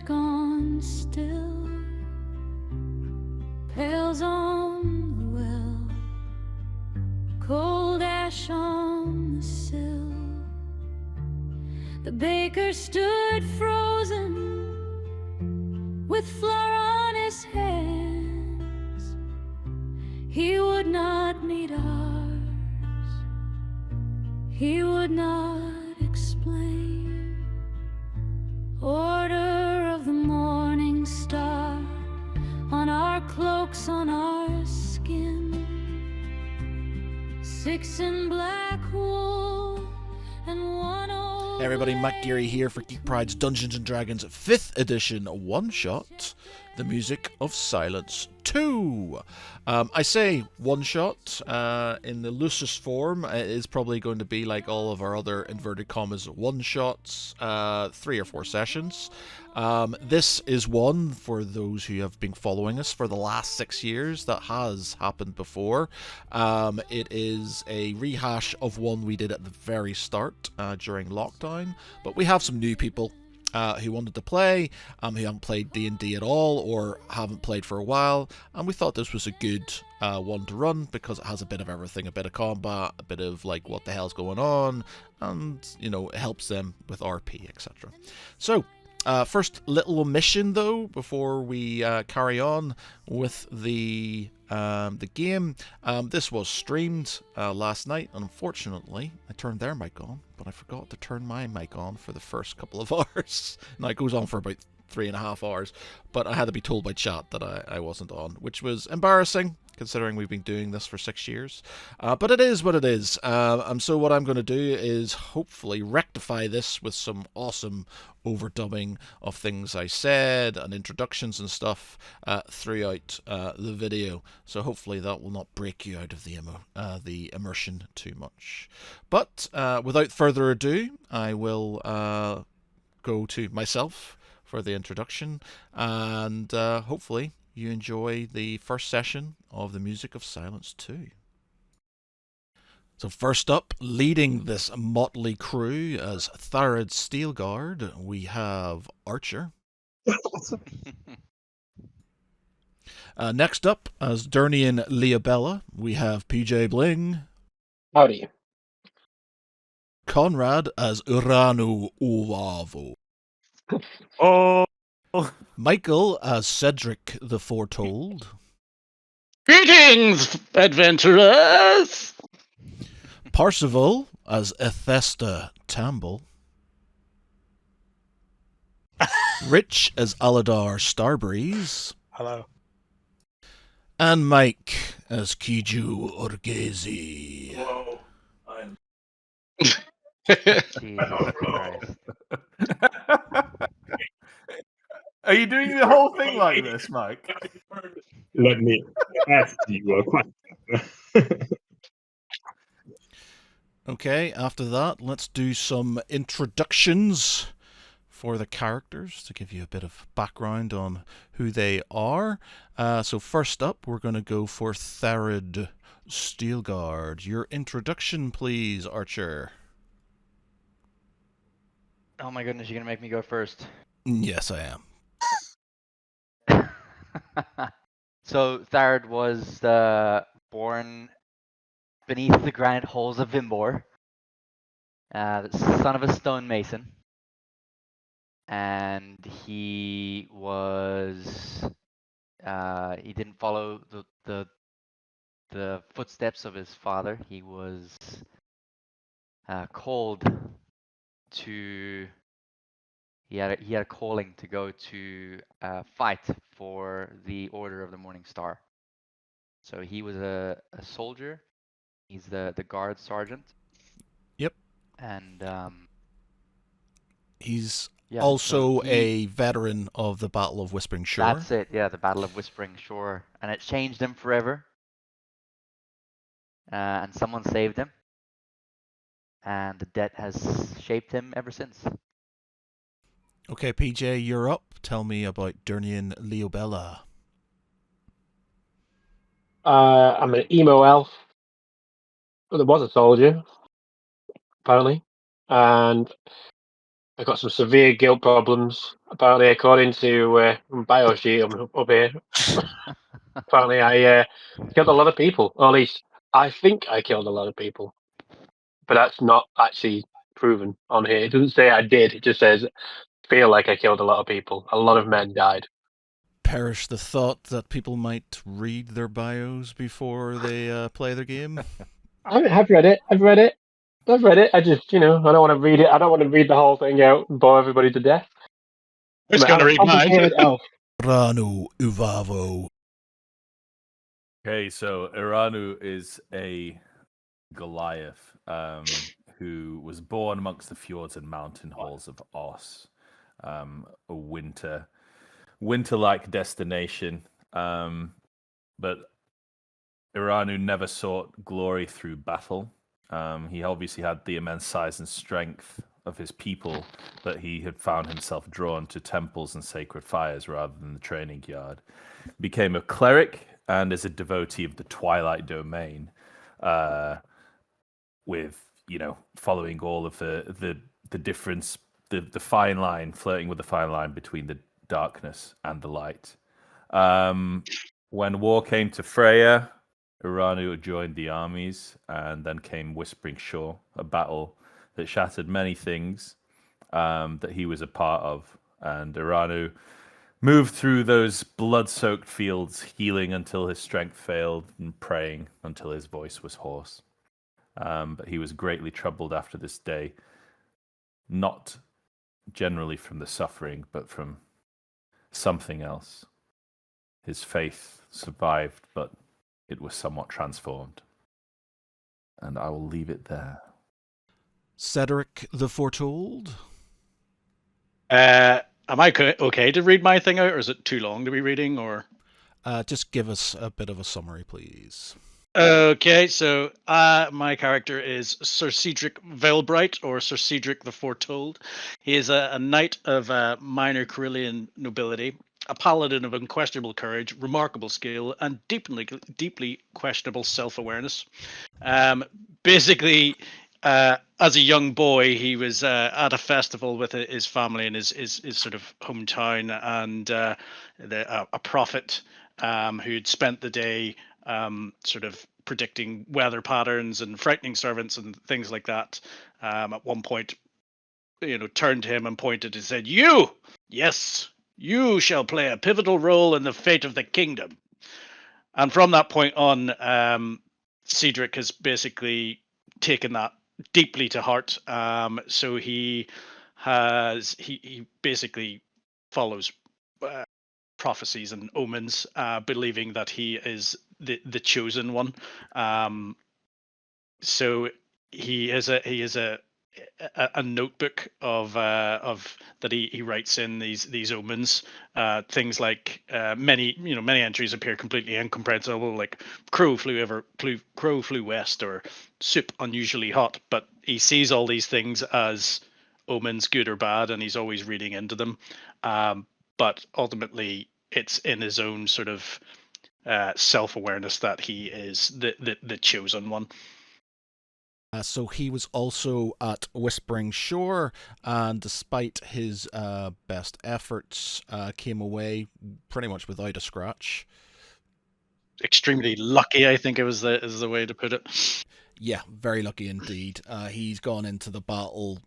torch gone still, pails on the well, cold ash on the sill. The baker stood frozen with flour on his hands. He would not meet ours, he would not explain. Order of the morning star on our cloaks, on our skin. 6 in black wool and 1 old. Hey everybody, Matt Geary here for Geek Pride's Dungeons & Dragons 5th edition one-shot, The Music of Silence 2. I say one-shot in the loosest form. It is probably going to be like all of our other inverted commas one-shots, 3 or 4 sessions. This is one, for those who have been following us for the last 6 years, that has happened before. It is a rehash of one we did at the very start during lockdown, but we have some new people who wanted to play, who haven't played D&D at all or haven't played for a while, and we thought this was a good one to run because it has a bit of everything, a bit of combat, a bit of like what the hell's going on, and you know, it helps them with RP, etc. So first little omission though before we carry on with the game. This was streamed last night, and unfortunately I turned their mic on, but I forgot to turn my mic on for the first couple of hours. Now it goes on for about 3.5 hours, but I had to be told by chat that I wasn't on, which was embarrassing considering we've been doing this for 6 years. But it is what it is. And so what I'm going to do is hopefully rectify this with some awesome overdubbing of things I said and introductions and stuff throughout the video. So hopefully that will not break you out of the immersion too much. But without further ado, I will go to myself for the introduction, and hopefully you enjoy the first session of The Music of Silence 2. So first up, leading this motley crew as Tharid Steelguard, we have Archer. Next up, as Durnian Leobella, we have PJ Bling. Howdy. Conrad as Uranu Uavo. Oh. Michael as Cedric the Foretold. Greetings, adventurers! Parzival as Ethesta Tamble. Rich as Aladar Starbreeze. Hello. And Mike as Kiju Orgezi. Whoa. I'm... Jesus Christ. Are you doing the whole thing like this, Mike? Let me ask you a question. Okay, after that, let's do some introductions for the characters to give you a bit of background on who they are. So first up, we're going to go for Tharid Steelguard. Your introduction, please, Archer. Oh my goodness, you're gonna make me go first. Yes, I am. So Tharid was born beneath the granite halls of Vimbor, the son of a stonemason, and he was he didn't follow the footsteps of his father. He was called to. He had a calling to go to fight for the Order of the Morning Star. So he was a soldier. He's the guard sergeant. Yep. And he's yeah, also so a veteran of the Battle of Whispering Shore. That's it, yeah, the Battle of Whispering Shore. And it changed him forever. And someone saved him. And the debt has shaped him ever since. Okay, PJ, you're up. Tell me about Durnian Leobella. I'm an emo elf. Well, there was a soldier, apparently. And I've got some severe guilt problems. Apparently, according to bio sheet up here, apparently I killed a lot of people. Or at least I think I killed a lot of people. But that's not actually proven on here. It doesn't say I did. It just says feel like I killed a lot of people. A lot of men died. Perish the thought that people might read their bios before they play their game. I've read it. I've read it. I just, I don't want to read it. I don't want to read the whole thing out and bore everybody to death. Who's going to read I'm a mine? complicated elf. Ranu Uvavo. Okay, so Iranu is a Goliath who was born amongst the fjords and mountain halls of Oss, a winter-like destination. But Iranu never sought glory through battle. He obviously had the immense size and strength of his people, but he had found himself drawn to temples and sacred fires rather than the training yard. Became a cleric and is a devotee of the Twilight Domain, with following all of the difference, the fine line, flirting with the fine line between the darkness and the light. When war came to Freya, Iranu joined the armies, and then came Whispering Shore, a battle that shattered many things that he was a part of. And Iranu moved through those blood-soaked fields, healing until his strength failed, and praying until his voice was hoarse. But he was greatly troubled after this day, not generally from the suffering, but from something else. His faith survived, but it was somewhat transformed. And I will leave it there. Cedric the Foretold. Am I okay to read my thing out, or is it too long to be reading? Or Just give us a bit of a summary, please. okay, so my character is Sir Cedric Veilbright, or Sir Cedric the Foretold. He is a knight of minor Carillion nobility, a paladin of unquestionable courage, remarkable skill, and deeply questionable self-awareness. Basically, as a young boy, he was at a festival with his family in his sort of hometown, and a prophet who'd spent the day sort of predicting weather patterns and frightening servants and things like that. At one point, turned to him and pointed and said, yes, you shall play a pivotal role in the fate of the kingdom. And from that point on, Cedric has basically taken that deeply to heart. So he basically follows prophecies and omens, believing that he is the chosen one. So he is a notebook of that he writes in these omens, things like many entries appear completely incomprehensible, like crow flew west, or soup unusually hot, but he sees all these things as omens, good or bad, and he's always reading into them. But ultimately, it's in his own sort of self-awareness that he is the chosen one. So he was also at Whispering Shore, and despite his best efforts, came away pretty much without a scratch. Extremely lucky, I think is the way to put it. Yeah, very lucky indeed. He's gone into the battle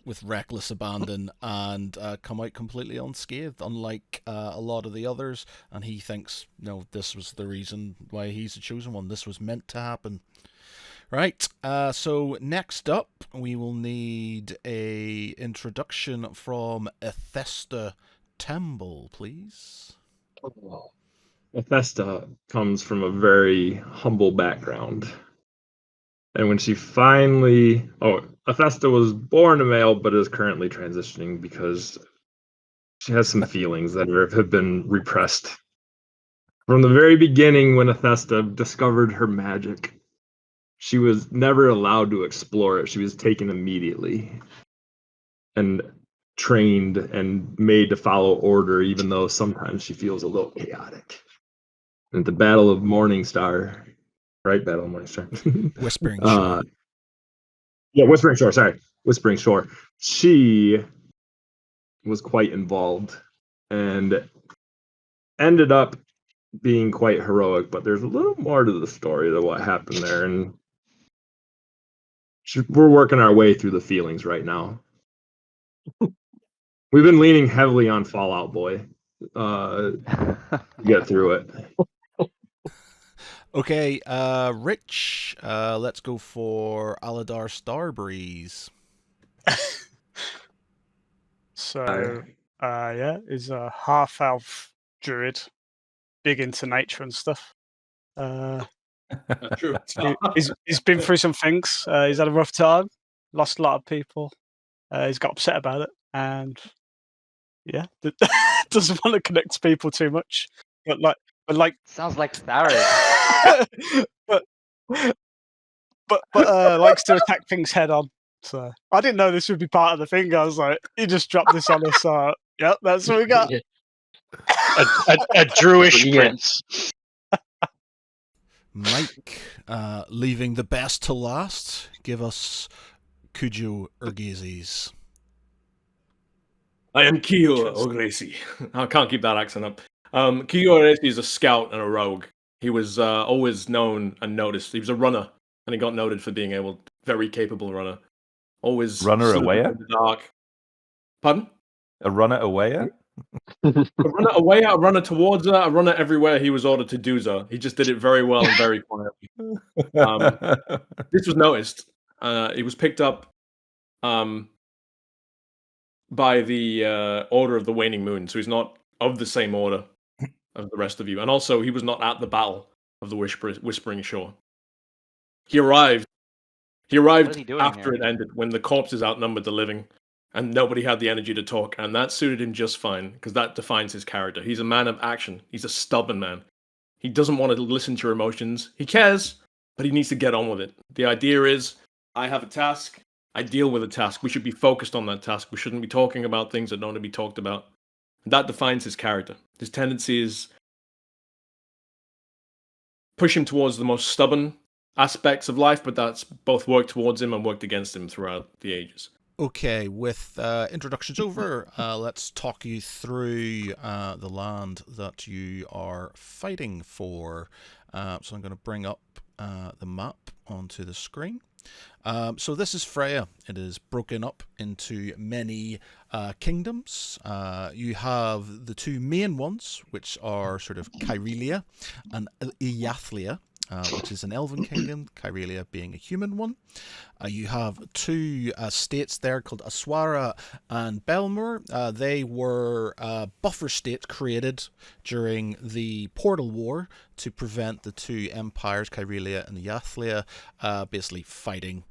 with reckless abandon and come out completely unscathed, unlike a lot of the others. And he thinks, this was the reason why he's the chosen one. This was meant to happen. Right, so next up, we will need a introduction from Ethesta Temple, please. Ethesta comes from a very humble background. And when she finally... Ethesta was born a male, but is currently transitioning because she has some feelings that have been repressed. From the very beginning, when Ethesta discovered her magic, she was never allowed to explore it. She was taken immediately and trained and made to follow order, even though sometimes she feels a little chaotic. And at the Battle of Morningstar, right? Battle of Morningstar. Whispering Shore. Yeah, Whispering Shore, sorry. Whispering Shore. She was quite involved and ended up being quite heroic, but there's a little more to the story than what happened there, and we're working our way through the feelings right now. We've been leaning heavily on Fallout Boy to get through it. Okay, Rich, let's go for Aladar Starbreeze. So, yeah, he's a half elf druid, big into nature and stuff. True. He's been through some things. He's had a rough time, lost a lot of people. He's got upset about it, and yeah, doesn't want to connect to people too much. But like, Sounds like Tharid. but likes to attack things head on. So I didn't know this would be part of the thing. I was like, he just dropped this on us. So yep, that's what we got. A Druish Yeah. prince. Mike, leaving the best to last, give us Kujo Urgazes. I am Kiyo Ogresi. I can't keep that accent up. Kiyo Ogresi is a scout and a rogue. He was always known and noticed. He was a runner, and he got noted for being very capable runner. Always Runner sort of awayer? in the dark. Pardon? A runner awayer? A runner away, a runner towards her, a runner everywhere he was ordered to do so. He just did it very well and very quietly. This was noticed. He was picked up by the Order of the Waning Moon, so he's not of the same order of the rest of you. And also, he was not at the battle of the Whispering Shore. He arrived. He What is arrived he doing after here? it ended, when the corpses outnumbered the living, and nobody had the energy to talk. And that suited him just fine, because that defines his character. He's a man of action. He's a stubborn man. He doesn't want to listen to your emotions. He cares, but he needs to get on with it. The idea is, I have a task. I deal with a task. We should be focused on that task. We shouldn't be talking about things that don't want to be talked about. And that defines his character. His tendency is push him towards the most stubborn aspects of life, but that's both worked towards him and worked against him throughout the ages. Okay, with introductions over, let's talk you through the land that you are fighting for. So I'm going to bring up the map onto the screen. So this is Freya. It is broken up into many kingdoms. You have the two main ones, which are sort of Kyrelia and Iathlia, which is an elven kingdom, Kyrelia being a human one. You have two states there called Aswara and Belmur. They were buffer states created during the Portal War to prevent the two empires, Kyrelia and Iathlia, basically fighting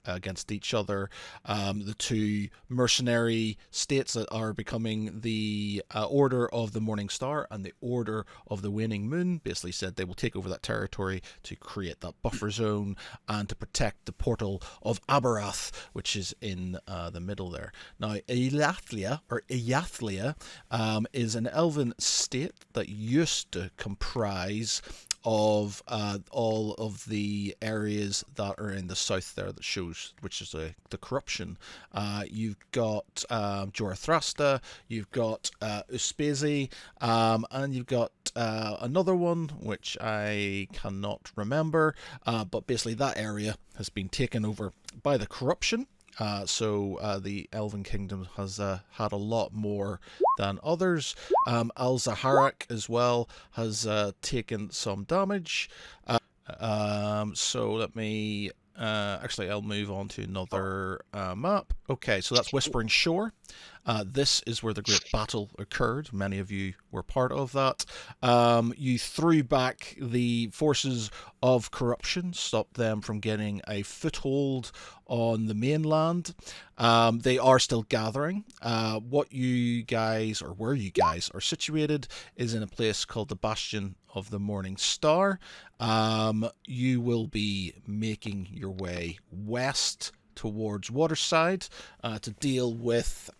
against each other. The two mercenary states that are becoming the Order of the Morning Star and the Order of the Waning Moon basically said they will take over that territory to create that buffer zone and to protect the portal of Abarath, which is in the middle there. Now, Iathlia is an elven state that used to comprise of all of the areas that are in the south there that shows, which is the corruption. You've got Jorathrasta, you've got Uspezi, and you've got another one which I cannot remember, but basically that area has been taken over by the corruption. So the Elven Kingdom has had a lot more than others. Al-Zaharak as well has taken some damage. So let me... actually, I'll move on to another map. Okay, so that's Whispering Shore. This is where the great battle occurred. Many of you were part of that. You threw back the forces of corruption, stopped them from getting a foothold on the mainland. They are still gathering. What you guys, or where you guys are situated, is in a place called the Bastion of the Morning Star. You will be making your way west towards Waterside to deal with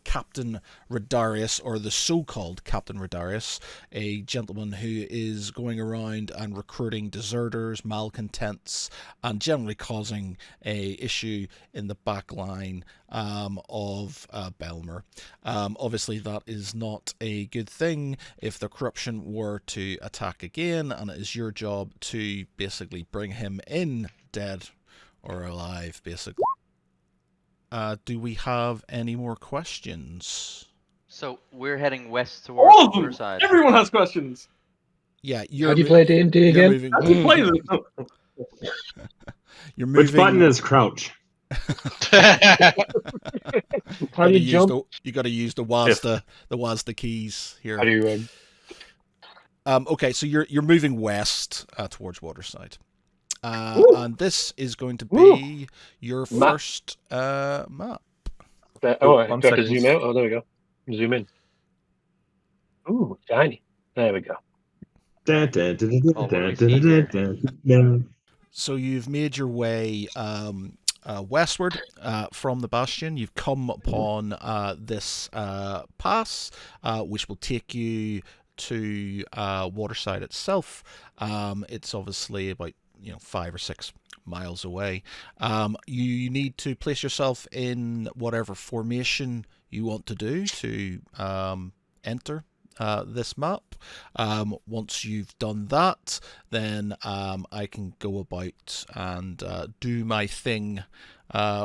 Captain Redarius, or the so-called Captain Redarius, a gentleman who is going around and recruiting deserters, malcontents, and generally causing a issue in the back line of Belmer. Obviously, that is not a good thing if the corruption were to attack again, and it is your job to basically bring him in, dead or alive, basically. Do we have any more questions? So we're heading west All towards of them. Waterside. Everyone has questions. Yeah, How do you play D&D you're again? moving. How do you play this? You're moving. Which button is crouch? How do you jump? You got to use the WASD keys here. How do you... Okay, so you're moving west towards Waterside. And this is going to be your first map. do I have to zoom out? Oh, there we go. Zoom in. Ooh, shiny. There we go. So you've made your way westward from the bastion. You've come upon this pass, which will take you to Waterside itself. It's obviously about 5 or 6 miles away. You need to place yourself in whatever formation you want to do to enter this map. Once you've done that, then I can go about and do my thing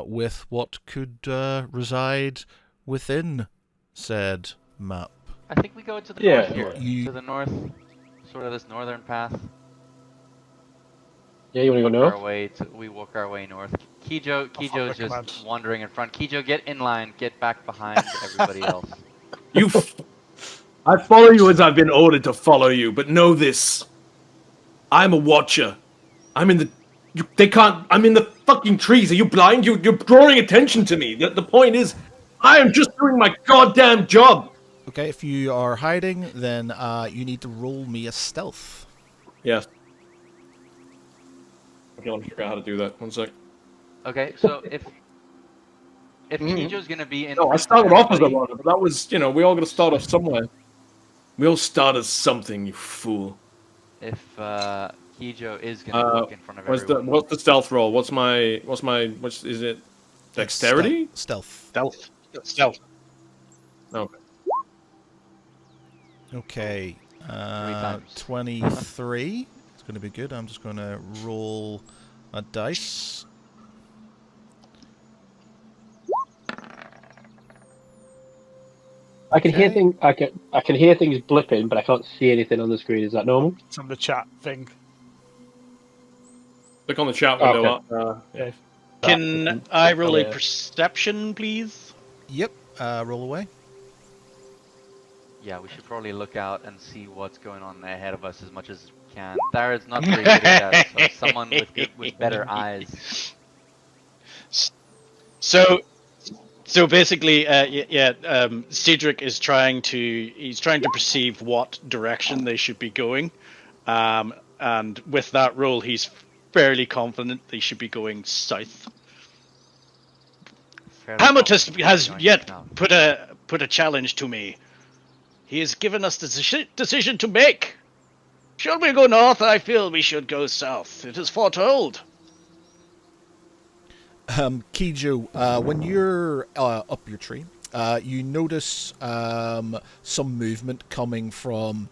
with what could reside within said map. I think we go to the north here. To the north, sort of this northern path. Yeah, you want to go north? We walk our way north. Kijo's just wandering in front. Kijo, get in line. Get back behind everybody else. I follow you as I've been ordered to follow you, but know this. I'm a watcher. I'm in the... I'm in the fucking trees. Are you blind? You're drawing attention to me. The point is, I am just doing my goddamn job. Okay, if you are hiding, then you need to roll me a stealth. Yes. Okay, let me figure out how to do that. 1 sec. Okay, so if Kijo's gonna be in... No, I started off as a runner, but that was, we all gotta start off somewhere. We all start as something, you fool. If Kijo is gonna walk in front of everyone... What's the stealth roll? What's is it? Dexterity? Stealth. Stealth. Okay. Okay. 23. It's going to be good. I'm just going to roll a dice. I can hear things. I can hear things blipping, but I can't see anything on the screen. Is that normal? It's on the chat thing. Click on the chat window. Yeah. Can I roll a perception, please? Yep. Roll away. Yeah, we should probably look out and see what's going on ahead of us as much as we can. Thared's not very good at that, so someone with better eyes. So basically, Cedric is trying to perceive what direction they should be going, and with that roll, he's fairly confident they should be going south. Hamatus has yet put a challenge to me. He has given us the decision to make. Should we go north? I feel we should go south. It is foretold. Kijo, when you're up your tree, you notice some movement coming from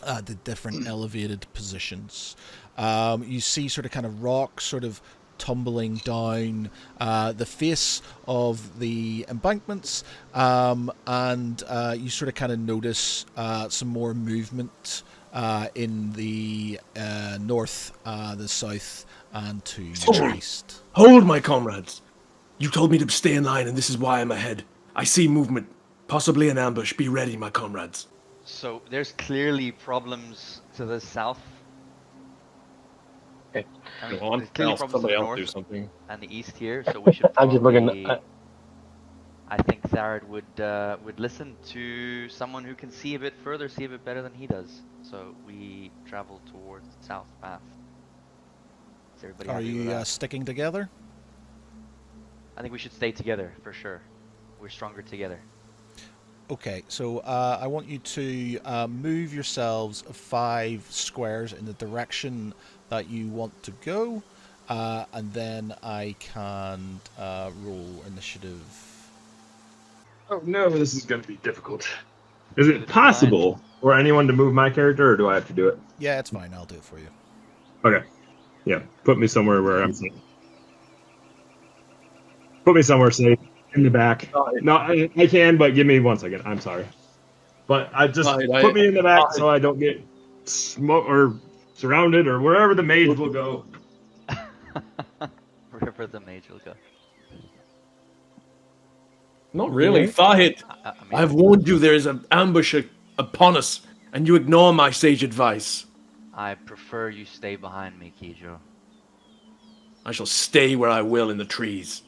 the different elevated positions. You see sort of kind of rocks sort of tumbling down the face of the embankments, and you sort of kind of notice some more movement in the north, the south, and to the east. Hold, my comrades. You told me to stay in line, and this is why I'm ahead. I see movement, possibly an ambush. Be ready, my comrades. So there's clearly problems to the south. Okay. I mean, Go on, there's clearly problems to somebody the else north do something. and the east here, so we should I'm just looking. I think Thared would listen to someone who can see a bit further, see a bit better than he does. So we travel towards the south path. Is everybody Are happy with you that? sticking together? I think we should stay together for sure. We're stronger together. Okay, so I want you to move yourselves 5 squares in the direction that you want to go, and then I can roll initiative. Oh no, this is going to be difficult. Is it possible for anyone to move my character, or do I have to do it? Yeah, it's fine. I'll do it for you. Okay. Yeah, put me somewhere where I'm safe. Put me somewhere safe in the back. No, I can, but give me 1 second. I'm sorry, but I just put me in the back so I don't get smoke or surrounded or wherever the mage will go. Wherever the mage will go. Not really. Fahid, I've warned you there is an ambush upon us, and you ignore my sage advice. I prefer you stay behind me, Kijo. I shall stay where I will in the trees.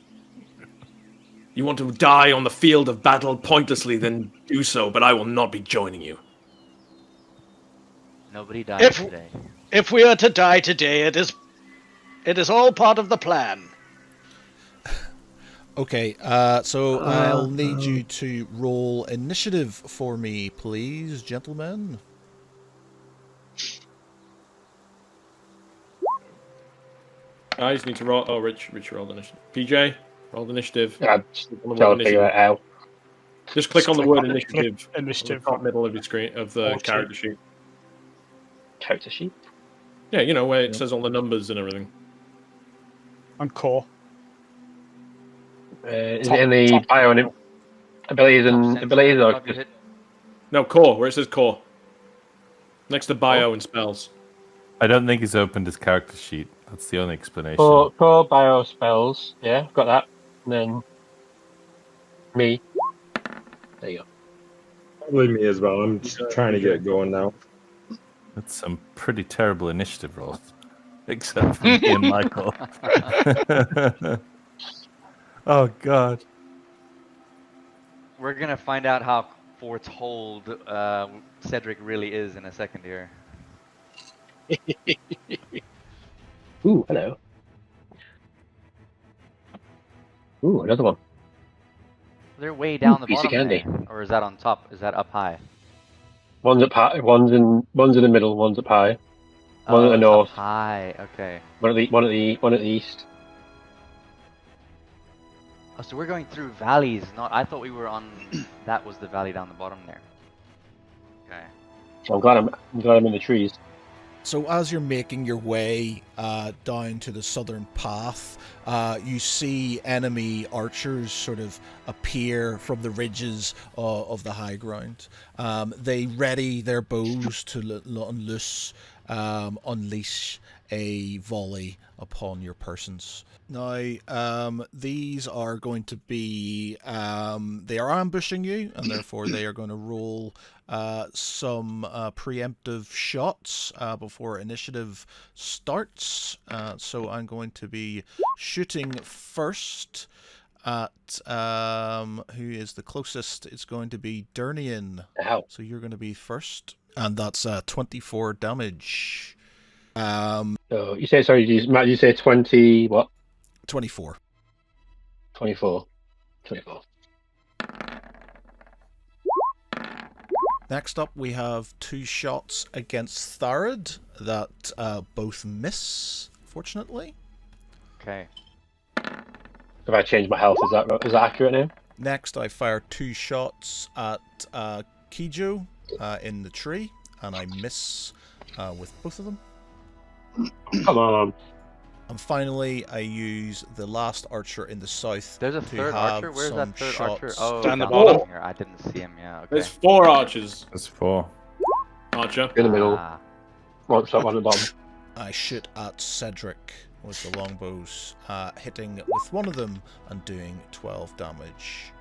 You want to die on the field of battle pointlessly, then do so, but I will not be joining you. Nobody dies today. If we are to die today, it is all part of the plan. Okay, so I'll need you to roll initiative for me, please, gentlemen. I just need to roll. Oh, Rich rolled initiative. PJ, rolled initiative. Yeah, just trying to figure it out. Just click on the word initiative. Initiative. On the top middle of your screen of the character sheet. Character sheet? Yeah, you know where it says all the numbers and everything. On core. Is it in the bio and abilities and abilities or just... No, core, where it says core. Next to bio and spells. I don't think he's opened his character sheet. That's the only explanation. Core bio spells. Yeah, I've got that. And then me. There you go. Probably me as well. I'm just trying to get it going now. That's some pretty terrible initiative rolls. Except for me and Michael. Oh, God. We're going to find out how foretold Cedric really is in a second here. Ooh, hello. Ooh, another one. They're way down the piece of bottom candy. there. Or is that on top? Is that up high? One's up high, one's in the middle, one's up high. One at the it's north. Up high, okay. One at the east. Oh, so we're going through valleys. Not. I thought we were on. That was the valley down the bottom there. Okay. I'm glad I'm in the trees. So as you're making your way down to the southern path, you see enemy archers sort of appear from the ridges of the high ground. They ready their bows to unleash a volley upon your persons. Now, these are going to be, they are ambushing you, and therefore they are going to roll some preemptive shots before initiative starts. So I'm going to be shooting first at, who is the closest? It's going to be Dernian. Ow. So you're going to be first, and that's 24 damage. So you say, sorry, Matt, you say 20, what? 24. 24. Next up, we have 2 shots against Tharad that both miss, fortunately. Okay. If I change my health, is that accurate now? Next, I fire 2 shots at Kijo in the tree, and I miss with both of them. Come on. And finally, I use the last archer in the south. There's a to third have archer? Where's some that third shots. archer? Oh, Down the down bottom. here. I didn't see him, yeah. Okay. There's 4 archers. There's 4. Archer. In the middle. Ah, One at the bottom. I shoot at Cedric with the longbows, hitting with one of them and doing 12 damage.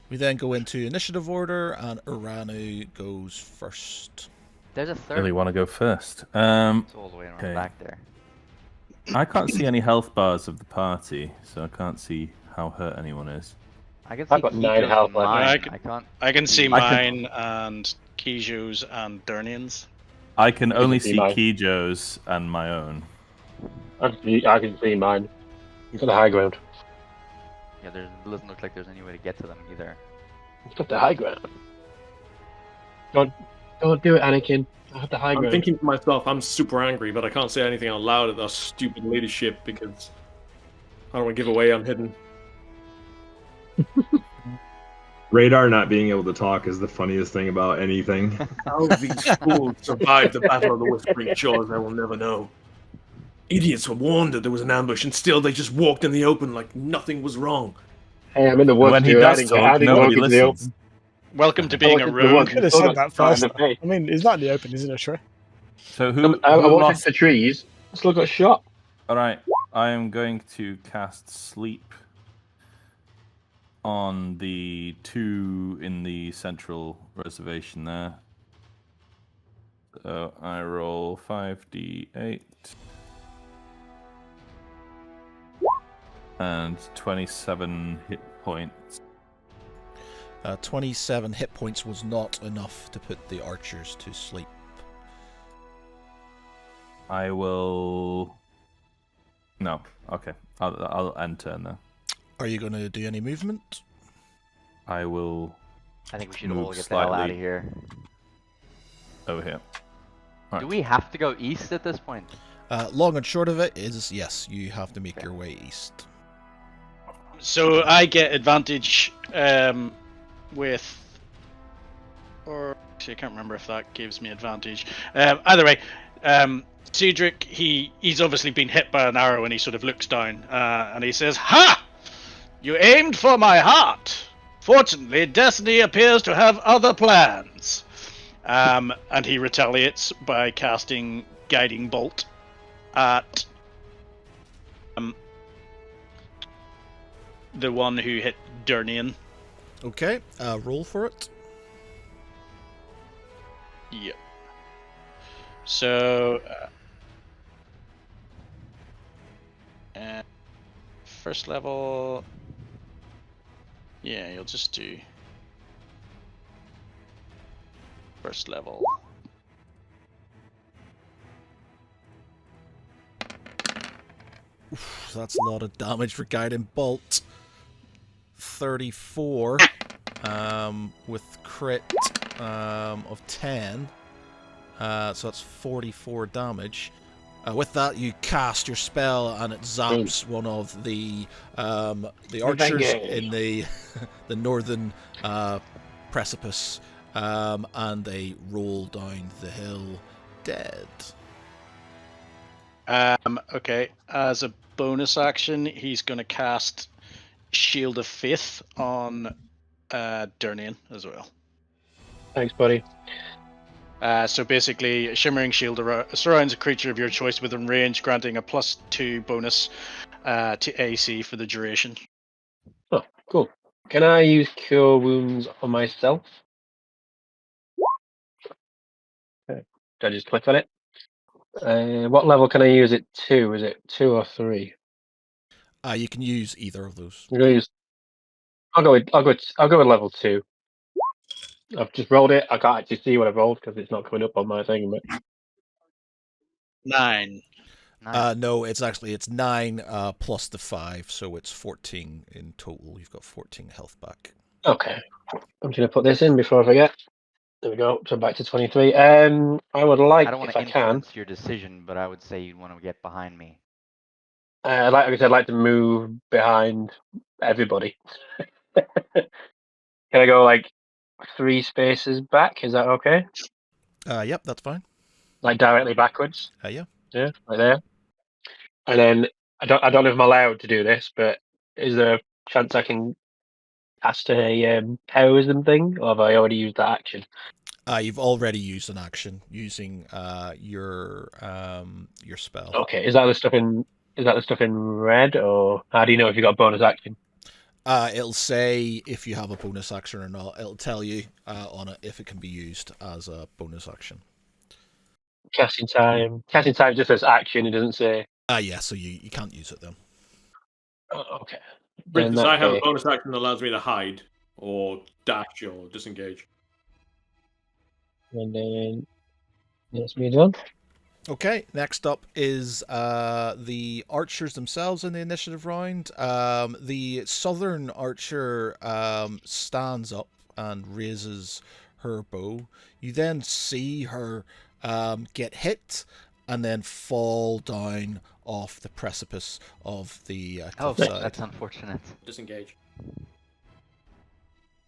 We then go into initiative order, and Uranu goes first. there's a third. Really want to go first. It's all the way around Okay. back there. I can't see any health bars of the party, so I can't see how hurt anyone is. I can see I've got 9 Kijo's health and left. mine. Yeah, I can't. I can see I can- mine and Kiju's and Dernian's. I can only see see mine. Kijo's and my own. I can see mine. You've got the high ground. Yeah, there doesn't look like there's any way to get to them either. It's got the high ground. Don't do it, Anakin. I have the high I'm ground. thinking to myself, I'm super angry, but I can't say anything out loud at that stupid leadership because I don't want to give away I'm hidden. Radar not being able to talk is the funniest thing about anything. How these fools survived the Battle of the Whispering Shores, I will never know. Idiots were warned that there was an ambush, and still they just walked in the open like nothing was wrong. Hey, I'm in the woods, When he dude. I does didn't walk nobody into the listens. open. Welcome to I being walked a into the woods. rogue. Could have Still said got that shot in first. the Though. face. I mean, he's not in the open, he's in a tree. So who I walked lost? into the trees. Still got shot. All right, I am going to cast Sleep on the 2 in the central reservation there. So I roll 5d8 and 27 hit points. 27 hit points was not enough to put the archers to sleep. I will. No, okay. I'll end turn there. Are you going to do any movement? I will I think we should Move all get the hell out of slightly. here. over here. Do we have to go east at this point? Long and short of it is, yes, you have to make your way east. So I get advantage with, or actually I can't remember if that gives me advantage. Either way, Cedric, he's obviously been hit by an arrow, and he sort of looks down and he says, "Ha! You aimed for my heart. Fortunately, destiny appears to have other plans." And he retaliates by casting Guiding Bolt at the one who hit Durnian. Okay, roll for it. Yep. So, first level. Yeah, you'll just do first level. Oof, that's a lot of damage for Guiding Bolt. 34 with crit of 10. So that's 44 damage. With that, you cast your spell, and it zaps one of the archers in the the northern precipice, and they roll down the hill dead. Okay. As a bonus action, he's going to cast Shield of Faith on Durnian as well. Thanks, buddy. So basically, Shimmering Shield surrounds a creature of your choice within range, granting a +2 bonus to AC for the duration. Oh, cool. Can I use Cure Wounds on myself? Okay. Do I just click on it? What level can I use it to? Is it 2 or 3? You can use either of those. I'm gonna use. I'll go with level 2. I've just rolled it. I can't actually see what I've rolled because it's not coming up on my thing. But 9. No, it's 9 plus the 5, so it's 14 in total. You've got 14 health back. okay, I'm just gonna put this in before I forget. There we go. So back to 23. I would like, I don't want if to I can, influence your decision, but I would say you'd want to get behind me. I'd like to move behind everybody. Can I go like 3 spaces back? Is that okay? Yep, that's fine. Like directly backwards? Yeah. Yeah, right there. And then I don't know if I'm allowed to do this, but is there a chance I can cast a terrorism thing, or have I already used that action? You've already used an action using your spell. Okay, is that the stuff in red, or how do you know if you got a bonus action? It'll say if you have a bonus action or not. It'll tell you on it if it can be used as a bonus action. Casting time just says action. It doesn't say. Yeah, so you can't use it then. Oh, okay. For instance, I have a bonus action that allows me to hide, or dash, or disengage. And then let's move on. Okay, next up is the archers themselves in the initiative round. The southern archer stands up and raises her bow. You then see her get hit and then fall down off the precipice of the Oh, cliffside. that's unfortunate. Disengage.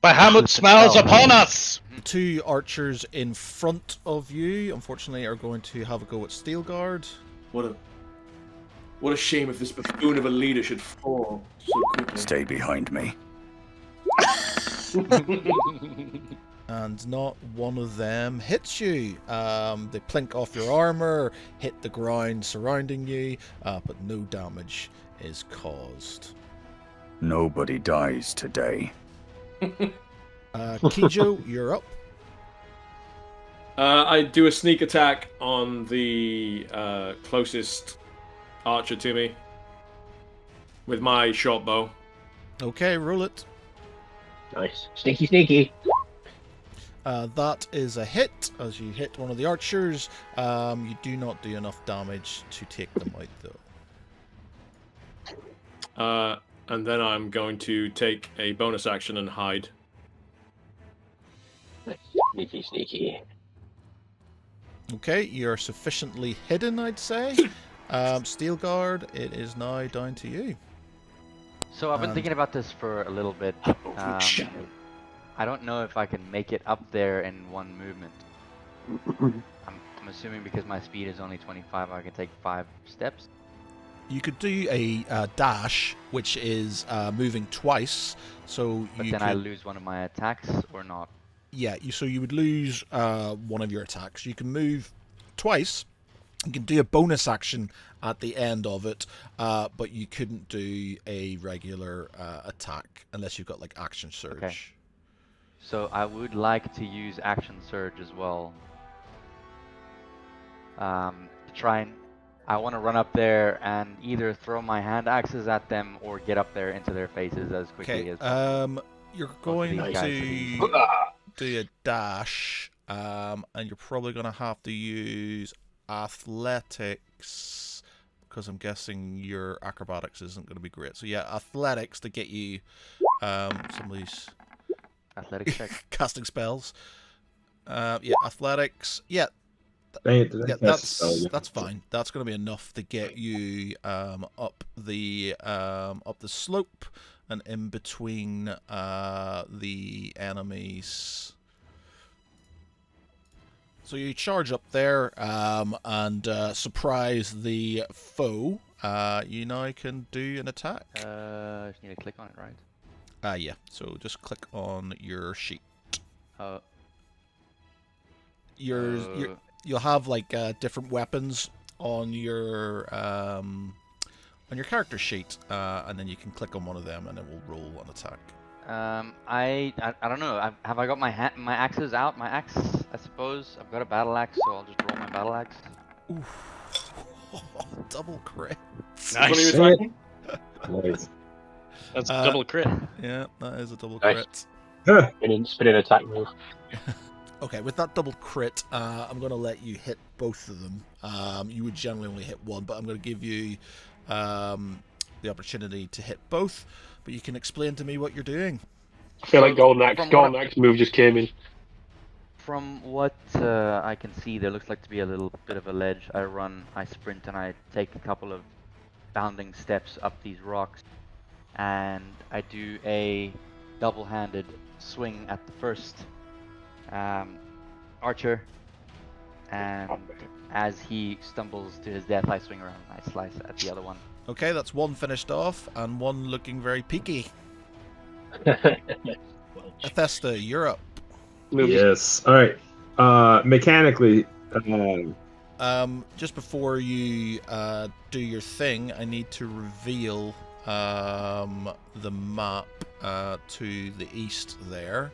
Bahamut Slip and smiles fell. upon us! The two archers in front of you, unfortunately, are going to have a go at Steelguard. What a shame if this buffoon of a leader should fall so quickly. Stay behind me. And not one of them hits you. They plink off your armor, hit the ground surrounding you, but no damage is caused. Nobody dies today. Kijo, you're up. I do a sneak attack on the closest archer to me with my short bow. Okay, roll it. Nice. Sneaky, sneaky. That is a hit. As you hit one of the archers, you do not do enough damage to take them out, though. And then I'm going to take a bonus action and hide. Sneaky, sneaky. Okay, you're sufficiently hidden, I'd say. Steelguard, it is now down to you. So I've been And- thinking about this for a little bit. I don't know if I can make it up there in one movement. I'm assuming because my speed is only 25, I can take 5 steps. You could do a dash, which is moving twice. So But you then could, I lose one of my attacks or not. yeah. So you would lose one of your attacks. You can move twice. You can do a bonus action at the end of it, but you couldn't do a regular attack unless you've got like action surge. Okay. So I would like to use action surge as well. To try and I want to run up there and either throw my hand axes at them or get up there into their faces as quickly Okay. as possible. You're going these guys to do a dash, and you're probably going to have to use athletics because I'm guessing your acrobatics isn't going to be great. So yeah, athletics to get you some of these Athletics check. casting spells. Yeah, athletics. Yeah, Dang it, yeah, spell again. that's fine. That's going to be enough to get you up the slope and in between the enemies. So you charge up there and surprise the foe. You now can do an attack. Just need to click on it, right? Yeah. So just click on your sheet. You'll have like different weapons on your character sheet, and then you can click on one of them, and it will roll an attack. I don't know. Have I got my axes out? My axe, I suppose. I've got a battle axe, so I'll just roll my battle axe. Oof. Double crit. Nice. Dang it. Nice. That's a double crit. Yeah, that is a double Nice. crit. Spinning attack move. Okay, with that double crit, I'm going to let you hit both of them. You would generally only hit one, but I'm going to give you the opportunity to hit both. But you can explain to me what you're doing. I feel like Golden Axe move just came in. From what I can see, there looks like to be a little bit of a ledge. I run, I sprint, and I take a couple of bounding steps up these rocks. And I do a double-handed swing at the first archer. And as he stumbles to his death, I swing around and I slice at the other one. Okay, that's one finished off, and one looking very peaky. Athesta, you're up. Yes. All right. Mechanically, Just before you do your thing, I need to reveal the map to the east there.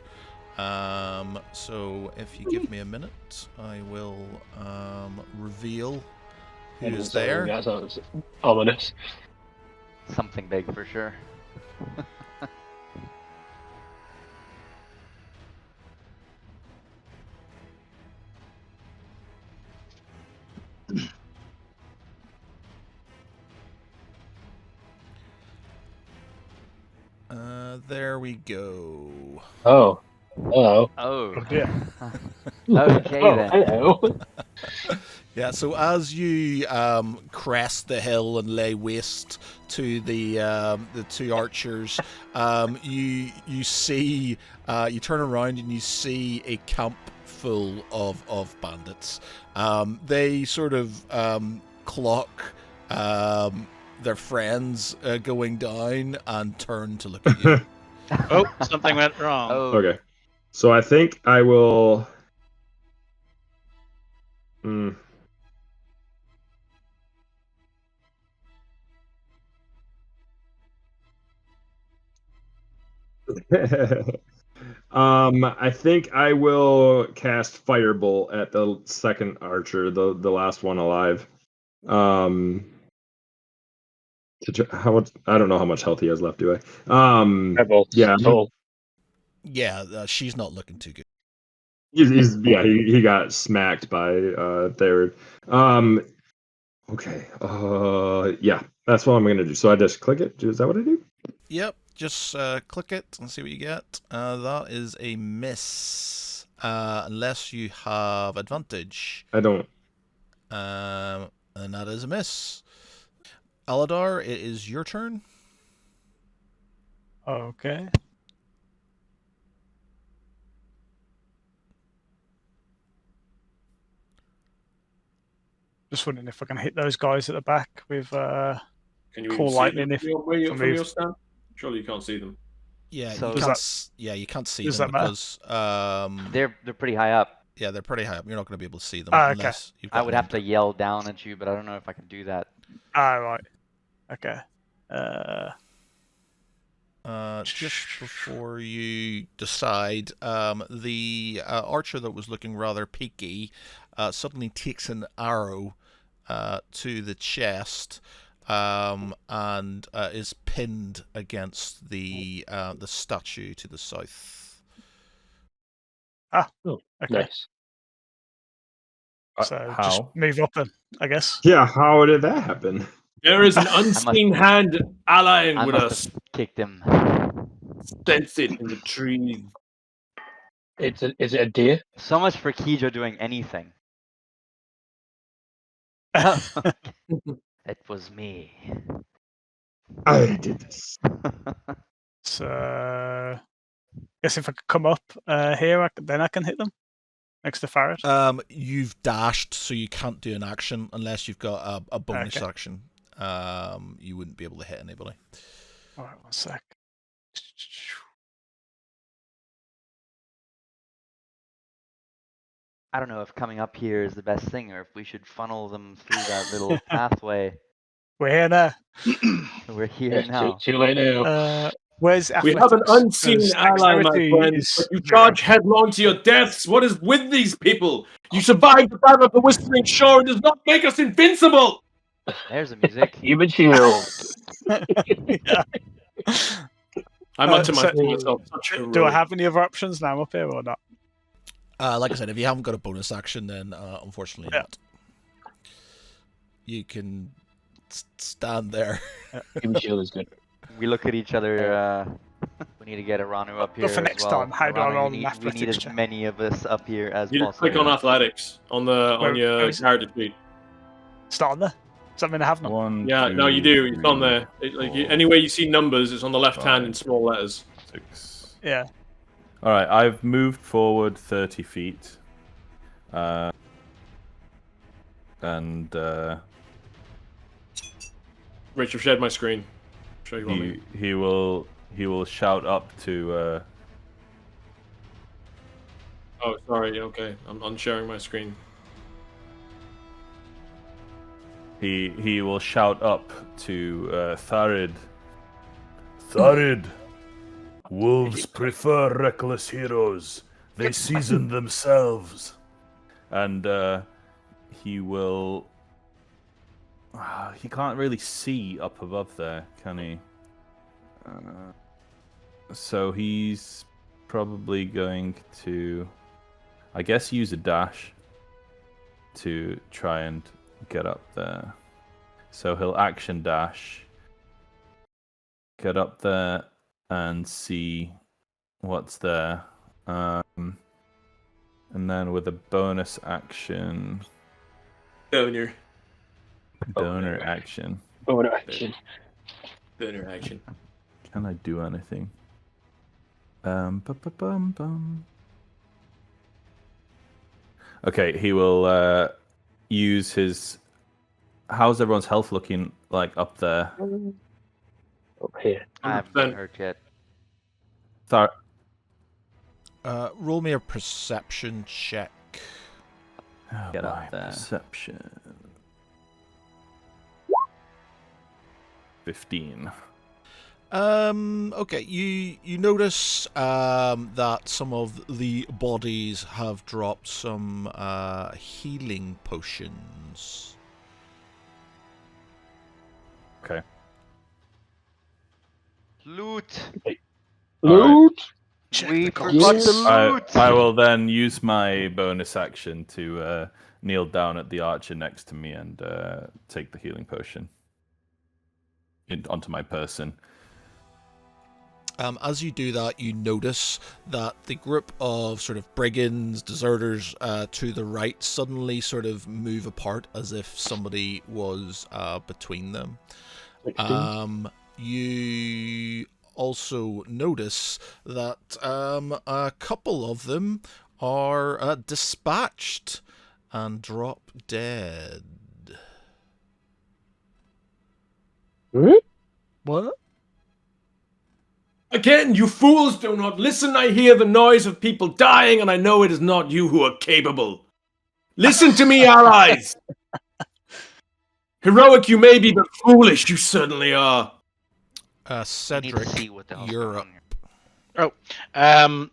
So if you give me a minute, I will reveal who is there. That sounds ominous. Something big for sure. There we go. Oh. Hello. Oh. Oh dear. Okay Oh, then. hello. Yeah, so as you crest the hill and lay waste to the two archers, you see you turn around and you see a camp full of bandits. They sort of clock their friends going down and turn to look at you. Oh, something went wrong. Oh. Okay. So I think I will. Hmm. I think I will cast Firebolt at the second archer, the last one alive. How much? I don't know how much health he has left, do I? Rebels. Yeah, Total. Yeah, she's not looking too good. he got smacked by Third. Okay. Yeah, that's what I'm gonna do. So I just click it. Is that what I do? Yep, just click it and see what you get. That is a miss, unless you have advantage. I don't. And that is a miss. Aladar, it is your turn. Okay. Just wondering if I can hit those guys at the back with Can you Call even see lightning them if- from if I your move. stand? Surely you can't see them. Yeah, So- you Does can't. that- Yeah, you can't see does them that matter? because They're pretty high up. yeah, they're pretty high up. You're not going to be able to see them Ah, okay. unless you've got. I would have to yell down at you, but I don't know if I can do that. Ah, right. Okay. Just before you decide, the archer that was looking rather peaky suddenly takes an arrow to the chest and is pinned against the statue to the south. Ah, Oh, okay. nice. So How? just move up then, I guess. Yeah. How did that happen? There is an unseen hand allying I with must us. have kicked him. Sense it in the trees. Is it a deer? So much for Kijo doing anything. It was me. I did this. So guess if I could come up here, then I can hit them next to Farad. You've dashed, so you can't do an action unless you've got a bonus Okay. action. You wouldn't be able to hit anybody. All right, 1 sec. I don't know if coming up here is the best thing, or if we should funnel them through that little pathway. We're here now. We're here Yeah, now. too late now. Where's We athletics? have an unseen 'Cause ally, my dexterity friend, is but you 0. charge headlong to your deaths. What is with these people? You survived the battle of the Whispering Shore. It does not make us invincible. There's the music. Human shield. Yeah. I mutter so- to myself. Such Do I heroic. have any other options now up here or not? Like I said, if you haven't got a bonus action, then unfortunately Yeah. not. You can stand there. Human shield is good. We look at each other. We need to get Aranu up here. But for as next well. time, how do I Aranu, roll you an need, we need athletics as check? many of us up here as You just possible. click on athletics on Where your is it? character sheet. Start on there. Does that mean I have none? 1, Yeah, no, you 2, do. It's on 3, there. Anywhere you see numbers, it's on the left hand in 5, small letters. 6. Yeah. All right, I've moved forward 30 feet. And Rich, I've shared my screen. Show you what I mean. he will shout up to Oh, sorry. Okay, I'm unsharing my screen. he will shout up to Tharid. Tharid, wolves prefer reckless heroes. They season themselves. And he will. He can't really see up above there, can he? So he's probably going to, I guess, use a dash to try and get up there. So he'll action dash, get up there, and see what's there. And then with a bonus action, Donor donor action, Bonus action. action. can I do anything? Bum. Okay, he will use his. How's everyone's health looking like up there? Up here. I haven't been 100%. hurt yet. Sorry. Roll me a perception check. Get my up there. Perception. 15. Okay, you notice that some of the bodies have dropped some healing potions. Okay. Loot. Loot. Check We the forgot corpses. the loot. I will then use my bonus action to kneel down at the archer next to me and take the healing potion onto my person. As you do that, you notice that the group of sort of brigands, deserters to the right suddenly sort of move apart as if somebody was between them. 16. You also notice that a couple of them are dispatched and drop dead. What? Again, you fools do not listen. I hear the noise of people dying, and I know it is not you who are capable. Listen to me, allies! Heroic you may be, but foolish you certainly are. We need to Cedric, see what the hell's you're going up. on here.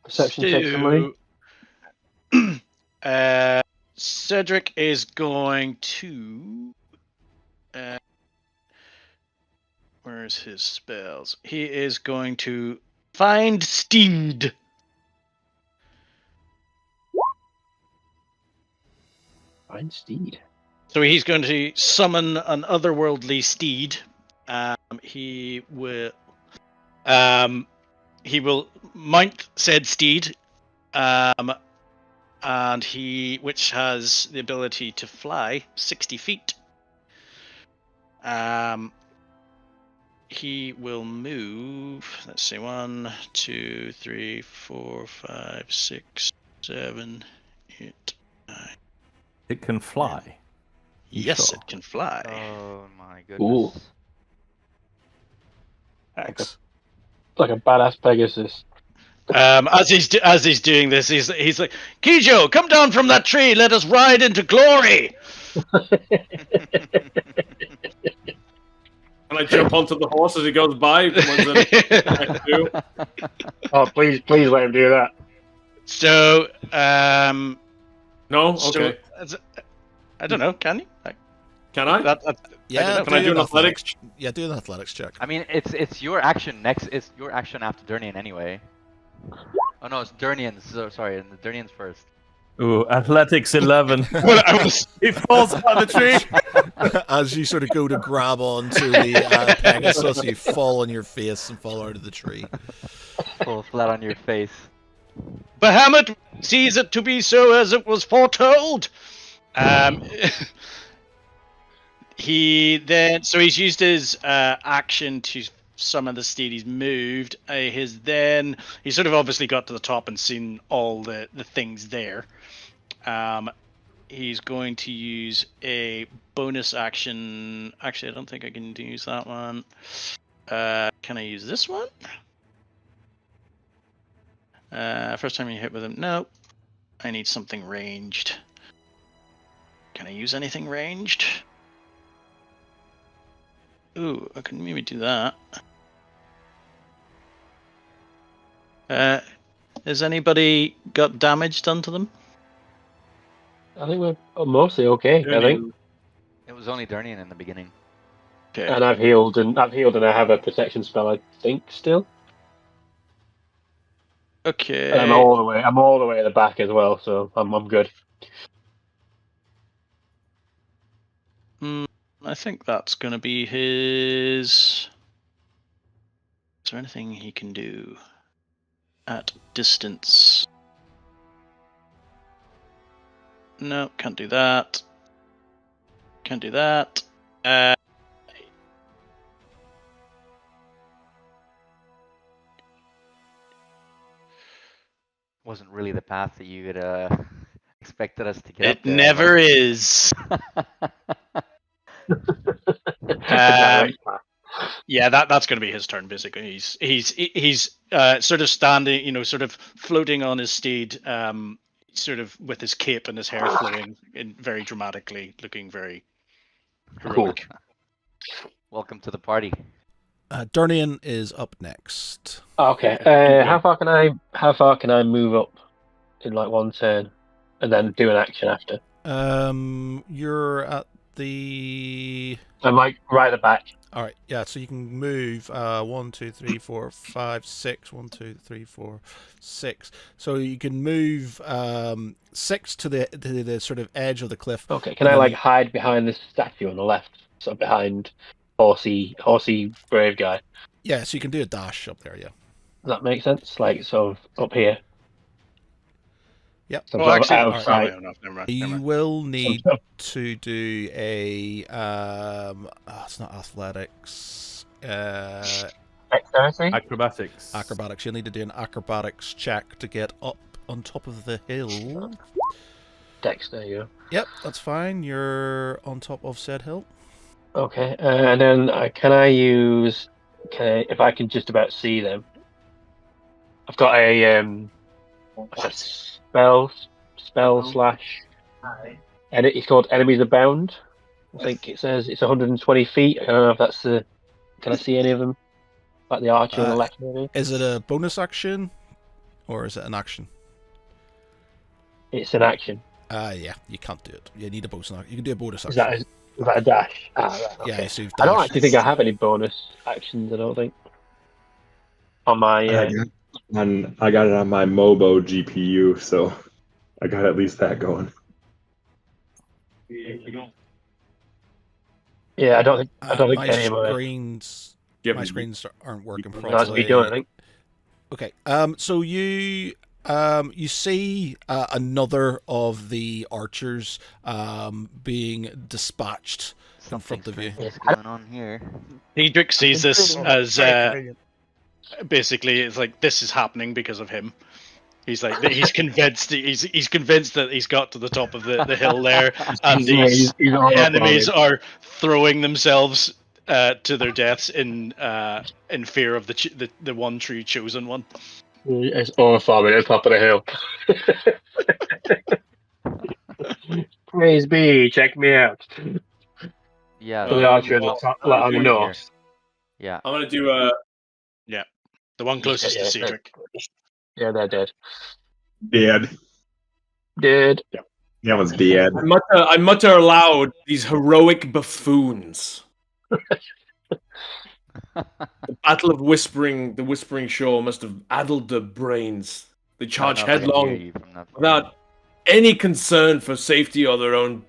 Perception check, somebody. Cedric is going to. Where's his spells? He is going to find Steed. Find Steed. So he's going to summon an otherworldly steed. He will mount said steed, and which has the ability to fly 60 feet. He will move. Let's see, 1, 2, 3, 4, 5, 6, 7, 8, 9. It can fly. Yes, sure? it can fly. Oh my Ooh. goodness. X. Like a badass Pegasus. As he's doing this, he's like, Kijo, come down from that tree. Let us ride into glory. Can I jump onto the horse as he goes by? Oh, please let him do that. So, No? Okay. I don't know. Can you? Can I? Yeah, know. Can I do an athletics? Yeah, do an athletics check. I mean, it's your action next. It's your action after Durnian anyway. Oh no, it's Durnian's. So, sorry, and the Durnian's first. Ooh, athletics 11. He falls out of the tree. As you sort of go to grab onto the Pegasus, you fall on your face and fall out of the tree. Fall flat on your face. Bahamut sees it to be so as it was foretold. He's used his action to summon the steed. He's moved. He's sort of obviously got to the top and seen all the things there. He's going to use a bonus action. Actually, I don't think I can use that one. Can I use this one? First time you hit with him. No. I need something ranged. Can I use anything ranged? Ooh, I can maybe do that. Has anybody got damage done to them? I think we're mostly okay. I think. It was only Durnian in the beginning. Okay. And I've healed, and I have a protection spell. I think still. Okay. And I'm all the way at the back as well, so I'm good. I think that's going to be his Is there anything he can do at distance? No, can't do that. Can't do that. Wasn't really the path that you had expected us to get It up there. never is. Direct path. Yeah, that's going to be his turn. Basically, he's sort of standing, sort of floating on his steed, sort of with his cape and his hair flowing in very dramatically, looking very heroic. Welcome to the party. Durnian is up next. Okay. How far can I move up in like one turn, and then do an action after? You're at the. I'm like right at the back. All right, yeah. So you can move 1, 2, 3, 4, 5, 6. 1, 2, 3, 4, 6. So you can move 6 to the sort of edge of the cliff. Okay. Can I like hide behind this statue on the left, sort of behind horsey brave guy? Yeah, so you can do a dash up there. Yeah. Does that make sense? Like sort of up here. Yep. So Oh, actually, out of sight. no, never mind. You will need to do a it's not athletics. Dexterity? Acrobatics. Acrobatics. You'll need to do an acrobatics check to get up on top of the hill. Dex, there you go. Yep, that's fine. You're on top of said hill. Okay, and then can I use? If I can just about see them, I've got a spell slash. And it's called Enemies Abound. I think it says it's 120 feet. I don't know if that's the. Can I see any of them? Like the archer on the left, maybe. Is it a bonus action, or is it an action? It's an action. Yeah, you can't do it. You need a bonus action. You can do a bonus Is action. that a dash? Ah, right, okay. Yeah, so you've I don't dashed. actually think I have any bonus actions. I don't think. On my. I got it on my Mobo GPU, so I got at least that going. Yeah, I don't think my any of my. screens aren't working That's properly. me doing, I think. Okay. So you see another of the archers being dispatched in front of you. What's going on here? Diedrich sees this as Very convenient. basically it's like this is happening because of him. He's like he's convinced he's convinced that he's got to the top of the hill there, and these enemies are throwing themselves to their deaths in fear of the one true chosen one. It's all farming at the top of the hill. Praise be, check me out. Yeah. So the archer on the top, like on the north. Yeah. I'm gonna do The one closest to Cedric. Yeah, they're dead. Dead. Dead. That was dead. I mutter aloud, these heroic buffoons. The Battle of the Whispering Shore must have addled their brains. They charge headlong without any concern for safety or their own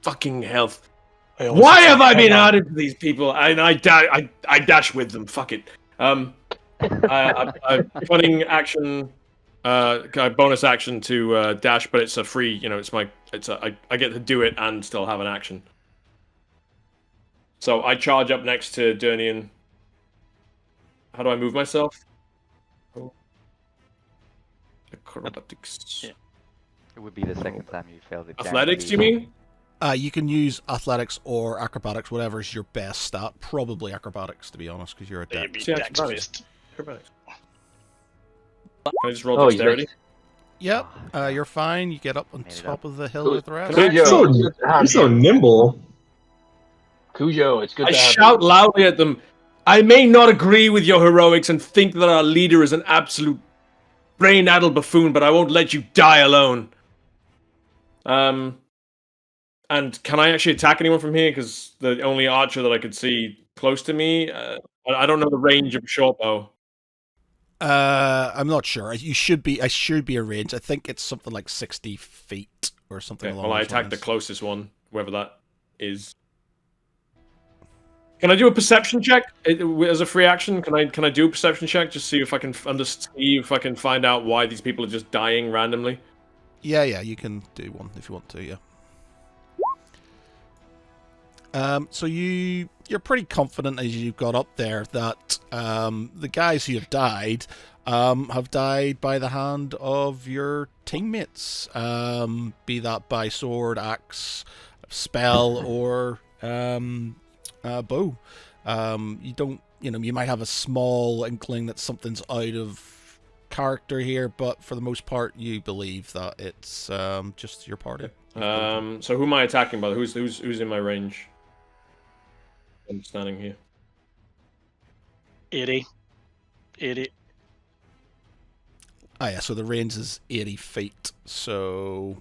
fucking health. Why have I been added to these people? And I dash with them. Fuck it. Cunning action, bonus action to dash, but it's a free. I get to do it and still have an action. So I charge up next to Durnian. How do I move myself? Acrobatics. Yeah. It would be the second time you failed it. Athletics, do you mean? You can use athletics or acrobatics, whatever is your best stat. Probably acrobatics, to be honest, because you're a dex. Acrobatics. Can I just roll dexterity? Yep, you're fine. You get up on top of the hill with the rest. You're so nimble. Cujo, it's good I to have shout loudly at them. I may not agree with your heroics and think that our leader is an absolute brain-addled buffoon, but I won't let you die alone. And can I actually attack anyone from here? Because the only archer that I could see close to me, I don't know the range of a short bow. I'm not sure. I should be a range. I think it's something like 60 feet or something along Well, I those attack the lines. closest one, whoever that is. Can I do a perception check as a free action? Can I do a perception check just see if I can see if I can find out why these people are just dying randomly? Yeah, you can do one if you want to. Yeah. So you're pretty confident as you've got up there that the guys who have died by the hand of your teammates, be that by sword, axe, spell, or bow. You don't, you might have a small inkling that something's out of character here, but for the most part, you believe that it's just your party. So who am I attacking? By the way? Who's in my range? I'm standing here. 80. Yeah, so the range is 80 feet. So,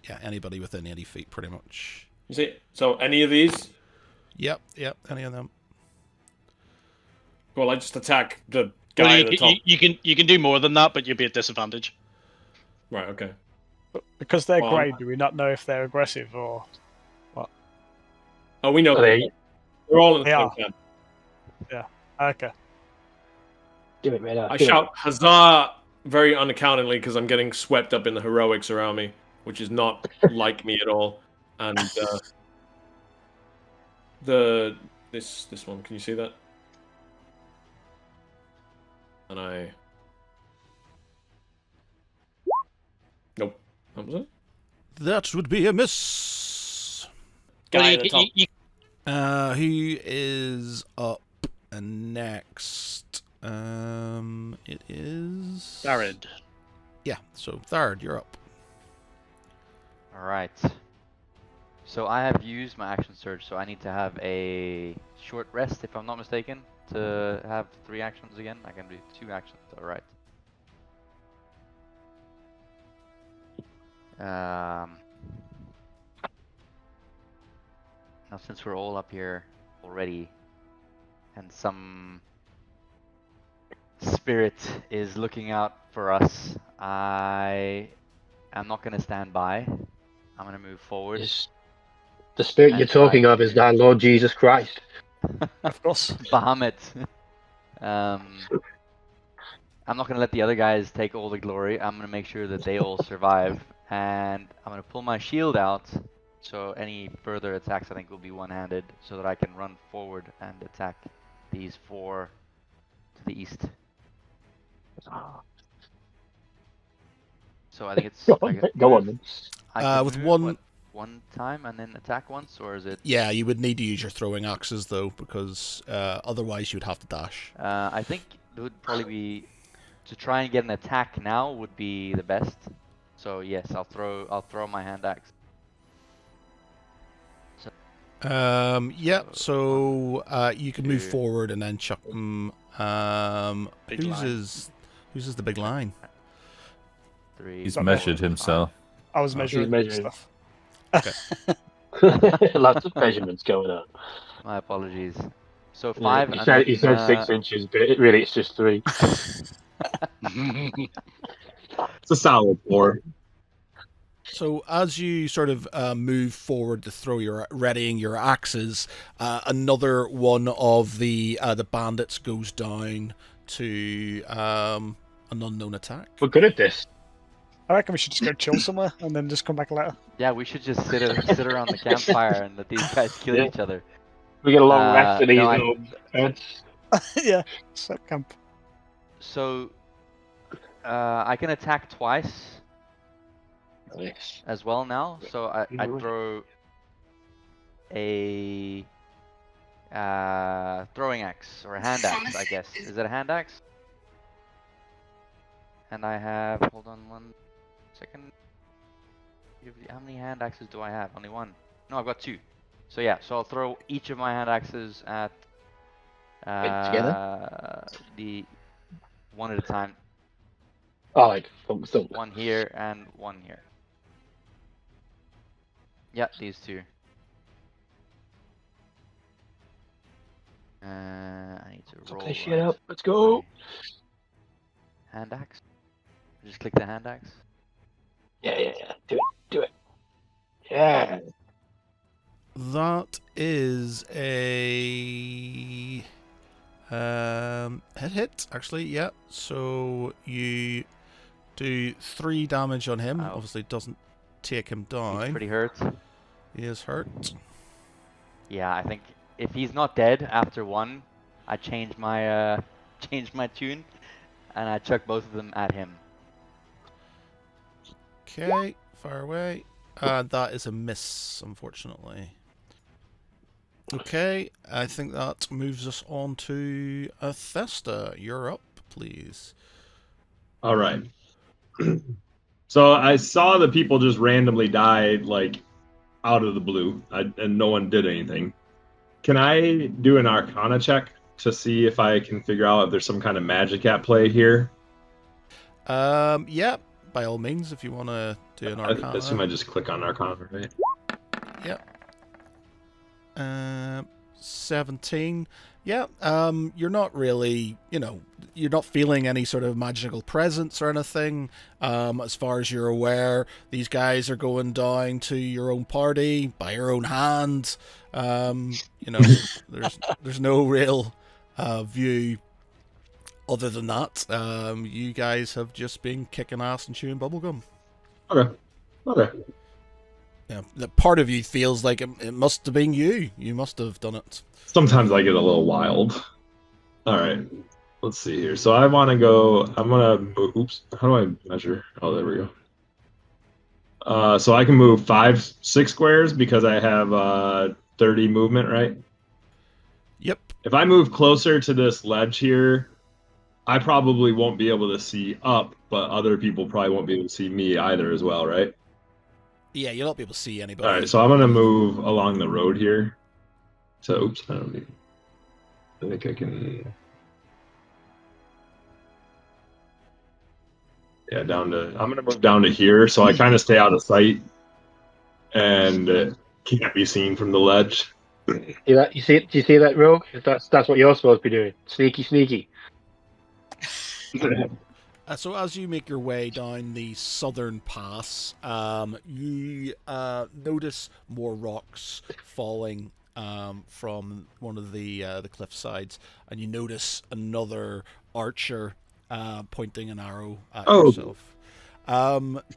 yeah, anybody within 80 feet, pretty much. You see? So any of these? Yep, any of them. Well, I just attack the guy at the top. You can do more than that, but you'll be at disadvantage. Right. Okay. But because they're grey, do we not know if they're aggressive or what? Oh, we know. They We're all in the same are. camp. Yeah. Okay. do it, man. I shout huzzah very unaccountably because I'm getting swept up in the heroics around me, which is not like me at all. And this one, can you see that? And nope. What was it? That would be a miss. Guy at the top. Who is up next? It is Tharid. Yeah, so Tharid, you're up. Alright. So I have used my action surge, so I need to have a short rest, if I'm not mistaken, to have 3 actions again. I can do 2 actions, alright. Now since we're all up here already, and some spirit is looking out for us, I am not going to stand by. I'm going to move forward. Yes. The spirit you're talking of is our Lord Jesus Christ. Of course. Bahamut. I'm not going to let the other guys take all the glory. I'm going to make sure that they all survive. And I'm going to pull my shield out. So any further attacks I think will be one-handed. So that I can run forward and attack these 4 to the east. So I think it's... Go on then. With one... One time and then attack once, or is it? Yeah, you would need to use your throwing axes though, because otherwise you'd have to dash. I think it would probably be to try and get an attack now would be the best. So yes, I'll throw my hand axe. Yeah. So you can move forward and then chuck them. Whose is the big line? 3. He's measured himself. I was measuring stuff. Okay. Lots of measurements going on. My apologies. So 5. He said 6 inches, but really it's just 3. It's a solid 4. So as you sort of move forward to throw readying your axes, another one of the bandits goes down to an unknown attack. We're good at this. I reckon we should just go chill somewhere and then just come back later. Yeah, we should just sit around the campfire and let these guys kill each other. We get a long rest for these little heads. Yeah, set camp. So I can attack twice as well now. So I throw a throwing axe or a hand axe, I guess. Is it a hand axe? And I have, hold on 1 second. How many hand axes do I have? Only 1. No, I've got 2. So yeah, so I'll throw each of my hand axes at the one at a time. Oh, like thump. 1 here and 1 here. Yeah, these 2. I need to roll. Okay, shit up. Let's go. Hand axe. Just click the hand axe. Yeah. Do it. Yeah. That is a hit, actually, yeah. So you do 3 damage on him. Ow. Obviously, doesn't take him He's down. pretty hurt. He is hurt. Yeah, I think if he's not dead after one, I change my change my tune, and I chuck both of them at him. Okay, fire away. And that is a miss, unfortunately. Okay, I think that moves us on to Thesta. You're up, please. All right. So I saw the people just randomly died, like out of the blue, and no one did anything. Can I do an Arcana check to see if I can figure out if there's some kind of magic at play here? Yeah, by all means, if you want to do an I Arcana. assume I just click on Arcana, right? Yep. 17. Yeah, you're not really, you're not feeling any sort of magical presence or anything. As far as you're aware, these guys are going down to your own party by your own hand. There's no real view other than that. You guys have just been kicking ass and chewing bubblegum. Okay. Yeah, the part of you feels like it must have been you. You must have done it. Sometimes I get a little wild. All right. Let's see here. So I want to go. I'm gonna move. Oops. How do I measure? Oh, there we go. So I can move 6 squares because I have 30 movement, right? Yep. If I move closer to this ledge here, I probably won't be able to see up, but other people probably won't be able to see me either as well, right? Yeah, you'll not be able to see anybody. All right, so I'm gonna move along the road here. So, oops, I don't need. I think I can. Yeah, I'm gonna move down to here, so I kind of stay out of sight and can't be seen from the ledge. See that? You see it? Do you see that, Rogue? That's what you're supposed to be doing. Sneaky. So as you make your way down the southern pass, you notice more rocks falling from one of the cliff sides, and you notice another archer pointing an arrow at yourself.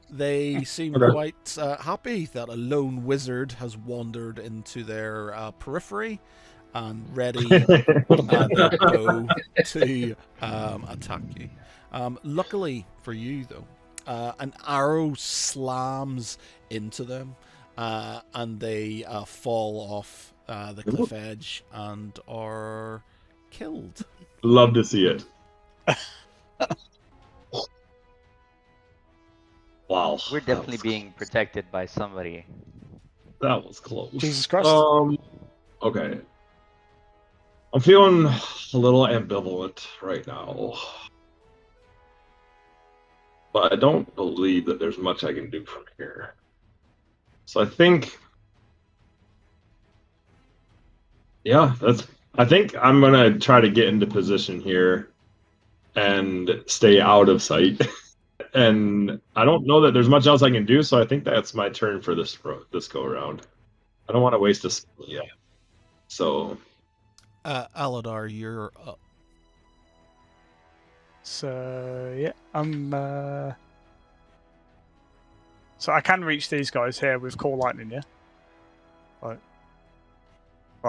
They seem quite happy that a lone wizard has wandered into their periphery and ready their bow to attack you. Luckily for you, though, an arrow slams into them, and they fall off the cliff edge and are killed. Love to see it. Wow. We're definitely being protected by somebody. That was close. Jesus Christ. Okay. I'm feeling a little ambivalent right now. But I don't believe that there's much I can do from here. So I think, I think I'm gonna try to get into position here and stay out of sight. And I don't know that there's much else I can do, so I think that's my turn for this go around. I don't want to waste a skill yet. So, Aladar, you're up. So yeah, so I can reach these guys here with Call Lightning, yeah? Like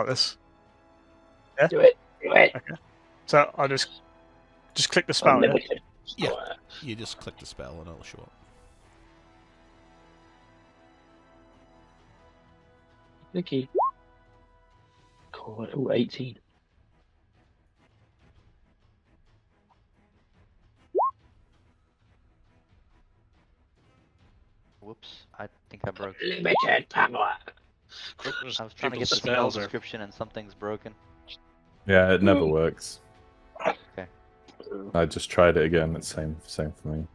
this. Yeah? Do it. Okay. So I'll just click the spell, yeah? Yeah, you just click the spell and it'll show up. Nicky. Cool. Oh, 18. Whoops, I think I broke. Limited power. I was trying to get the spell description and something's broken. Yeah, it never works. Okay. I just tried it again. It's same for me.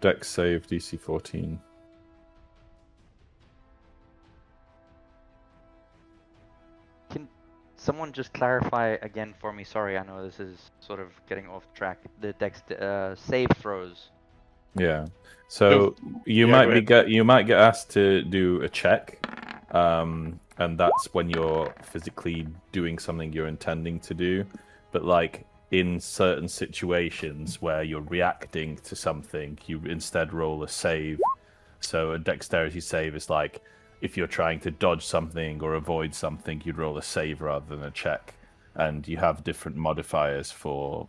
Dex save DC 14. someone just clarify again for me? Sorry, I know this is sort of getting off track. The save throws. Yeah. So you Yeah, might go you might get asked to do a check, and that's when you're physically doing something you're intending to do. But like in certain situations where you're reacting to something, you instead roll a save. So a dexterity save is like if you're trying to dodge something or avoid something, you'd roll a save rather than a check, and you have different modifiers for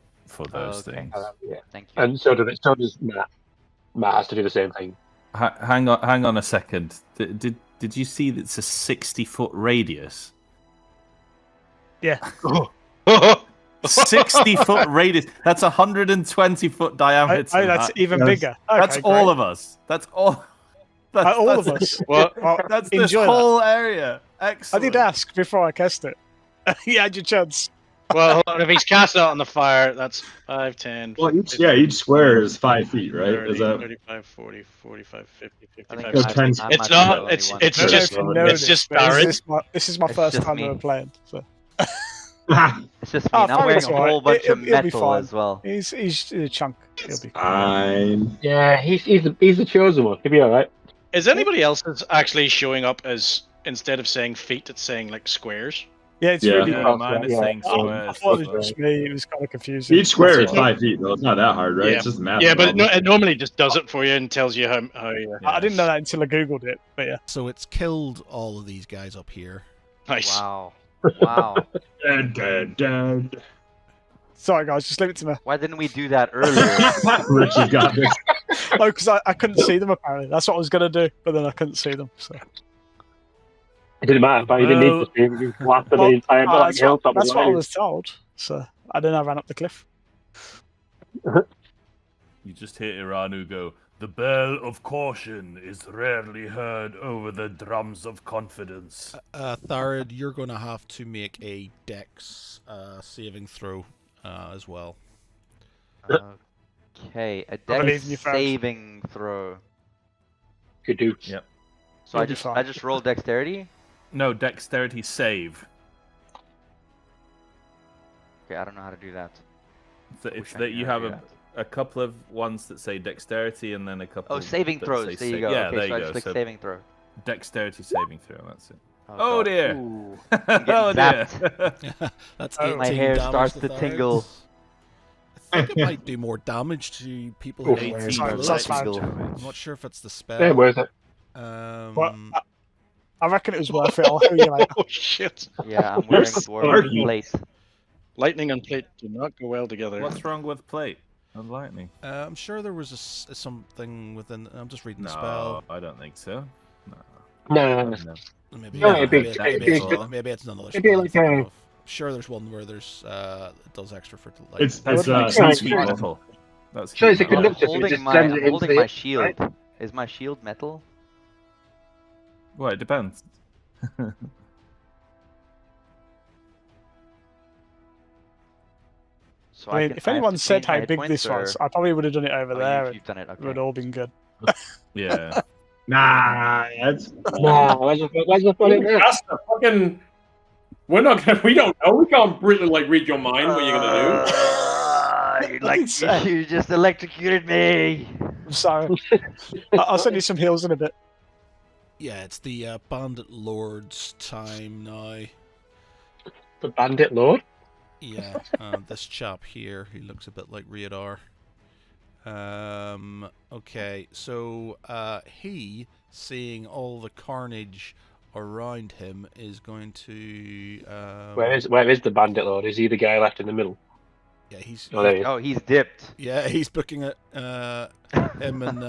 those Okay. things. Yeah. Thank you. And so does Matt. Matt has to do the same thing. Hang on a second. Did you see that it's a 60-foot radius? Yeah. 60-foot radius. That's 120-foot diameter. Oh, that's even Yes. bigger. That's Okay, all great. of us. That's all. That's, All of that's- us. Well, Well, That's this enjoy that. whole area. I Excellent. did ask before I cast it. You had your chance. well, hold on, if he's cast out on the fire, that's 5, 10. Well, 15, each square is 5 feet, right? 30, Is that 35, 40, 45, 50, I 55, think So I, 10 I It's might be not. the only It's one. it's I don't know just if you know it's this, just but Darren. this is my It's first just time me. ever playing. So. It's just me. Oh, and I'm fine, wearing it's a alright. whole bunch of He'll be metal fine. as well. He's a chunk. He'll be. fine? Yeah, he's the chosen one. He'll be all right. Is anybody else that's actually showing up as instead of saying feet, it's saying like squares? Yeah, it's Yeah. really Yeah, good. mine is Yeah. saying I squares. thought it as was well. just me. It was kind of confusing. Each square is Okay. 5 feet, though. It's not that hard, right? Yeah. It's just math. Yeah, but problem. it normally just does it for you and tells you how you. I didn't know that until I googled it. But yeah, So it's killed all of these guys up here. Nice. Wow. Wow. Dead. sorry guys, just leave it to me. Why didn't we do that earlier? Richie got this. Oh, because I couldn't see them apparently. That's what I was gonna do, but then I couldn't see them. So It didn't matter, but he didn't need to see. He blasted the entire that's hilltop. what I was told. So I then I ran up the cliff. You just hear Iranu go, "The bell of caution is rarely heard over the drums of confidence." Tharid, you're going to have to make a dex saving throw as well. Okay, a I believe dex in you, Farage. saving throw. Could do. Yep. So You'll be fine. I just rolled dexterity. No, dexterity save. Okay, I don't know how to do that. So Wish it's I that knew you how to have do a couple of ones that say dexterity and then a couple. Oh, saving that throws. say There you sa- go. Yeah, Okay, there so I you just go. click So saving throw. dexterity saving throw. That's it. Oh, God. dear. Ooh. Oh getting dear. That's Oh. 18 My hair damage starts to to Tharid. tingle. I think it might do more damage to people who Oh, are 18 sorry, close. that's lightning fine. damage. I'm not sure if it's the spell. Yeah, worth it. But I reckon it was worth it. I'll hear you later. Oh shit! Yeah, I'm wearing Yes, dwarven argue. plate. Lightning and plate do not go well together. What's wrong with plate and lightning? I'm sure there was something within. I'm just reading the spell. No, I don't think so. No. No. Maybe, No, maybe, it'd be- maybe, it'd be it's, good. maybe it's another It'd be spell. I'm like thinking a- of. Sure, there's one where there's it does extra for light. It's Like sweet metal. metal. That's So it's a cute, man. I'm conductor, so it holding just my, sends it I'm into holding the my hip, shield. right? Is my shield metal? Well, it depends. So I mean, can, if I have anyone to said change my how hit big points, this was, or- I probably would have done it over Oh, there. you've done it. It Okay. would have all been good. Yeah. Nah, that's. Nah, where's the fun in that? That's the fucking. We're not gonna. We don't know. We can't really like read your mind. What you're gonna You I did say. you just electrocuted me. I'm sorry. I'll send you some heals in a bit. Yeah, it's the Bandit Lord's time now. The Bandit Lord? Yeah, this chap here, he looks a bit like Radar. Okay, so he, seeing all the carnage around him, is going to. Where is the Bandit Lord? Is he the guy left in the middle? Yeah, he's. Oh, there he is. Oh, he's dipped. Yeah, he's booking it. Him and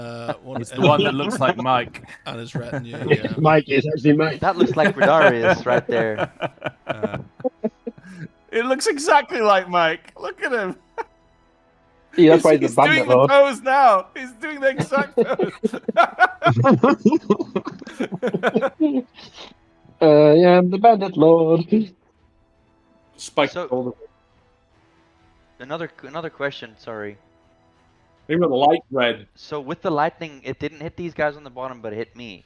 one. It's the one that looks like Mike. And his retinue. Yeah. Mike, it's actually Mike. That looks like Radarius right there. It looks exactly like Mike. Look at him. Yeah, that's why he's He's the doing Bandit the Lord. pose now. He's doing the exact pose. Yeah, I'm the Bandit Lord. do? Spike So- all the Another question. Sorry. Maybe the light red. So with the lightning, it didn't hit these guys on the bottom, but it hit me.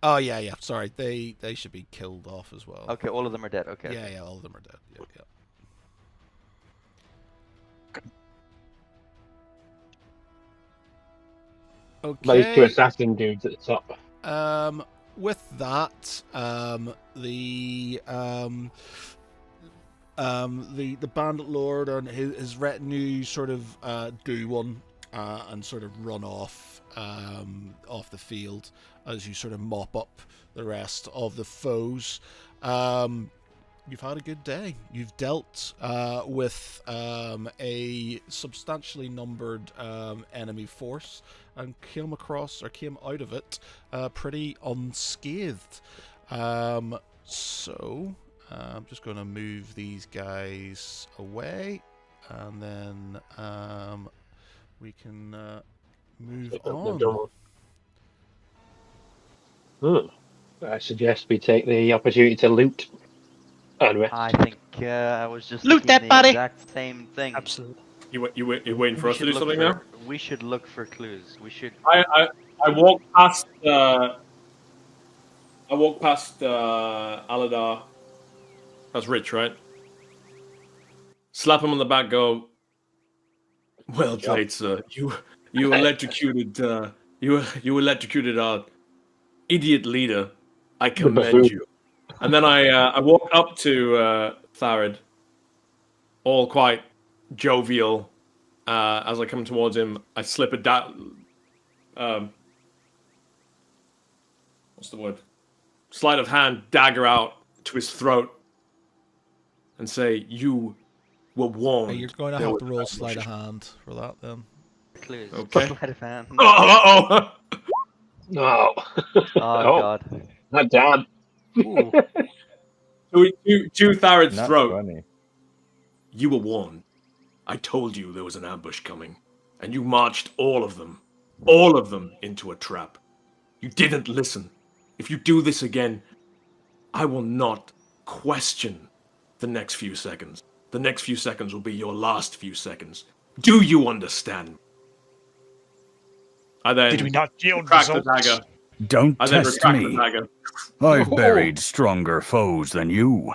Oh yeah. Sorry, they should be killed off as well. Okay, all of them are dead. Okay. Yeah, okay. all of them are dead. Yeah. Like these two Okay. assassin dudes at the top. With that, the bandit lord and his retinue sort of do one and sort of run off the field as you sort of mop up the rest of the foes. You've had a good day. You've dealt with a substantially numbered enemy force and came out of it pretty unscathed. So I'm just going to move these guys away, and then we can move on. I suggest we take the opportunity to loot and rest. I think I was just Loot thinking that the body! exact same thing. Absolutely. You're waiting for We us to should do look something for, now? We should look for clues. We should. I walk past Aladar. That's Rich, right? Slap him on the back. Go. Well played, sir. You electrocuted you electrocuted our idiot leader. I commend buffoon. you. And then I walk up to Tharid, all quite jovial. As I come towards him, I slip a what's the word? Sleight of hand dagger out to his throat, and say, "You were warned." You're going to there have was to an roll ambush." sleight of hand for that then. Clues. Okay. Sleight of hand. Oh. Oh. Oh god. Not down. Ooh. To Tharid's Not throat. 20. You were warned. I told you there was an ambush coming, and you marched all of them into a trap. You didn't listen. If you do this again, I will not question the next few seconds. The next few seconds will be your last few seconds. Do you understand? I then Did we not yield retract the results? dagger. Don't I then test retract the me. dagger. I've buried stronger foes than you.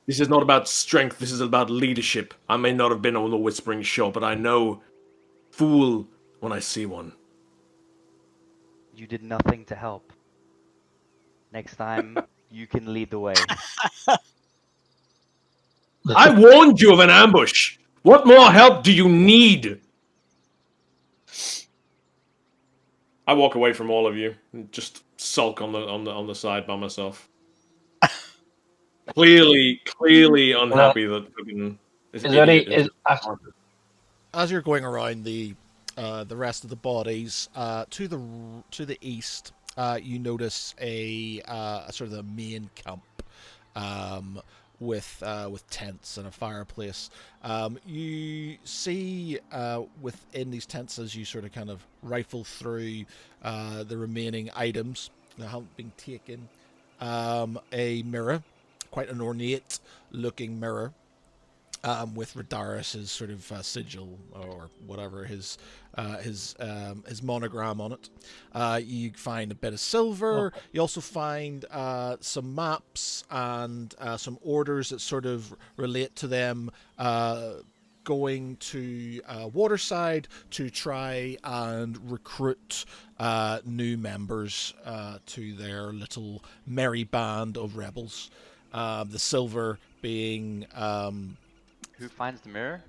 This is not about strength, this is about leadership. I may not have been on the Whispering Shore, but I know fool when I see one. You did nothing to help. Next time, you can lead the way. I warned you of an ambush! What more help do you need? I walk away from all of you and just sulk on the side by myself. Clearly unhappy that fucking this Is there idiot any? is As you're going around the rest of the bodies to the east, you notice a sort of the main camp with tents and a fireplace. You see within these tents, as you sort of kind of rifle through the remaining items that haven't been taken, a mirror, quite an ornate looking mirror. With Radaris's sort of sigil or whatever his monogram on it. You find a bit of silver. You also find some maps and some orders that sort of relate to them going to Waterside to try and recruit new members to their little merry band of rebels. The silver being Who finds the mirror?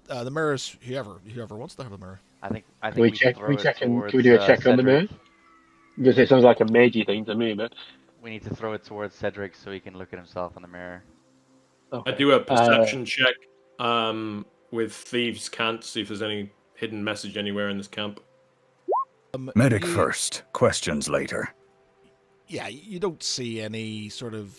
the mirror is whoever wants to have a mirror. I think Can we we check? should throw it Can towards we do a check on the Cedric. mirror? Because it sounds like a magey thing to me, but We need to throw it towards Cedric so he can look at himself in the mirror. okay. I do a perception check with Thieves' Cant, see if there's any hidden message anywhere in this camp. Medic first, questions later. Yeah, you don't see any sort of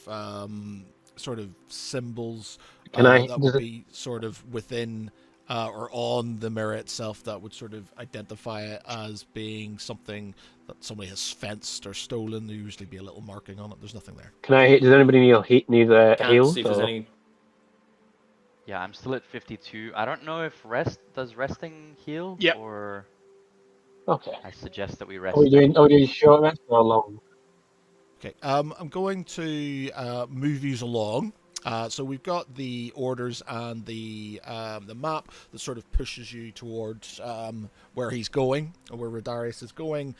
symbols Can I? that would be sort of within or on the mirror itself that would sort of identify it as being something that somebody has fenced or stolen. There usually be a little marking on it. There's nothing there. Can I? Does anybody need Can't heals? see if there's or- any. Yeah, I'm still at 52. I don't know if does resting heal? Yep. Or Okay. I suggest that we rest. Are we doing short rest or long? Okay, I'm going to move you along. So we've got the orders and the map that sort of pushes you towards where he's going, or where Rodarius is going,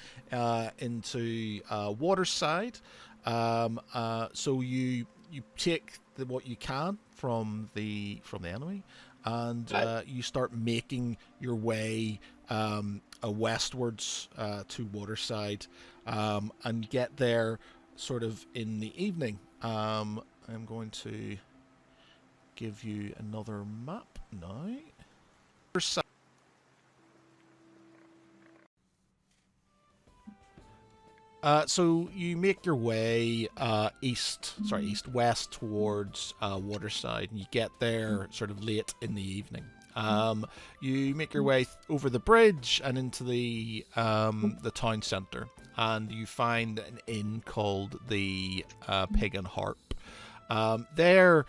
into Waterside. So you take what you can from the enemy, and you start making your way westwards to Waterside, and get there sort of in the evening. I'm going to give you another map now. So you make your way east-west towards Waterside, and you get there sort of late in the evening. You make your way over the bridge and into the town centre, and you find an inn called the Pig and Harp. There,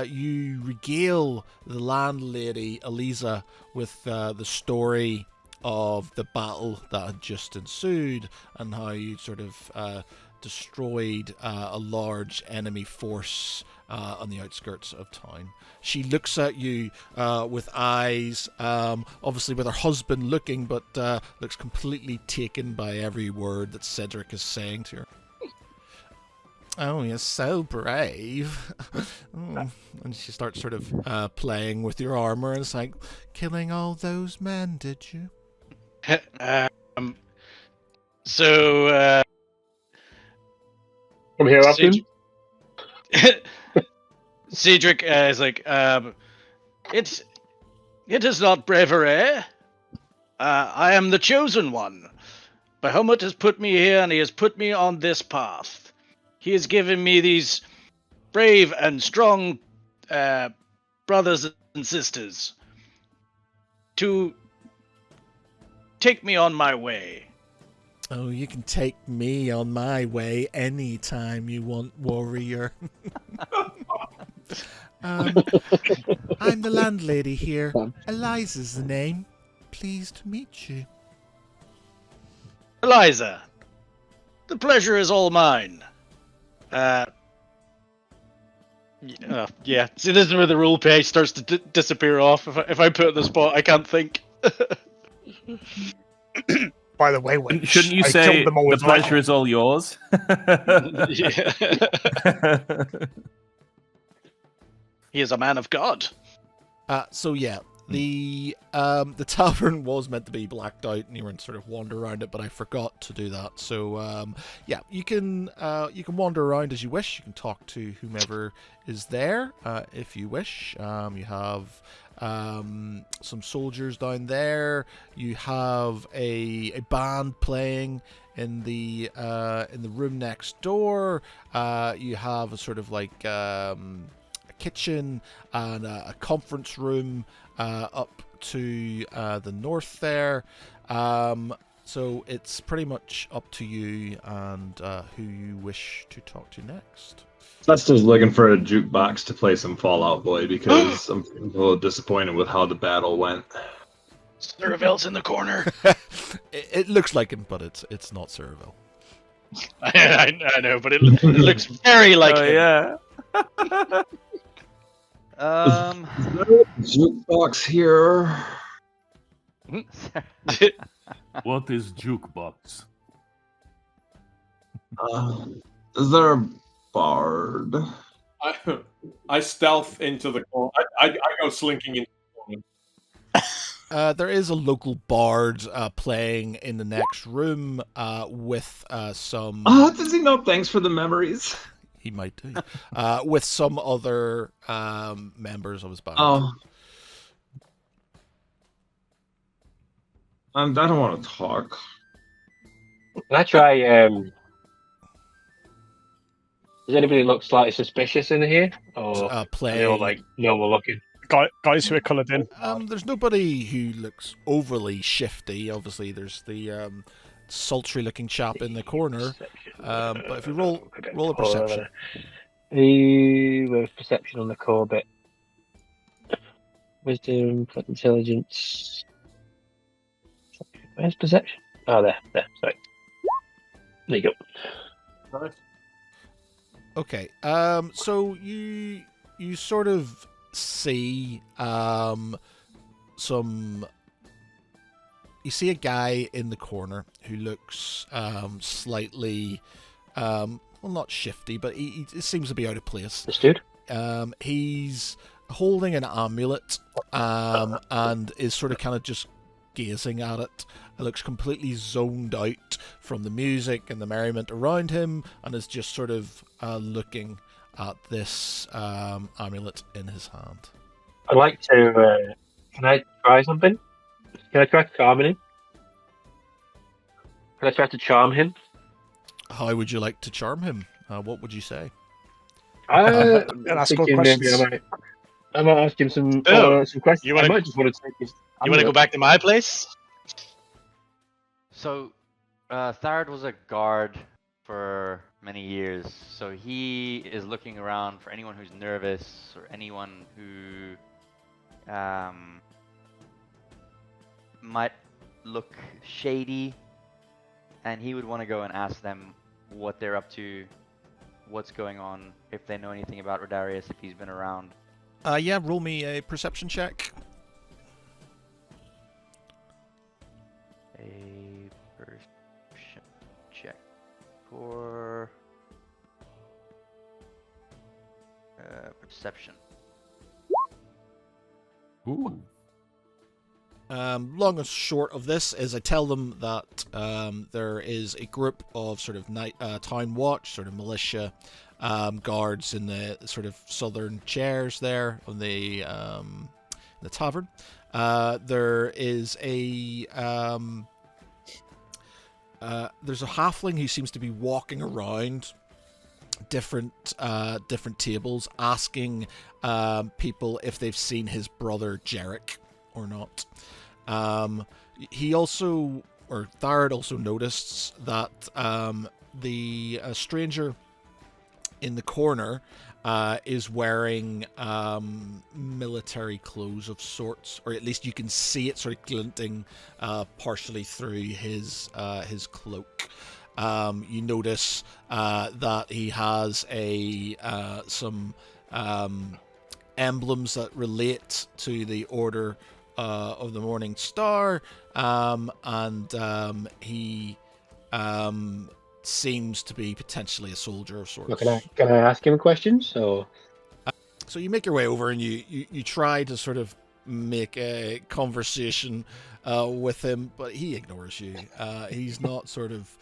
you regale the landlady Eliza with the story of the battle that had just ensued, and how you sort of destroyed a large enemy force on the outskirts of town. She looks at you with eyes, obviously with her husband looking, but looks completely taken by every word that Cedric is saying to her. Oh, you're so brave. Oh. And she starts sort of playing with your armor, and it's like, killing all those men, did you? So From here often? Cedric is like, it is not bravery. I am the chosen one. Bahamut has put me here, and he has put me on this path. He has given me these brave and strong brothers and sisters to take me on my way. Oh, you can take me on my way anytime you want, warrior. I'm the landlady here. Eliza's the name. Pleased to meet you. Eliza, the pleasure is all mine. Yeah. See, this is where the role play starts to disappear off. If I put it in the spot, I can't think. By the way, Shouldn't you I say killed them all the as well. pleasure is all yours? Yeah. He is a man of God. So yeah, the tavern was meant to be blacked out, and you were to sort of wander around it, but I forgot to do that. So yeah, you can wander around as you wish. You can talk to whomever is there if you wish. You have some soldiers down there. You have a band playing in the room next door. You have a sort of like a kitchen and a conference room up to the north there. So it's pretty much up to you and who you wish to talk to next. That's just looking for a jukebox to play some Fallout Boy because I'm a little disappointed with how the battle went. Ceravel's in the corner. It looks like him, but it's not Ceravel. I know, but it looks very like him. Yeah. Jukebox here. What is jukebox? Is there a bard? I stealth into the corner. I go slinking into the corner. There is a local bard playing in the next room with some... does he know thanks for the memories? He might do. With some other members of his band. Oh. I don't want to talk. Can I try? Does anybody look slightly suspicious in here? Or are they all like normal looking? Guys who are coloured in. There's nobody who looks overly shifty. Obviously, there's the sultry-looking chap in the corner. But if you roll a perception. With perception on the core bit. Wisdom, intelligence. Where's perception? Oh, there. Sorry. There you go. Nice. Okay. So you sort of see some. You see a guy in the corner who looks slightly, well, not shifty, but he seems to be out of place. This dude? He's holding an amulet and is sort of kind of just gazing at it. It looks completely zoned out from the music and the merriment around him, and is just sort of looking at this amulet in his hand. I'd like to. Can I try something? Can I try charming him? Can I try to charm him? How would you like to charm him? What would you say? I'm ask more thinking maybe questions. I might ask him some Oh, questions. you wanna- I might just want to take his. You want to go back to my place? So, Tharad was a guard for many years, so he is looking around for anyone who's nervous or anyone who might look shady, and he would want to go and ask them what they're up to, what's going on, if they know anything about Rodarius, if he's been around. Yeah, roll me a perception check. A perception check for perception. Ooh. Long and short of this is I tell them that there is a group of sort of town watch, sort of militia guards in the sort of southern chairs there on the tavern. There is a there's a halfling who seems to be walking around different tables, asking people if they've seen his brother Jarek or not. He also, or Tharad also noticed that the stranger in the corner is wearing military clothes of sorts, or at least you can see it sort of glinting partially through his cloak. You notice that he has some emblems that relate to the Order of the Morning Star, and he seems to be potentially a soldier of sorts. Well, can I ask him questions? So you make your way over and you try to sort of make a conversation with him, but he ignores you. He's not sort of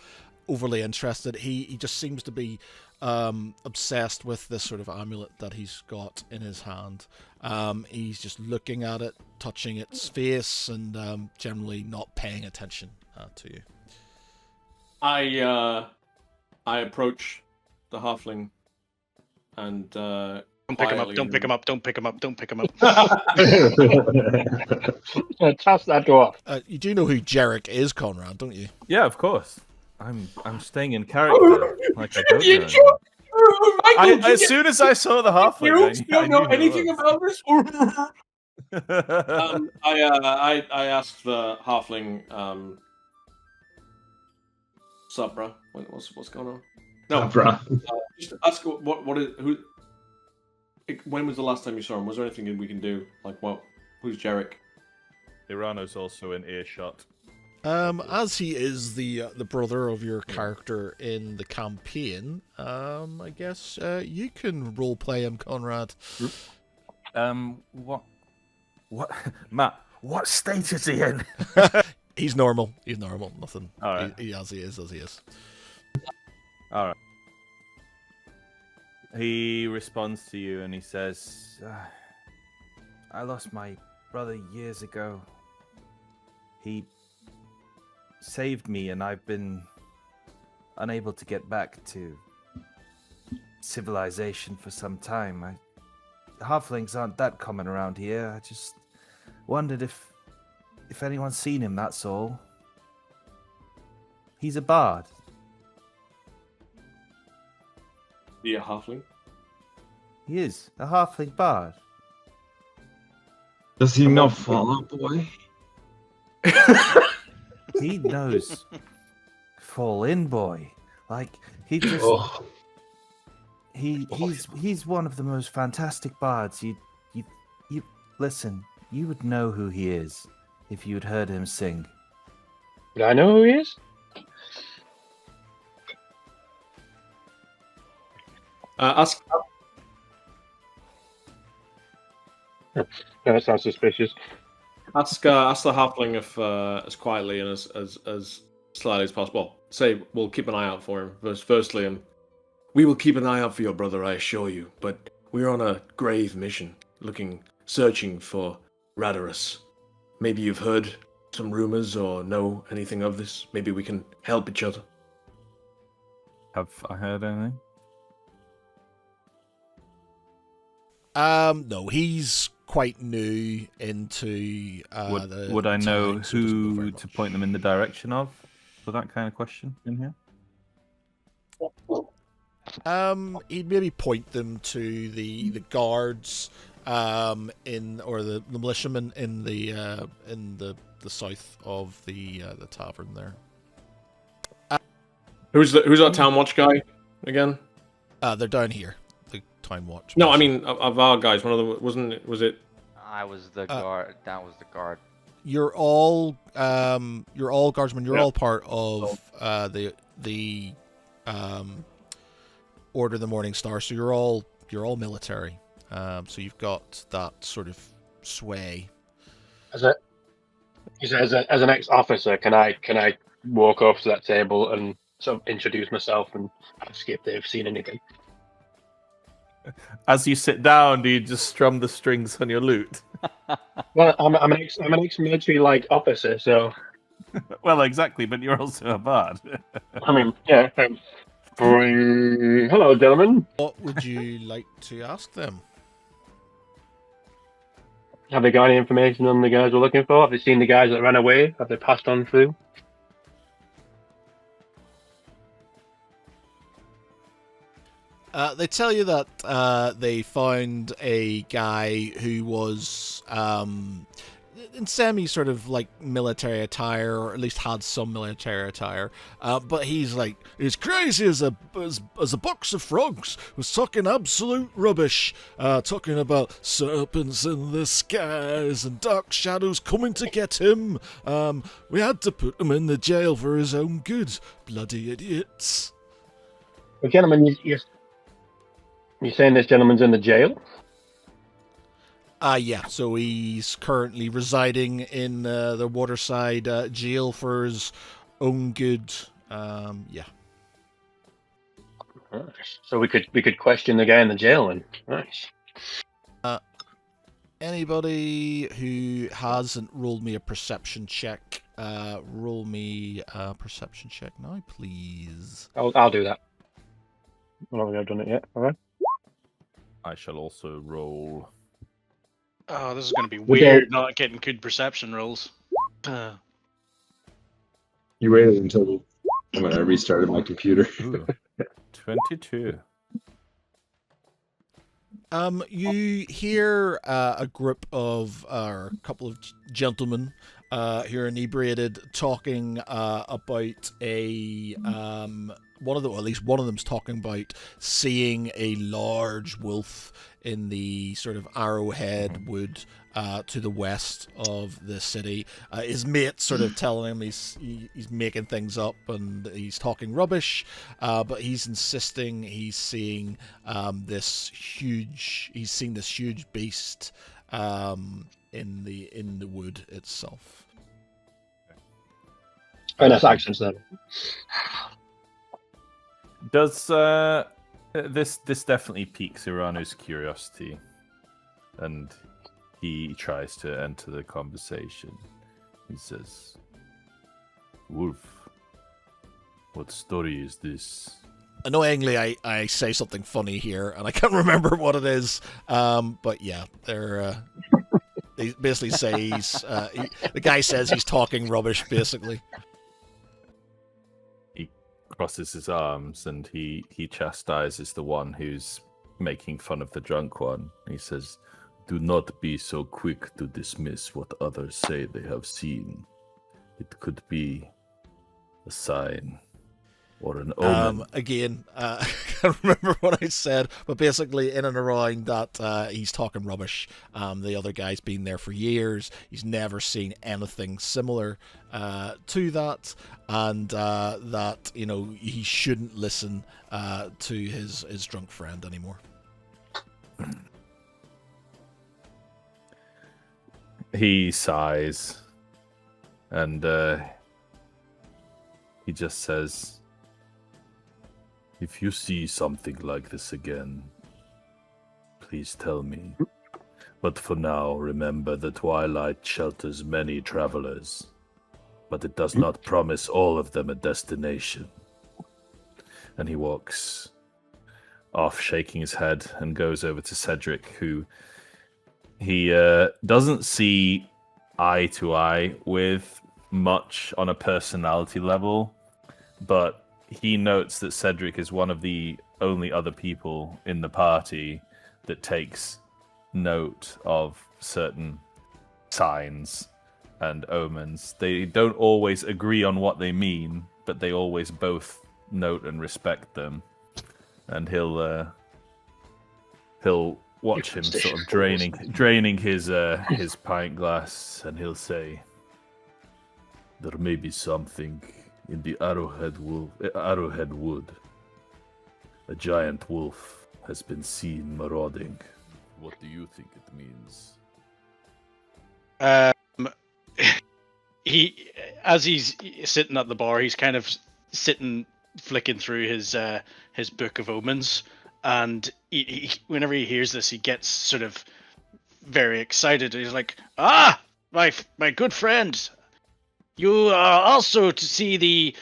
overly interested. He just seems to be obsessed with this sort of amulet that he's got in his hand. He's just looking at it, touching its face, and generally not paying attention to you. I approach the halfling and Don't pick him up. Don't pick him up. Don't pick him up. Don't pick him up. toss that dwarf. You do know who Jarek is, Conrad, don't you? Yeah, of course. I'm staying in character. Like I don't know. Michael, As soon as I saw the halfling, you don't know anything about. about this. I asked the halfling, sup, bro? What's going on? No, bruh. Just ask what is who. When was the last time you saw him? Was there anything we can do? Like what? Who's Jarek? Irano's also in earshot. As he is the brother of your character in the campaign, I guess you can roleplay him, Conrad. What, Matt? What state is he in? He's normal. He's normal. Nothing. All right. He as he is. All right. He responds to you and he says, "I lost my brother years ago. He saved me, and I've been unable to get back to civilization for some time. Halflings aren't that common around here. I just wondered if anyone's seen him, that's all. He's a bard." Be a halfling. He is a halfling bard. Does he not follow, boy? he knows. Fall in, boy. Like he just Oh, he's one of the most fantastic bards. You listen. You would know who he is if you'd heard him sing. do I know who he is? Ask No, that sounds suspicious. ask the halfling if as quietly and as slyly as possible. Say we'll keep an eye out for him. Firstly, we will keep an eye out for your brother, I assure you. But we're on a grave mission, searching for Radarus. Maybe you've heard some rumors or know anything of this. Maybe we can help each other. Have I heard anything? No, he's quite new into Would I know time, so he doesn't very who to much. point them in the direction of for that kind of question in here? He'd maybe point them to the guards, or the militiamen in the south of the tavern there. Who's that town watch guy again? They're down here. The time watch. No, I mean of our guys. One of them was it? I was the guard. That was the guard. You're all guardsmen. You're Yeah. all part of the Order of the Morning Star. So you're all military. So you've got that sort of sway. As an ex-officer, can I walk up to that table and sort of introduce myself and ask if they've seen anything? As you sit down, do you just strum the strings on your lute? Well, I'm an ex-military like officer, so Well, exactly, but you're also a bard. I mean, yeah. Hello, gentlemen. What would you like to ask them? Have they got any information on the guys we're looking for? Have they seen the guys that ran away? Have they passed on through? They tell you that they found a guy who was in semi sort of like military attire, or at least had some military attire. But he's crazy as a box of frogs. Was talking absolute rubbish, talking about serpents in the skies and dark shadows coming to get him. We had to put him in the jail for his own good. Bloody idiots. Well, gentlemen, you're saying this gentleman's in the jail? Yeah, so he's currently residing in the Waterside jail for his own good. Yeah. Nice. So we could question the guy in the jail then. Nice. Anybody who hasn't rolled me a perception check, roll me a perception check now, please. I'll do that. I don't think I've done it yet. All right. I shall also roll. Oh, this is going to be We weird. don't- Not getting good perception rolls. You waited until when I restarted my computer. Ooh, 22. You hear a group of, or a couple of gentlemen who are inebriated talking about a at least one of them's talking about seeing a large wolf in the sort of Arrowhead Wood to the west of the city. His mate's sort of telling him he's making things up and he's talking rubbish, but he's insisting he's seeing this huge beast in the wood itself. And that's accents then. Does this definitely piques Iranu's curiosity, and he tries to enter the conversation. He says, "Wolf, what story is this?" Annoyingly, I say something funny here, and I can't remember what it is. But yeah, they basically say the guy says he's talking rubbish, basically. He crosses his arms and he chastises the one who's making fun of the drunk one. He says, "Do not be so quick to dismiss what others say they have seen. It could be a sign or an omen. Again, I can't remember what I said, but basically in and around that, he's talking rubbish. The other guy's been there for years. He's never seen anything similar to that, and that he shouldn't listen to his drunk friend anymore. He sighs, and he just says, "If you see something like this again, please tell me. But for now, remember the twilight shelters many travelers, but it does not promise all of them a destination." And he walks off, shaking his head, and goes over to Cedric, who he doesn't see eye to eye with much on a personality level, but he notes that Cedric is one of the only other people in the party that takes note of certain signs and omens. They don't always agree on what they mean, but they always both note and respect them. And he'll watch him sort of draining his pint glass, and he'll say, "There may be something in the Arrowhead Wood. A giant wolf has been seen marauding. What do you think it means?" As he's sitting at the bar, he's kind of sitting flicking through his book of omens, and whenever he hears this, he gets sort of very excited. He's like, "Ah, my good friend, you are also to see the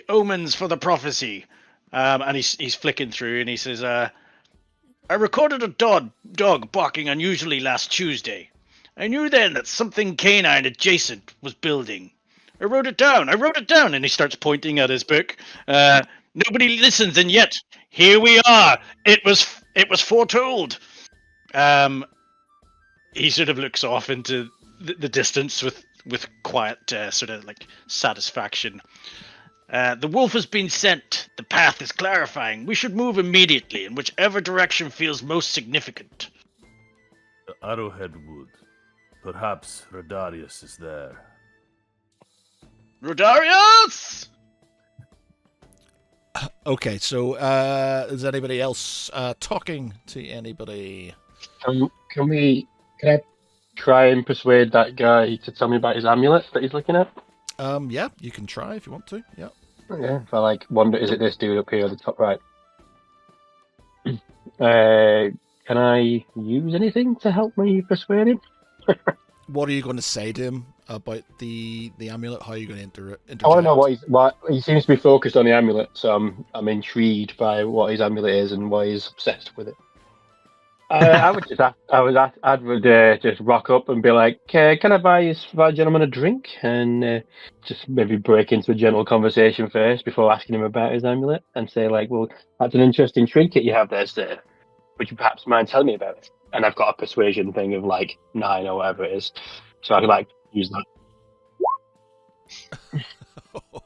omens for the prophecy." And he's flicking through, and he says, "I recorded a dog barking unusually last Tuesday. I knew then that something canine adjacent was building. I wrote it down, and he starts pointing at his book. Nobody listens, and yet here we are. It was foretold." He sort of looks off into the distance with quiet sort of like satisfaction. "The wolf has been sent. The path is clarifying. We should move immediately in whichever direction feels most significant." The Arrowhead Wood. Perhaps Rodarius is there. Rodarius! Okay, so is anybody else talking to anybody? Can I try and persuade that guy to tell me about his amulet that he's looking at? Yeah, you can try if you want to. Yeah. Yeah, if I wonder, is it this dude up here at the top right? Can I use anything to help me persuade him? What are you going to say to him about the amulet? How are you going to interject? I want to know what he seems to be focused on the amulet, so I'm intrigued by what his amulet is and why he's obsessed with it. I would just rock up and be like, "Can I buy this gentleman a drink?" And just maybe break into a gentle conversation first before asking him about his amulet, and say like, "Well, that's an interesting trinket you have there, sir. Would you perhaps mind telling me about it?" And I've got a persuasion thing of 9 or whatever it is, so I could use that.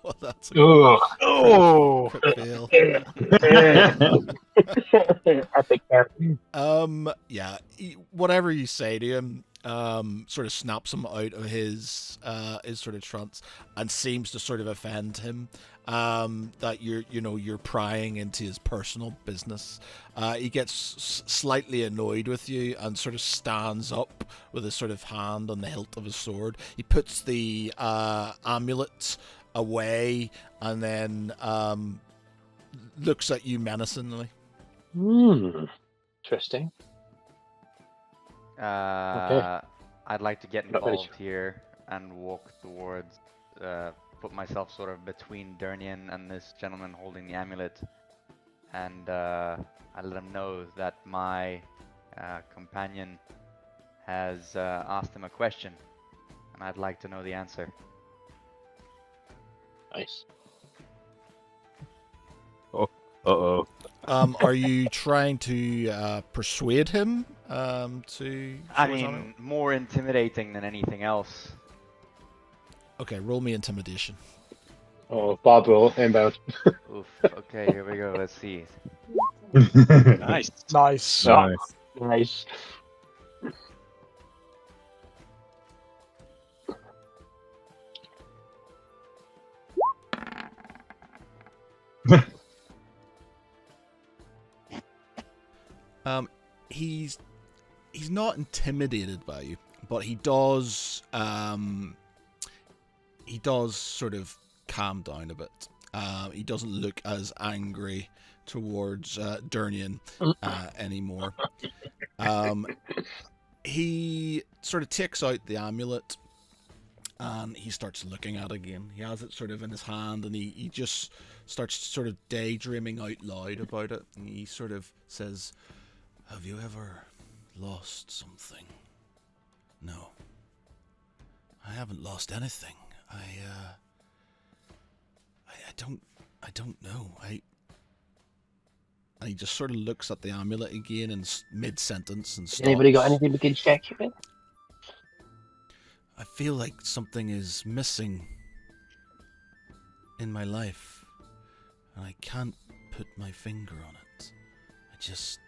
Oh, that's Oh, quick fail. epic fail. Yeah, whatever you say to him, sort of snaps him out of his sort of trance, and seems to sort of offend him. That you're prying into his personal business. He gets slightly annoyed with you and sort of stands up with his sort of hand on the hilt of his sword. He puts the amulet away and then looks at you menacingly. Interesting. I'd like to get Not involved finished. here and walk towards, put myself sort of between Durnian and this gentleman holding the amulet, and I let him know that my companion has asked him a question, and I'd like to know the answer. Nice. Uh-oh. Are you trying to persuade him to? I show his mean, honor? more intimidating than anything else. Okay, roll me intimidation. Oh, Barbara inbound. Oof. Okay, here we go. Let's see. Nice. Nice. Oh, Nice. nice. He's not intimidated by you, but he does sort of calm down a bit. He doesn't look as angry towards Durnian anymore. He sort of takes out the amulet and he starts looking at it again. He has it sort of in his hand and he just starts sort of daydreaming out loud about it. And he sort of says, "Have you ever lost something?" "No. I haven't lost anything. I don't know. And he just sort of looks at the amulet again in mid-sentence and stops. Anybody got anything we can check with? "I feel like something is missing in my life, and I can't put my finger on it. I just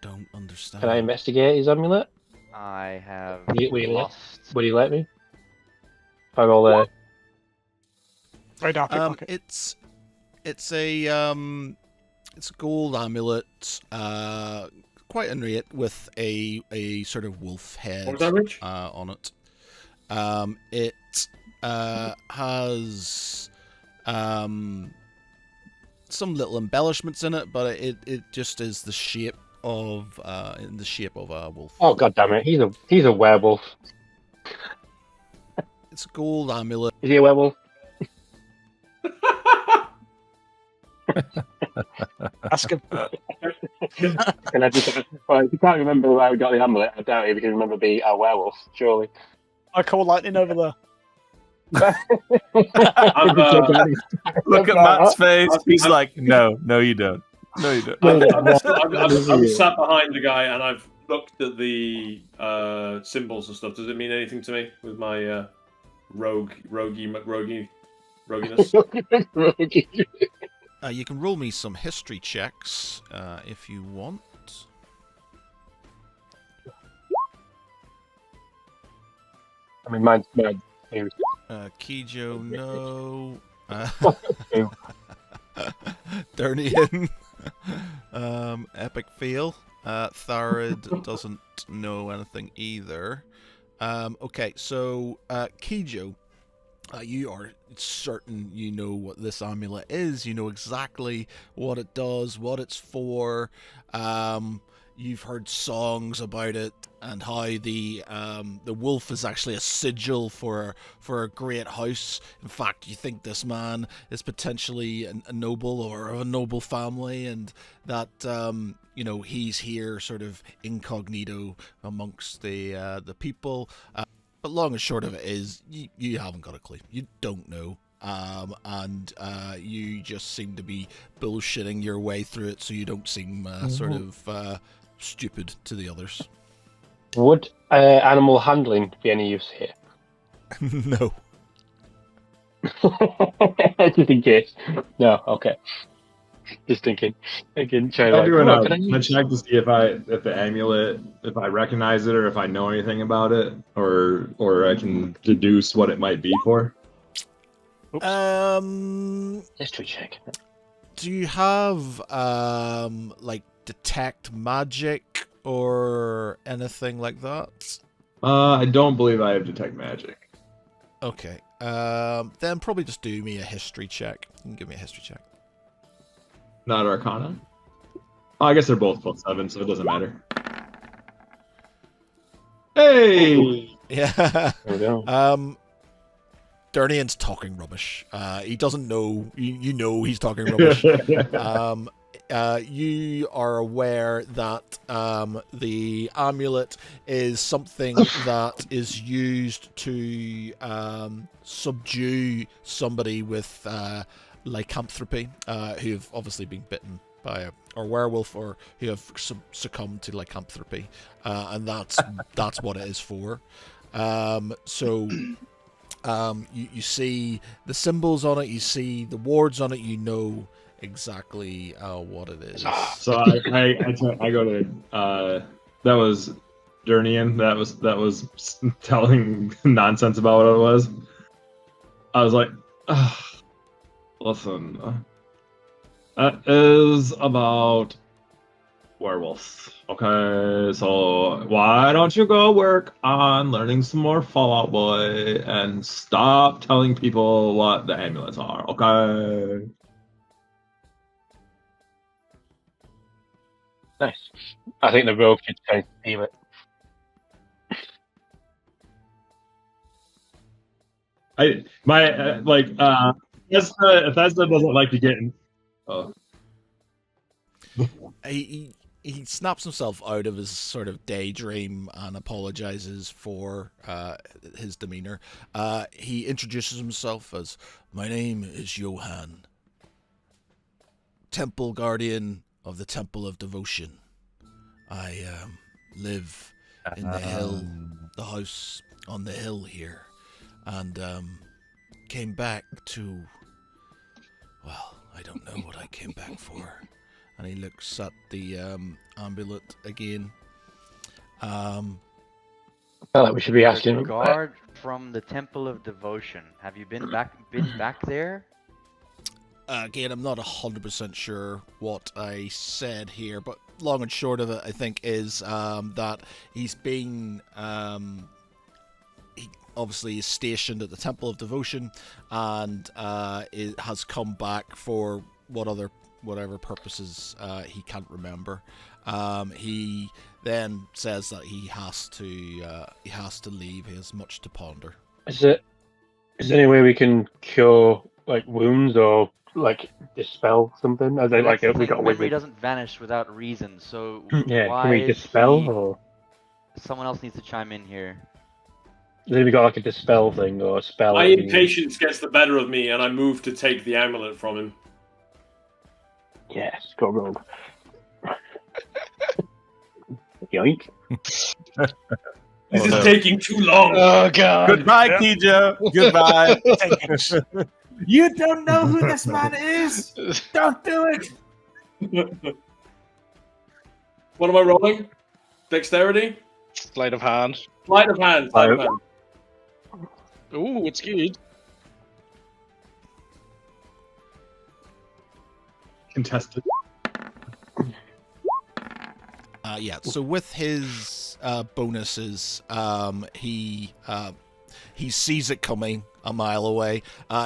don't understand." Can I investigate his amulet? I have Will you lost. Would you let me? If I roll a... Radar pickpocket. It's a gold amulet, quite ornate, with a sort of wolf head What was that, Rich? on it. It has some little embellishments in it, but it just is the shape of in the shape of a wolf. Oh, god damn it. He's a werewolf. It's a gold amulet. Is he a werewolf? Ask him. Can I just... Well, if you can't remember where we got the amulet, I doubt if you can remember being a werewolf, surely. I call lightning over there. Look at Matt's face. He's like, no, you don't. No, you don't. I'm sat behind the guy and I've looked at the symbols and stuff. Does it mean anything to me with my roguiness? You can roll me some history checks if you want. I mean, mine's... Kijo, no. Durnian. Epic fail. Tharid doesn't know anything either. Okay, so Kijo, you are certain you know what this amulet is. You know exactly what it does, what it's for. You've heard songs about it and how the wolf is actually a sigil for a great house. In fact, you think this man is potentially a noble or of a noble family, and that he's here sort of incognito amongst the people. But long and short of it is, you haven't got a clue. You don't know. And you just seem to be bullshitting your way through it, so you don't seem sort of stupid to the others. Would animal handling be any use here? No. Just in case. No, okay. Just thinking. Try I'll like, do "Oh, can I a use-" check to see if the amulet, if I recognize it or if I know anything about it, or I can deduce what it might be for. History check. Do you have like detect magic or anything like that? I don't believe I have detect magic. Okay. Then probably just do me a history check. You can give me a history check. Not Arcana. Oh, I guess they're both +7, so it doesn't matter. Hey! Yeah. There we go. Durnian's talking rubbish. He doesn't know. You know he's talking rubbish. You are aware that the amulet is something that is used to subdue somebody with lycanthropy, who have obviously been bitten by a werewolf, or who have succumbed to lycanthropy, and that's what it is for. So You see the symbols on it, you see the wards on it, you know exactly what it is. So I go to that was Durnian. That was telling nonsense about what it was. I was like, listen, that is about werewolves. Okay, so why don't you go work on learning some more Fallout Boy and stop telling people what the amulets are? Okay. Nice. I think the rogue should try to steal it. Bethesda doesn't like to get in. Oh. He snaps himself out of his sort of daydream and apologizes for his demeanor. He introduces himself as, "My name is Johann, Temple Guardian of the Temple of Devotion. I live in the hill, the house on the hill here, and came back to, well, I don't know what I came back for." And he looks at the amulet again. I feel like we should be asking him. Guard from the Temple of Devotion. Have you been back there? Again, I'm not 100% sure what I said here, but long and short of it, I think, is that he's been he obviously is stationed at the Temple of Devotion, and it has come back for whatever purposes he can't remember. He then says that he has to leave. He has much to ponder. Is there any way we can cure like wounds or like dispel something? As like if we got a memory wizard. doesn't vanish without reason, so Yeah, why can we is dispel he... or Someone else needs to chime in here. have we got like a dispel thing or a spell? My impatience gets the better of me, and I move to take the amulet from him. Yes, go rogue. Yoink. This is taking too long. Oh god. Goodbye, Kijo. Goodbye. You don't know who this man is. Don't do it. What am I rolling? Dexterity? Sleight of hand. Sleight of hand. Sleight of hand. Ooh, it's good. Contested. Yeah, so with his bonuses, he sees it coming a mile away.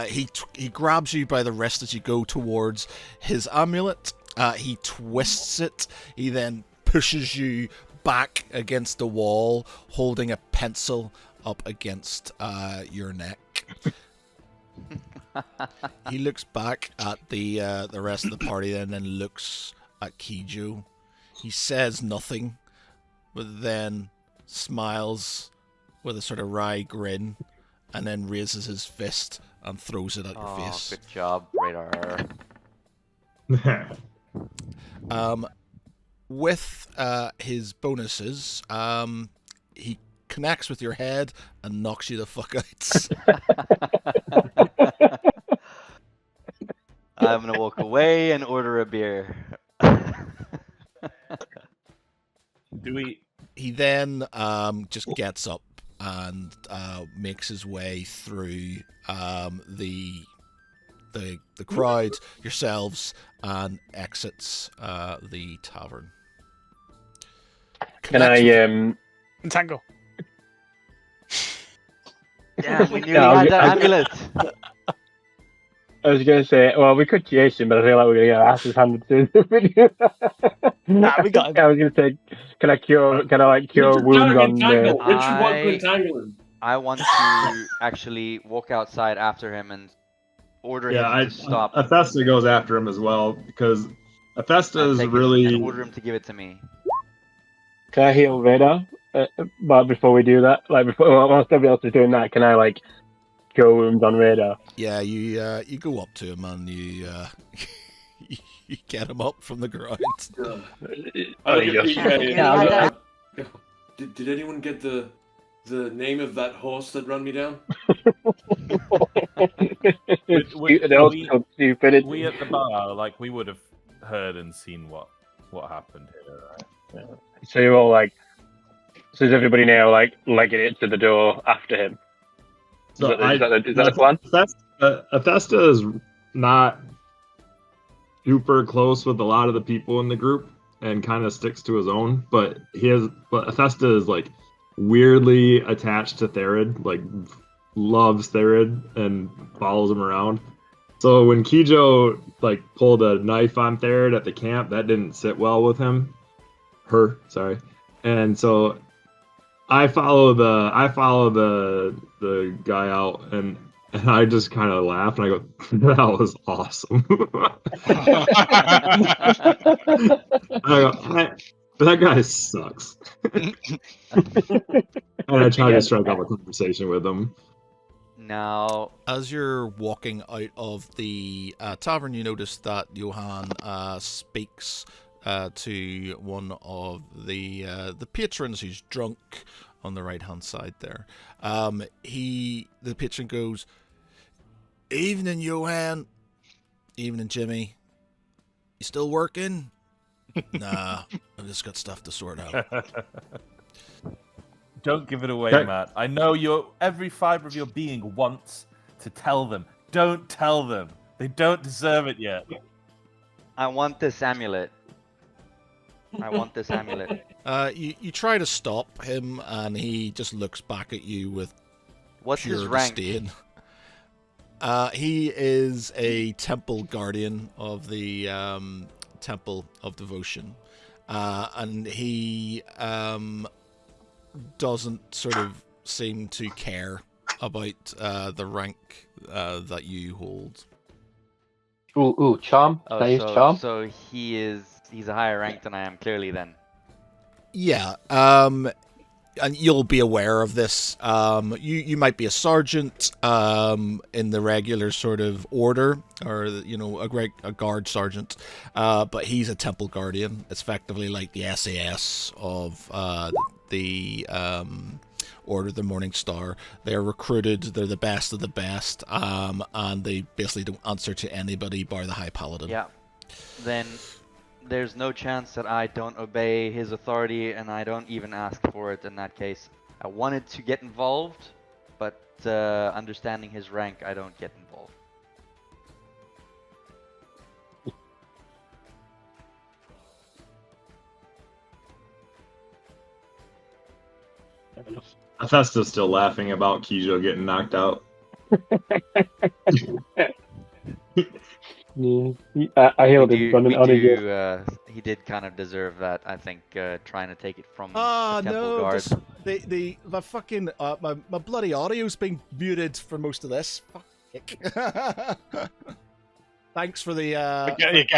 He grabs you by the wrist as you go towards his amulet. He twists it. He then pushes you back against the wall, holding a pencil up against your neck. He looks back at the rest of the party and then looks at Kijo. He says nothing, but then smiles with a sort of wry grin, and then raises his fist and throws it at your face. Good job, Radar. With his bonuses, he connects with your head and knocks you the fuck out. I'm gonna walk away and order a beer. He then just gets up and makes his way through the crowd, yourselves, and exits the tavern. Can I Entangle. Yeah, we nearly had that amulet. I was gonna say, well, we could chase him, but I feel like we're gonna get our asses handed to the video. Nah, we got him. I was gonna say, can I cure Richard wounds on? Richard wants to entangle him. I want to actually walk outside after him and order him to stop. Athesta goes after him as well because Athesta is really. And order him to give it to me. Can I heal Radar? But before we do that, whilst everybody else is doing that, can I cure wounds on Radar? Yeah, you go up to him and you you get him up from the ground. Did anyone get the the name of that horse that run me down? They also called stupidity. We at the bar, like, we would have heard and seen what happened here, right? So you're all like, so is everybody now like legging it to the door after him? Is that the plan? Athesta is not super close with a lot of the people in the group and kind of sticks to his own, but Athesta is like weirdly attached to Therid, like loves Therid and follows him around. So when Kijo like pulled a knife on Therid at the camp, that didn't sit well with him. Sorry. And so I follow the guy out and I just kind of laugh and I go, "That was awesome." I go, that guy sucks. And I try to strike up a conversation with him. Now, as you're walking out of the tavern, you notice that Johan speaks to one of the patrons who's drunk on the right hand side there. The patron goes, "Evening, Johan. Evening, Jimmy. You still working?" "Nah, I've just got stuff to sort out." Don't give it away, Okay. Matt. I know every fiber of your being wants to tell them. Don't tell them. They don't deserve it yet. I want this amulet. You try to stop him, and he just looks back at you with What's pure his rank? disdain. He is a temple guardian of the Temple of Devotion, and he doesn't sort of seem to care about the rank that you hold. Ooh, charm. Can I use charm? So he's a higher rank than I am, clearly then. Yeah, and you'll be aware of this. You might be a sergeant in the regular sort of order, or a guard sergeant, but he's a temple guardian. It's effectively like the SAS of the Order of the Morning Star. They're recruited. They're the best of the best, and they basically don't answer to anybody bar the High Paladin. Yeah. Then there's no chance that I don't obey his authority, and I don't even ask for it in that case. I wanted to get involved, but understanding his rank, I don't get involved. Athesta's still laughing about Kijo getting knocked out. I heard him running on his. He did kind of deserve that, I think, trying to take it from Ah, the temple no, guard. the fucking my bloody audio's been muted for most of this. Fuck. Thanks for the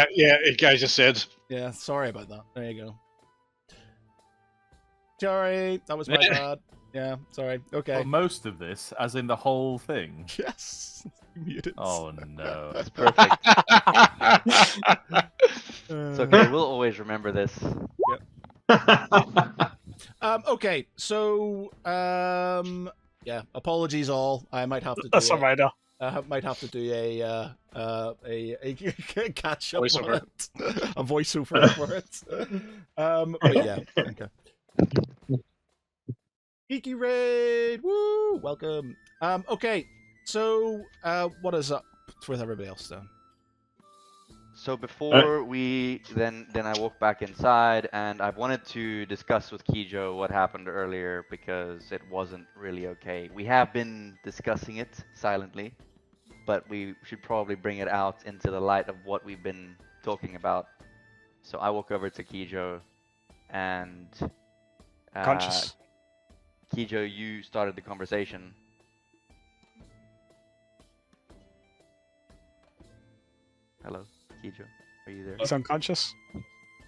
You guys just said. yeah, sorry about that. There you go. Sorry, that was my bad. Yeah, sorry. Okay. Well, most of this, as in the whole thing. Yes. Muted. Oh no. That's perfect. It's okay, we'll always remember this. Okay, so yeah, apologies all. I might have to do That's alright. I might have to do a catch up Voiceover. on it. A voiceover for it. But yeah, okay. Geeky Raid! Woo! Welcome. Okay, so what is up with everybody else then? So before we then I walk back inside, and I wanted to discuss with Kijo what happened earlier because it wasn't really okay. We have been discussing it silently, but we should probably bring it out into the light of what we've been talking about. So I walk over to Kijo, and Conscious. Kijo, you started the conversation. Hello, Kijo, are you there? He's unconscious.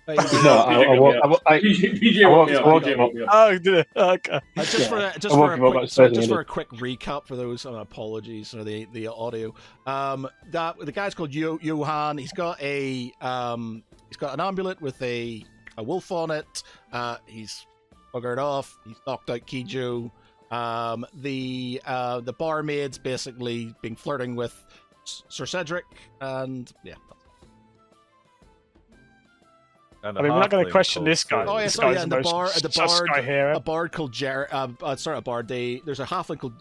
Hey, No, I PJ woke me up. woke PJ him woke up. me up. Oh, he did it. Okay. just for a I woke him up quick, at sorry, 30 just for a minutes. quick recap for those apologies for the audio. That the guy's called Johan. He's got an amulet with a wolf on it. He's buggered off. He's knocked out Kijo. The barmaid's basically been flirting with Sir Cedric, and yeah. And I mean, we're not going to halfling question called this guy. Oh yeah, This sorry, guy's yeah, and the the most bard, sus guy here. a bard called Jer. Sorry, a bard. There's a halfling called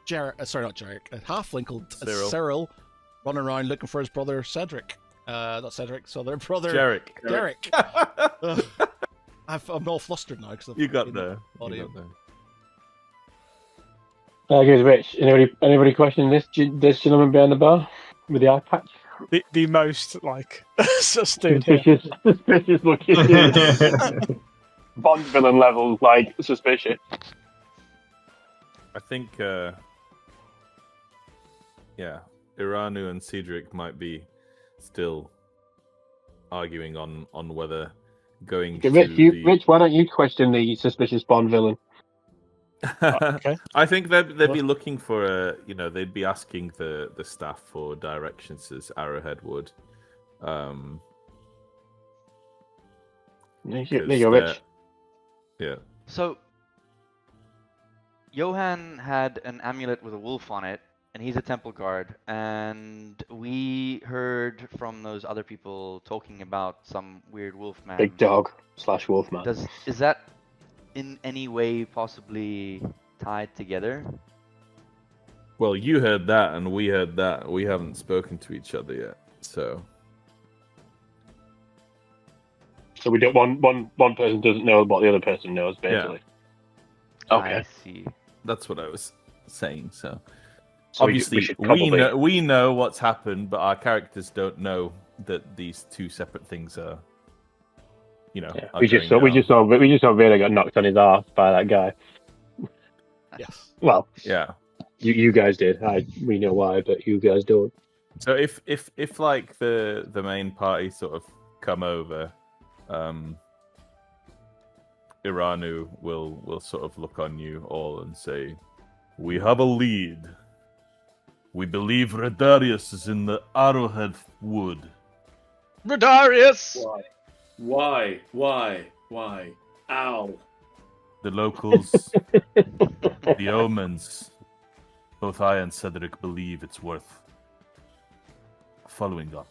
Jer. Sorry, not Jarek. A halfling called Cyril, running around looking for his brother Cedric. Not Cedric. So their brother Derek. I'm all flustered now because You got there. Okay, Rich. Anybody questioning this gentleman behind the bar with the eye patch? The most like sus dude here. Suspicious looking dude. Bond villain level, like suspicious. I think, Iranu and Cedric might be still arguing on whether going to Rich, why don't you question the suspicious Bond villain? Okay. I think they'd be looking for they'd be asking the staff for directions as Arrowhead would. There you go, Rich. Yeah. So, Johan had an amulet with a wolf on it, and he's a temple guard. And we heard from those other people talking about some weird wolf man. Big dog / wolf man. Is that in any way possibly tied together? Well, you heard that, and we heard that. We haven't spoken to each other yet, so. So we don't one person doesn't know what the other person knows, basically. Yeah. Okay. I see. That's what I was saying. So obviously, we know what's happened, but our characters don't know that these two separate things are. We just saw Vader got knocked on his ass by that guy. Yes. Well, yeah. You guys did. We know why, but you guys don't. So if like the main party sort of come over, Iranu will sort of look on you all and say, "We have a lead. We believe Redarius is in the Arrowhead Wood." Redarius! Why? Ow. The locals, the omens, both I and Cedric believe it's worth following up.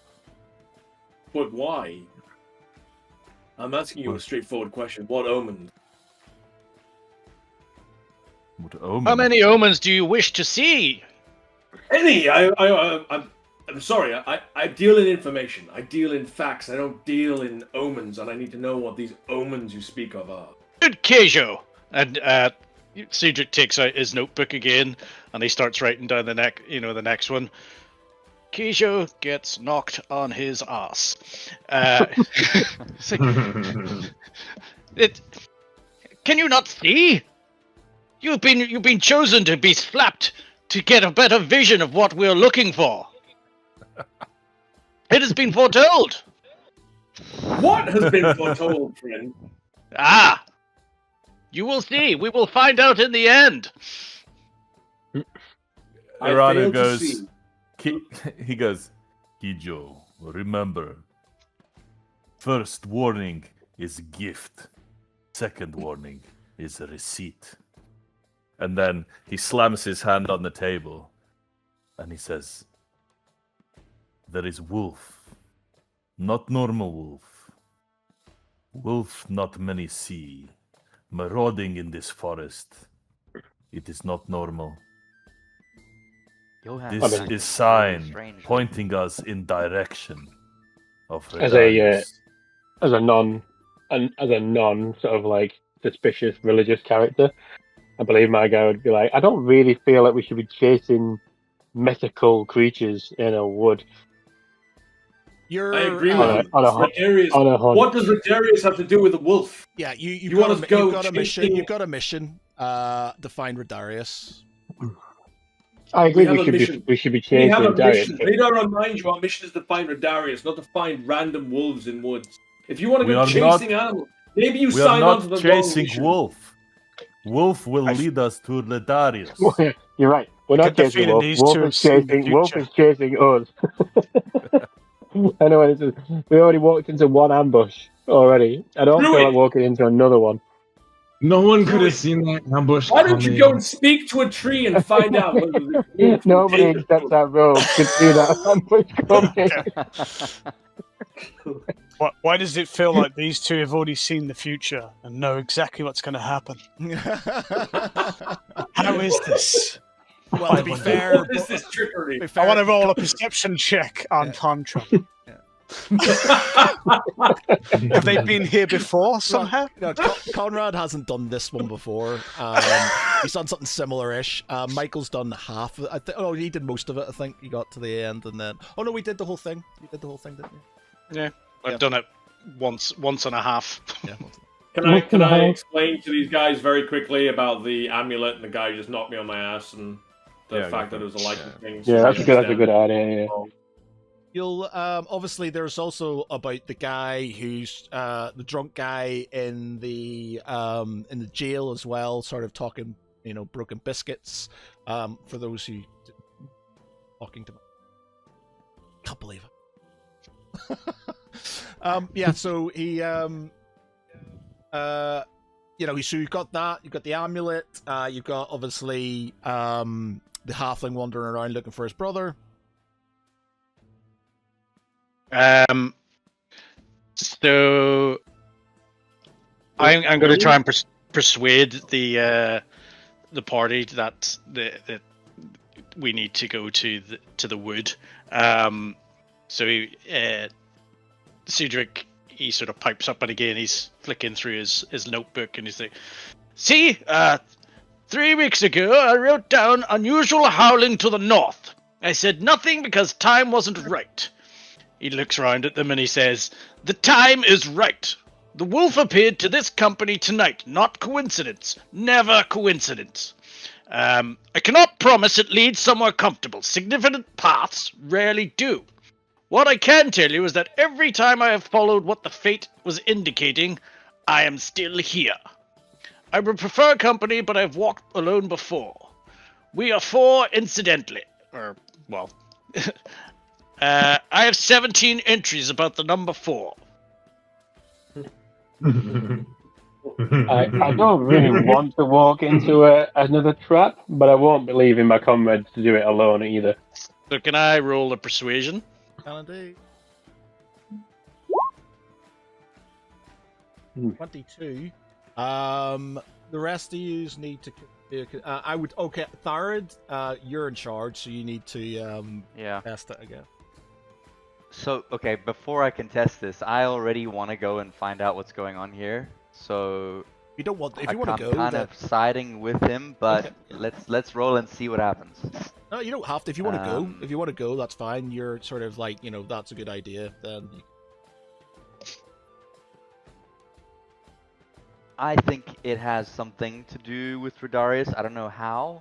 But why? I'm asking you a straightforward question. What omen? What omen? How many omens do you wish to see? Any. I'm sorry. I deal in information. I deal in facts. I don't deal in omens, and I need to know what these omens you speak of are. Good Keijo. And Cedric takes out his notebook again, and he starts writing down the next one. Keijo gets knocked on his ass. Can you not see? You've been chosen to be slapped to get a better vision of what we're looking for. It has been foretold. What has been foretold, friend? Ah! You will see. We will find out in the end. Iranu goes. He goes, Keijo, remember, first warning is gift. Second warning is a receipt. And then he slams his hand on the table and he says, there is wolf, not normal wolf. Wolf not many see, marauding in this forest. It is not normal. This is sign pointing us in direction of Redarius. As a non sort of like suspicious religious character, I believe my guy would be like, I don't really feel like we should be chasing mythical creatures in a wood. I agree with you. What does Redarius have to do with the wolf? Yeah, you've got a mission. You've got a mission to find Redarius. I agree. We should be chasing Redarius. We need to remind you our mission is to find Redarius, not to find random wolves in woods. If you want to go chasing animals, maybe you sign on to the wrong mission. We are not chasing wolf. Wolf will lead us to Redarius. You're right. We're not chasing wolf. Wolf is chasing us. I know. We already walked into one ambush already. I don't feel like walking into another one. No one could have seen that ambush. Why don't you go and speak to a tree and find out whether the Nobody except that rogue could see that ambush coming. Why does it feel like these two have already seen the future and know exactly what's going to happen? How is this? Well, to be fair, What is this trickery? I want to roll a perception check on time travel. Have they been here before somehow? No, Conrad hasn't done this one before. He's done something similar-ish. Michael's done half. Oh, he did most of it. I think he got to the end, and then oh no, we did the whole thing. You did the whole thing, didn't you? Yeah, I've done it once and a half. Yeah. Can I explain to these guys very quickly about the amulet and the guy who just knocked me on my ass and the fact that it was a license thing? Yeah, that's a good idea. Yeah. You'll obviously there's also about the guy who's the drunk guy in the jail as well, sort of talking, broken biscuits. For those who talking to me, can't believe it. Yeah, so he so you've got that, you've got the amulet, you've got obviously the halfling wandering around looking for his brother. So I'm going to try and persuade the party that we need to go to the wood. So Cedric, he sort of pipes up, and again he's flicking through his notebook, and he's like, "See, 3 weeks ago I wrote down unusual howling to the north. I said nothing because time wasn't right." He looks around at them and he says, "The time is right. The wolf appeared to this company tonight. Not coincidence. Never coincidence. I cannot promise it leads somewhere comfortable. Significant paths rarely do. What I can tell you is that every time I have followed what the fate was indicating, I am still here. I would prefer company, but I've walked alone before. We are four incidentally. I have 17 entries about the number 4. I don't really want to walk into another trap, but I won't be leaving my comrades to do it alone either. So can I roll a persuasion? Can I do? 22. The rest of you need to. I would. Okay, Tharid, you're in charge, so you need to test it again. So, okay, before I contest this, I already want to go and find out what's going on here. So, you don't want. If you want to go, I'm kind of siding with him, but okay. let's roll and see what happens. No, you don't have to. If you want to go, that's fine. You're sort of like, that's a good idea. Then. I think it has something to do with Rodarius. I don't know how,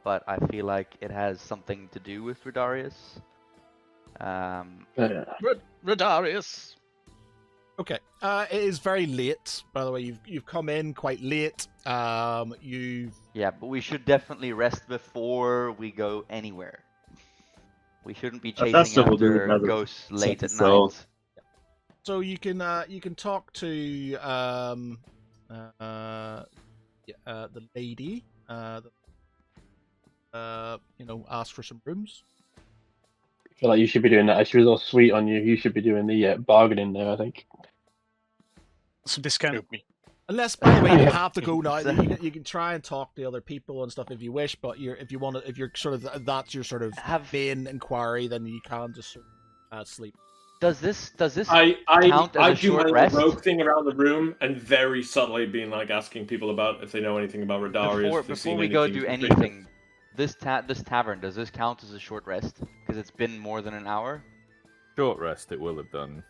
but I feel like it has something to do with Rodarius. Rodarius. Okay. It is very late, by the way. You've come in quite late. Yeah, but we should definitely rest before we go anywhere. We shouldn't be chasing after ghosts late at night. So you can talk to the lady. Ask for some rooms. I feel like you should be doing that. She was all sweet on you. You should be doing the bargaining there, I think. Some discount. Unless, by the way, you have to go now. You can try and talk to other people and stuff if you wish, but if you're sort of that's your sort of main inquiry, then you can just sort of sleep. Does this I count as a short do my rest? rogue thing around the room and very subtly being like asking people about if they know anything about Rodarius. Before we go do anything. This tavern, does this count as a short rest? Because it's been more than an hour? Short rest, it will have done.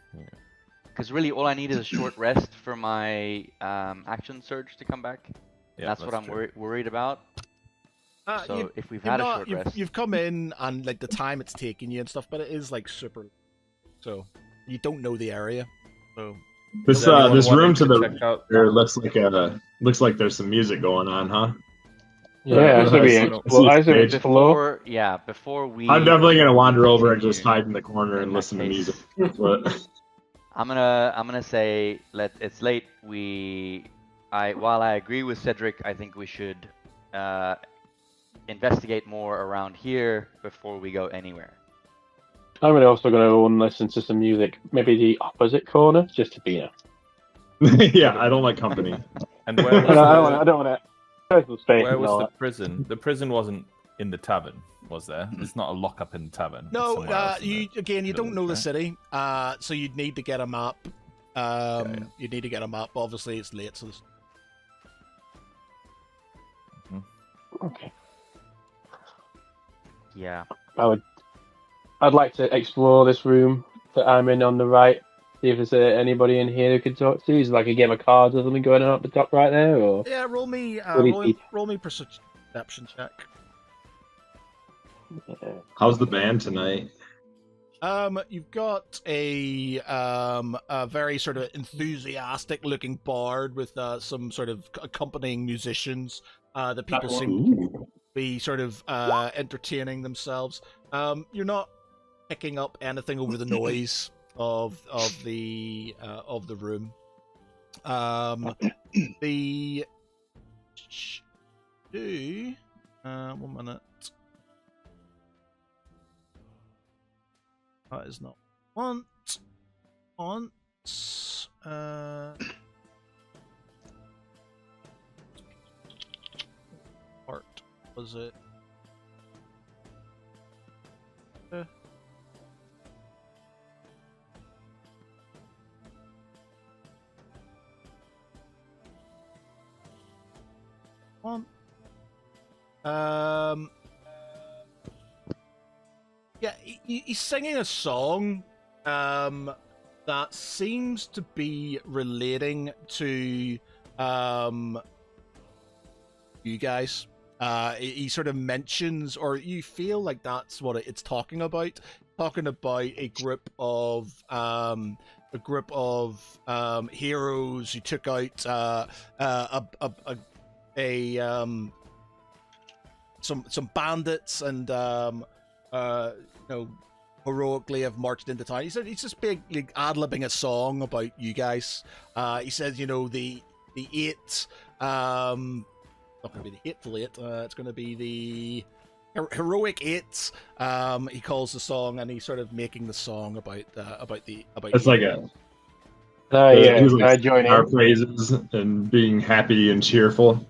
Because really, all I need is a short rest for my action surge to come back. Yeah, that's what I'm worried about. So if we've had a short rest... You've come in and like the time it's taking you and stuff, but it is like super... So, you don't know the area. So this room to the rear looks like there's some music going on, huh? Yeah, it should be before we... I'm definitely gonna wander over and just hide in the corner and listen to music. But I'm gonna say it's late. We while I agree with Cedric, I think we should investigate more around here before we go anywhere. I'm also going to go and listen to some music. Maybe the opposite corner, just to be Yeah, I don't like company. And where was I don't want to. Personal space where and was all the that. prison? The prison wasn't in the tavern, was there? It's not a lockup in the tavern. It's No, somewhere else in you the don't know the village, city, so you'd need to get a map. You'd need to get a map. Obviously, it's late, so there's... Okay. Yeah. I'd like to explore this room that I'm in on the right. See if there's anybody in here who could talk to. Is there like a game of cards or something going on at the top right there? Or Yeah, roll me Really roll me perception check. How's the band tonight? You've got a very sort of enthusiastic looking bard with some sort of accompanying musicians. The people seem to be sort of entertaining themselves. You're not picking up anything over the noise of the room. The 1 minute. That is not once. Part was it? One. Yeah, he's singing a song that seems to be relating to you guys. He sort of mentions, or you feel like that's what it's talking about. Talking about a group of heroes who took out some bandits and heroically have marched into town. He's just big like, ad-libbing a song about you guys. He says, the eight, not going to be the hateful eight. It's going to be the heroic eight. He calls the song, and he's sort of making the song about. It's you. like a. Can like I join our in? praises and being happy and cheerful.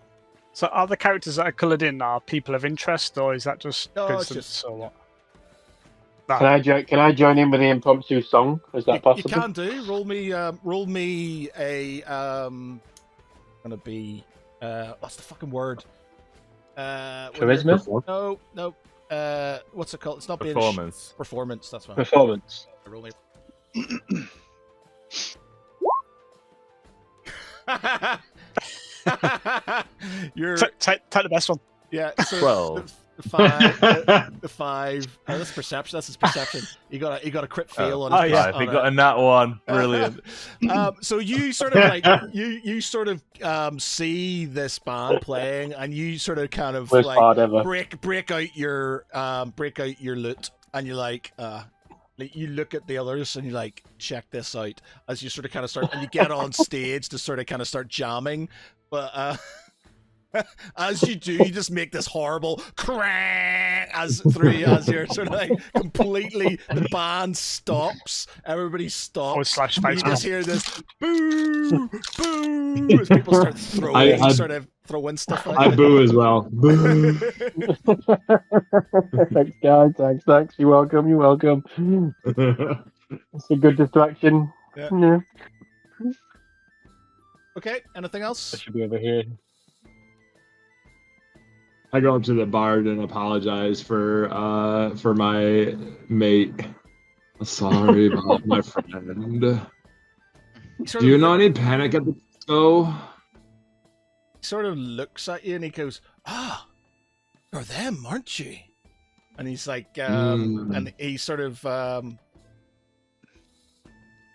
So are the characters that are coloured in are people of interest, or is that just No, it's coincidence just- or what? Can I join in with the impromptu song? Is that You possible? can do. Roll me a gonna be what's the fucking word? Charisma? No. What's it called? It's not Performance. Performance. That's one. Performance. Roll me. You're Take the best one. yeah. So 12. The five. That's perception. That's his perception. You got a crit fail on his. yeah. Right, he got a nat one. Brilliant. So you sort of like you sort of see this band playing, and you sort of kind of Worst part ever. break out your loot, and you're like you look at the others and you like check this out as you sort of kind of start, and you get on stage to sort of kind of start jamming, but as you do, you just make this horrible crack as you're sort of like completely, the band stops, everybody stops. Slash You face just hear this boo, boo as people start throwing stuff out. I boo as well. Boo. Thanks, guys. Thanks. You're welcome. It's a good distraction. Yeah. Okay, anything else? I should be over here. I go up to the bard and apologize for my mate. Sorry about my friend. Do you know any Panic at the Disco? He sort of looks at you and he goes, you're them, aren't you? And he's like, and he sort of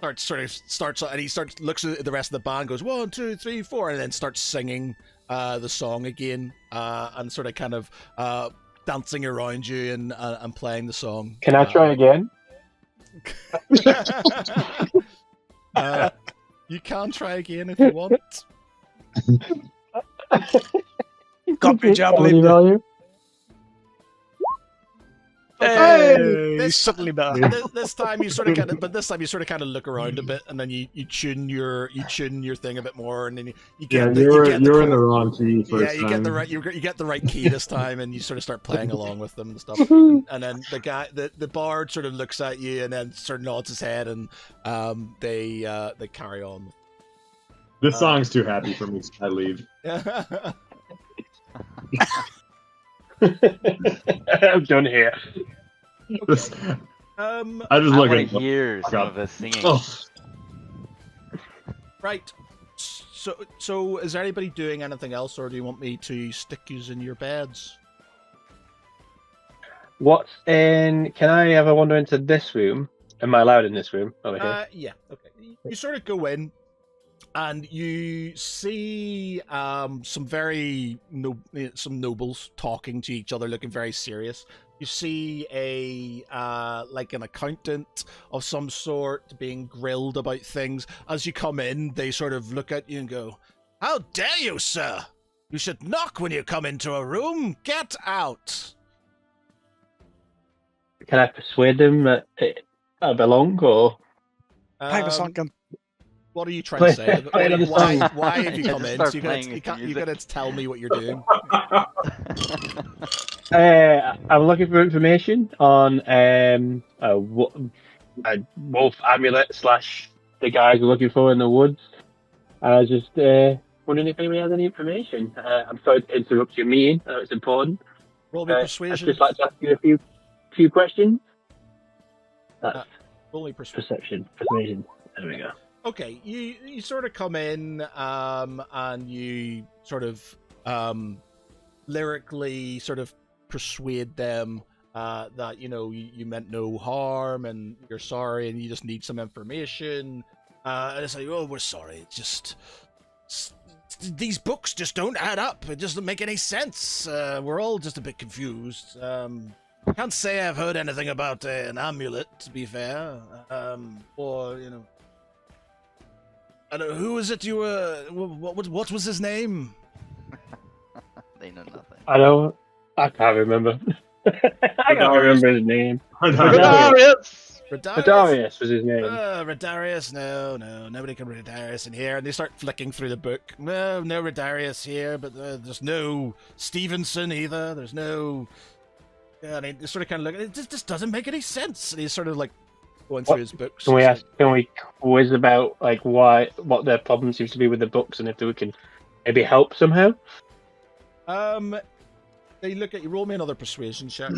looks at the rest of the band, goes 1, 2, 3, 4, and then starts singing the song again, and sort of kind of dancing around you and playing the song. Can I try again? You can try again if you want. Got me, I Comedy believe you. value. Hey, This- subtly better. This time you sort of kind of look around a bit, and then you tune your thing a bit more, and then you Yeah, get you're the in the wrong key first yeah, you get the time. right you get the right key this time, and you sort of start playing along with them and stuff. And then the bard sort of looks at you, and then sort of nods his head, and they carry on. This song's too happy for me, so I leave. I'm done here. I just I look want to at hear some God. of the singing. Oh, Right. So is anybody doing anything else, or do you want me to stick yous in your beds? What's in? Can I have a wander into this room? Am I allowed in this room over here? Yeah. Okay. You sort of go in, and you see some nobles talking to each other, looking very serious. You see a like an accountant of some sort being grilled about things. As you come in, they sort of look at you and go, "How dare you, sir? You should knock when you come into a room. Get out." Can I persuade them that I belong, or Play the Um, song again. What are you trying to say? Play another song. Why have you Yeah, come just in? start So playing you the can't music. tell me what you're doing. I'm looking for information on a wolf amulet / the guys we're looking for in the woods. I was just wondering if anybody has any information. I'm sorry to interrupt your meeting. I know it's important. Roll me I'd persuasion. just like to ask you a few questions. That's Roll me persuasion. persuasion. There we go. Okay, you sort of come in, and you sort of lyrically sort of persuade them that you meant no harm and you're sorry and you just need some information. And it's like, oh, we're sorry. It's just these books just don't add up. It doesn't make any sense. We're all just a bit confused. Can't say I've heard anything about an amulet, to be fair. Or I don't know, who is it you were? What was his name? They know nothing. I can't remember. I can't remember his name. Rodarius! Rodarius was his name. Rodarius? No, nobody can read Rodarius in here. And they start flicking through the book. No Rodarius here, but there's no Stevenson either. There's no. Yeah, and they sort of kind of look. It just doesn't make any sense. And he's sort of like going through his books. Can we quiz about like what their problem seems to be with the books, and if we can maybe help somehow? They look at you. Roll me another persuasion check.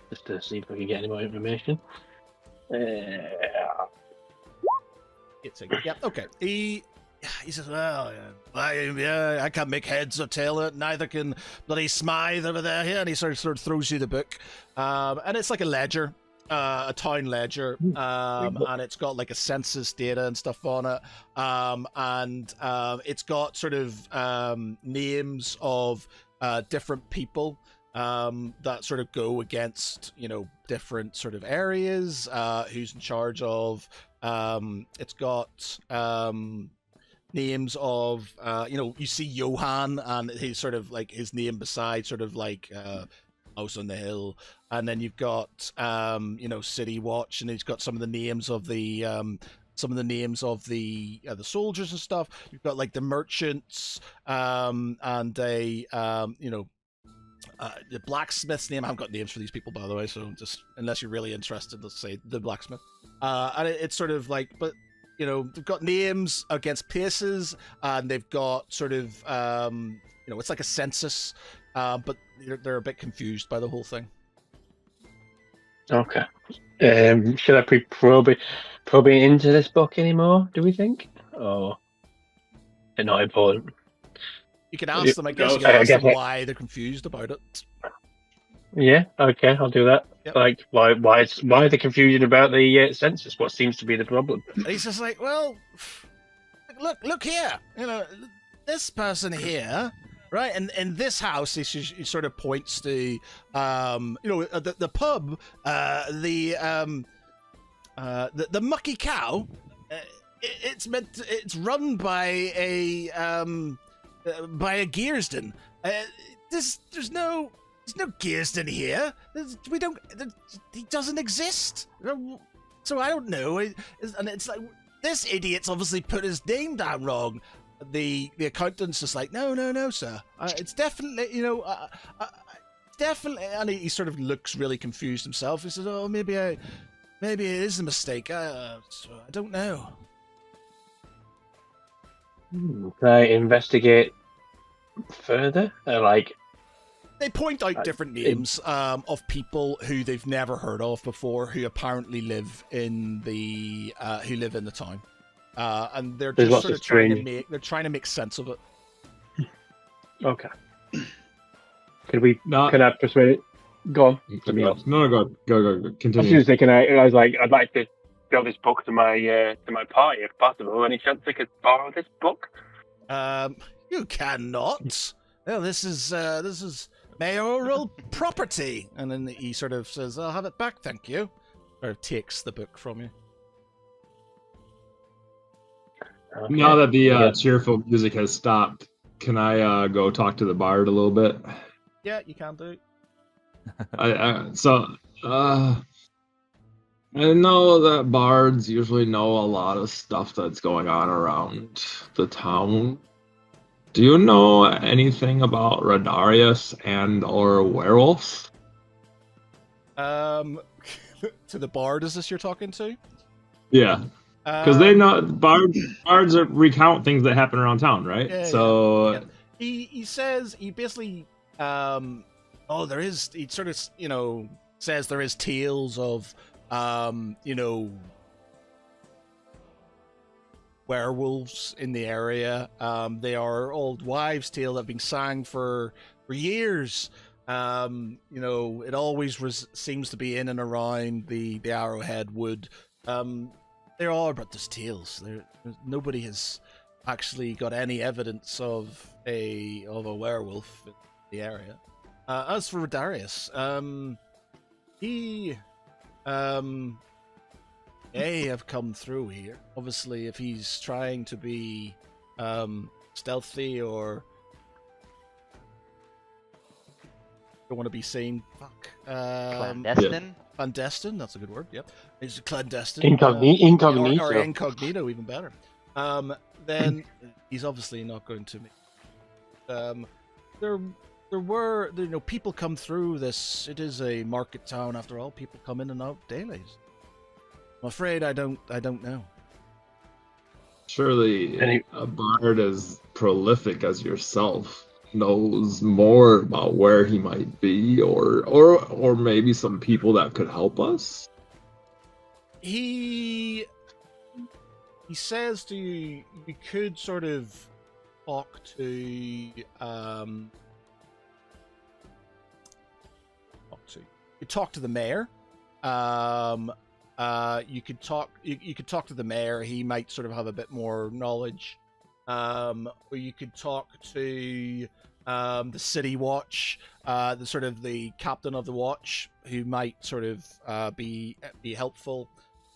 Just to see if we can get any more information. Yeah, okay. He says, well, I can't make heads or tail it. Neither can bloody Smythe over there. Here, and he sort of throws you the book, and it's like a ledger, a town ledger, and it's got like a census data and stuff on it, and it's got sort of names of different people that sort of go against different sort of areas, who's in charge of. It's got names of you see Johan and he's sort of like his name beside sort of like House on the Hill, and then you've got City Watch, and he's got some of the names of the the soldiers and stuff. You've got like the merchants, and the the blacksmith's name. I haven't got names for these people, by the way, so just unless you're really interested, let's say the blacksmith. And it's sort of like, but they've got names against places, and they've got sort of it's like a census, but they're a bit confused by the whole thing. Okay. Should I be probing into this book anymore? Do we think, or it's not important? You can ask them, I guess. You can ask them why they're confused about it. Yeah. Okay, I'll do that. Yep. Like, why the confusion about the census? What seems to be the problem? And he's just like, well, look here. This person here, right? And in this house, he sort of points to, the pub, the Mucky Cow. It's run by a Gearsden. There's no Gearsden here. He doesn't exist. So I don't know. And it's like this idiot's obviously put his name down wrong. The accountant's just like, no, sir. It's definitely, definitely. And he sort of looks really confused himself. He says, oh, maybe it is a mistake. So I don't know. Can I investigate further? They point out different names of people who they've never heard of before, who apparently live in the town, and they're There's just lots sort of of trying strange- to make sense of it. Okay. Can No, I persuade? Go on. no, go. I was Continue. going to say, I was like, I'd like to show this book to my party if possible. Any chance I could borrow this book? You cannot. Well, this is mayoral property. And then he sort of says, I'll have it back, thank you. Or takes the book from you. Okay. Now that the Yeah. cheerful music has stopped, can I go talk to the bard a little bit? Yeah, you can do. I know that bards usually know a lot of stuff that's going on around the town. Do you know anything about Radarius and or werewolves? To the bard, is this you're talking to? Yeah, because they know bards recount things that happen around town, right? Yeah, so yeah. He says, he basically there is, he sort of says there is tales of werewolves in the area. They are old wives' tale that have been sang for years. It always seems to be in and around the Arrowhead Wood. There are but just tales. Nobody has actually got any evidence of a werewolf in the area. As for Darius, he may have come through here. Obviously, if he's trying to be stealthy or don't want to be seen. Clandestine? Clandestine, that's a good word, yep. He's clandestine. Incognito. Or incognito, even better. Then he's obviously not going to make... There were people come through this. It is a market town after all. People come in and out daily. I'm afraid I don't know. surely a bard as prolific as yourself knows more about where he might be, or maybe some people that could help us. He says to you, you could sort of talk to you talk to the mayor. You could talk to the mayor. He might sort of have a bit more knowledge. Or you could talk to the city watch, the captain of the watch, who might sort of be helpful.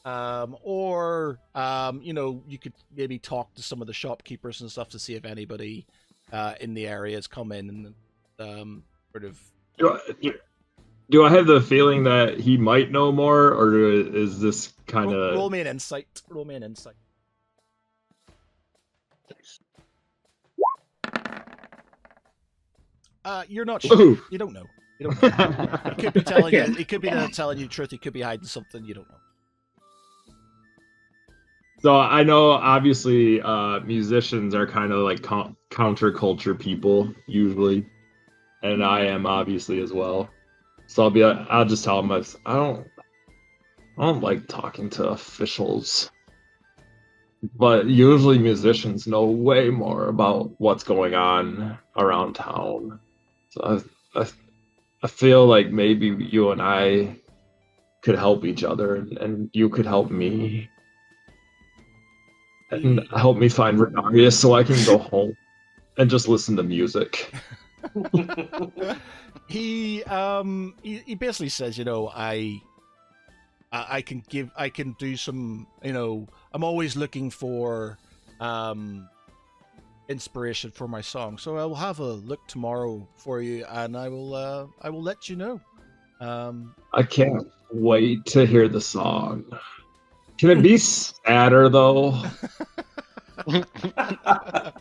Or you could maybe talk to some of the shopkeepers and stuff to see if anybody in the area has come in and sort of. Do I have the feeling that he might know more, or is this kind of... Roll me an insight. You're not sure. Ooh. You don't know. He could be telling you. He could be telling you the truth. He could be hiding something. You don't know. So I know, obviously, musicians are kind of like counterculture people usually, and I am obviously as well. So I'll just tell him I don't like talking to officials, but usually musicians know way more about what's going on around town. So I feel like maybe you and I could help each other, and you could help me. And help me find Renarius so I can go home and just listen to music. He basically says, I can do some, I'm always looking for inspiration for my song. So I will have a look tomorrow for you, and I will let you know. I can't wait to hear the song. Can it be sadder though? A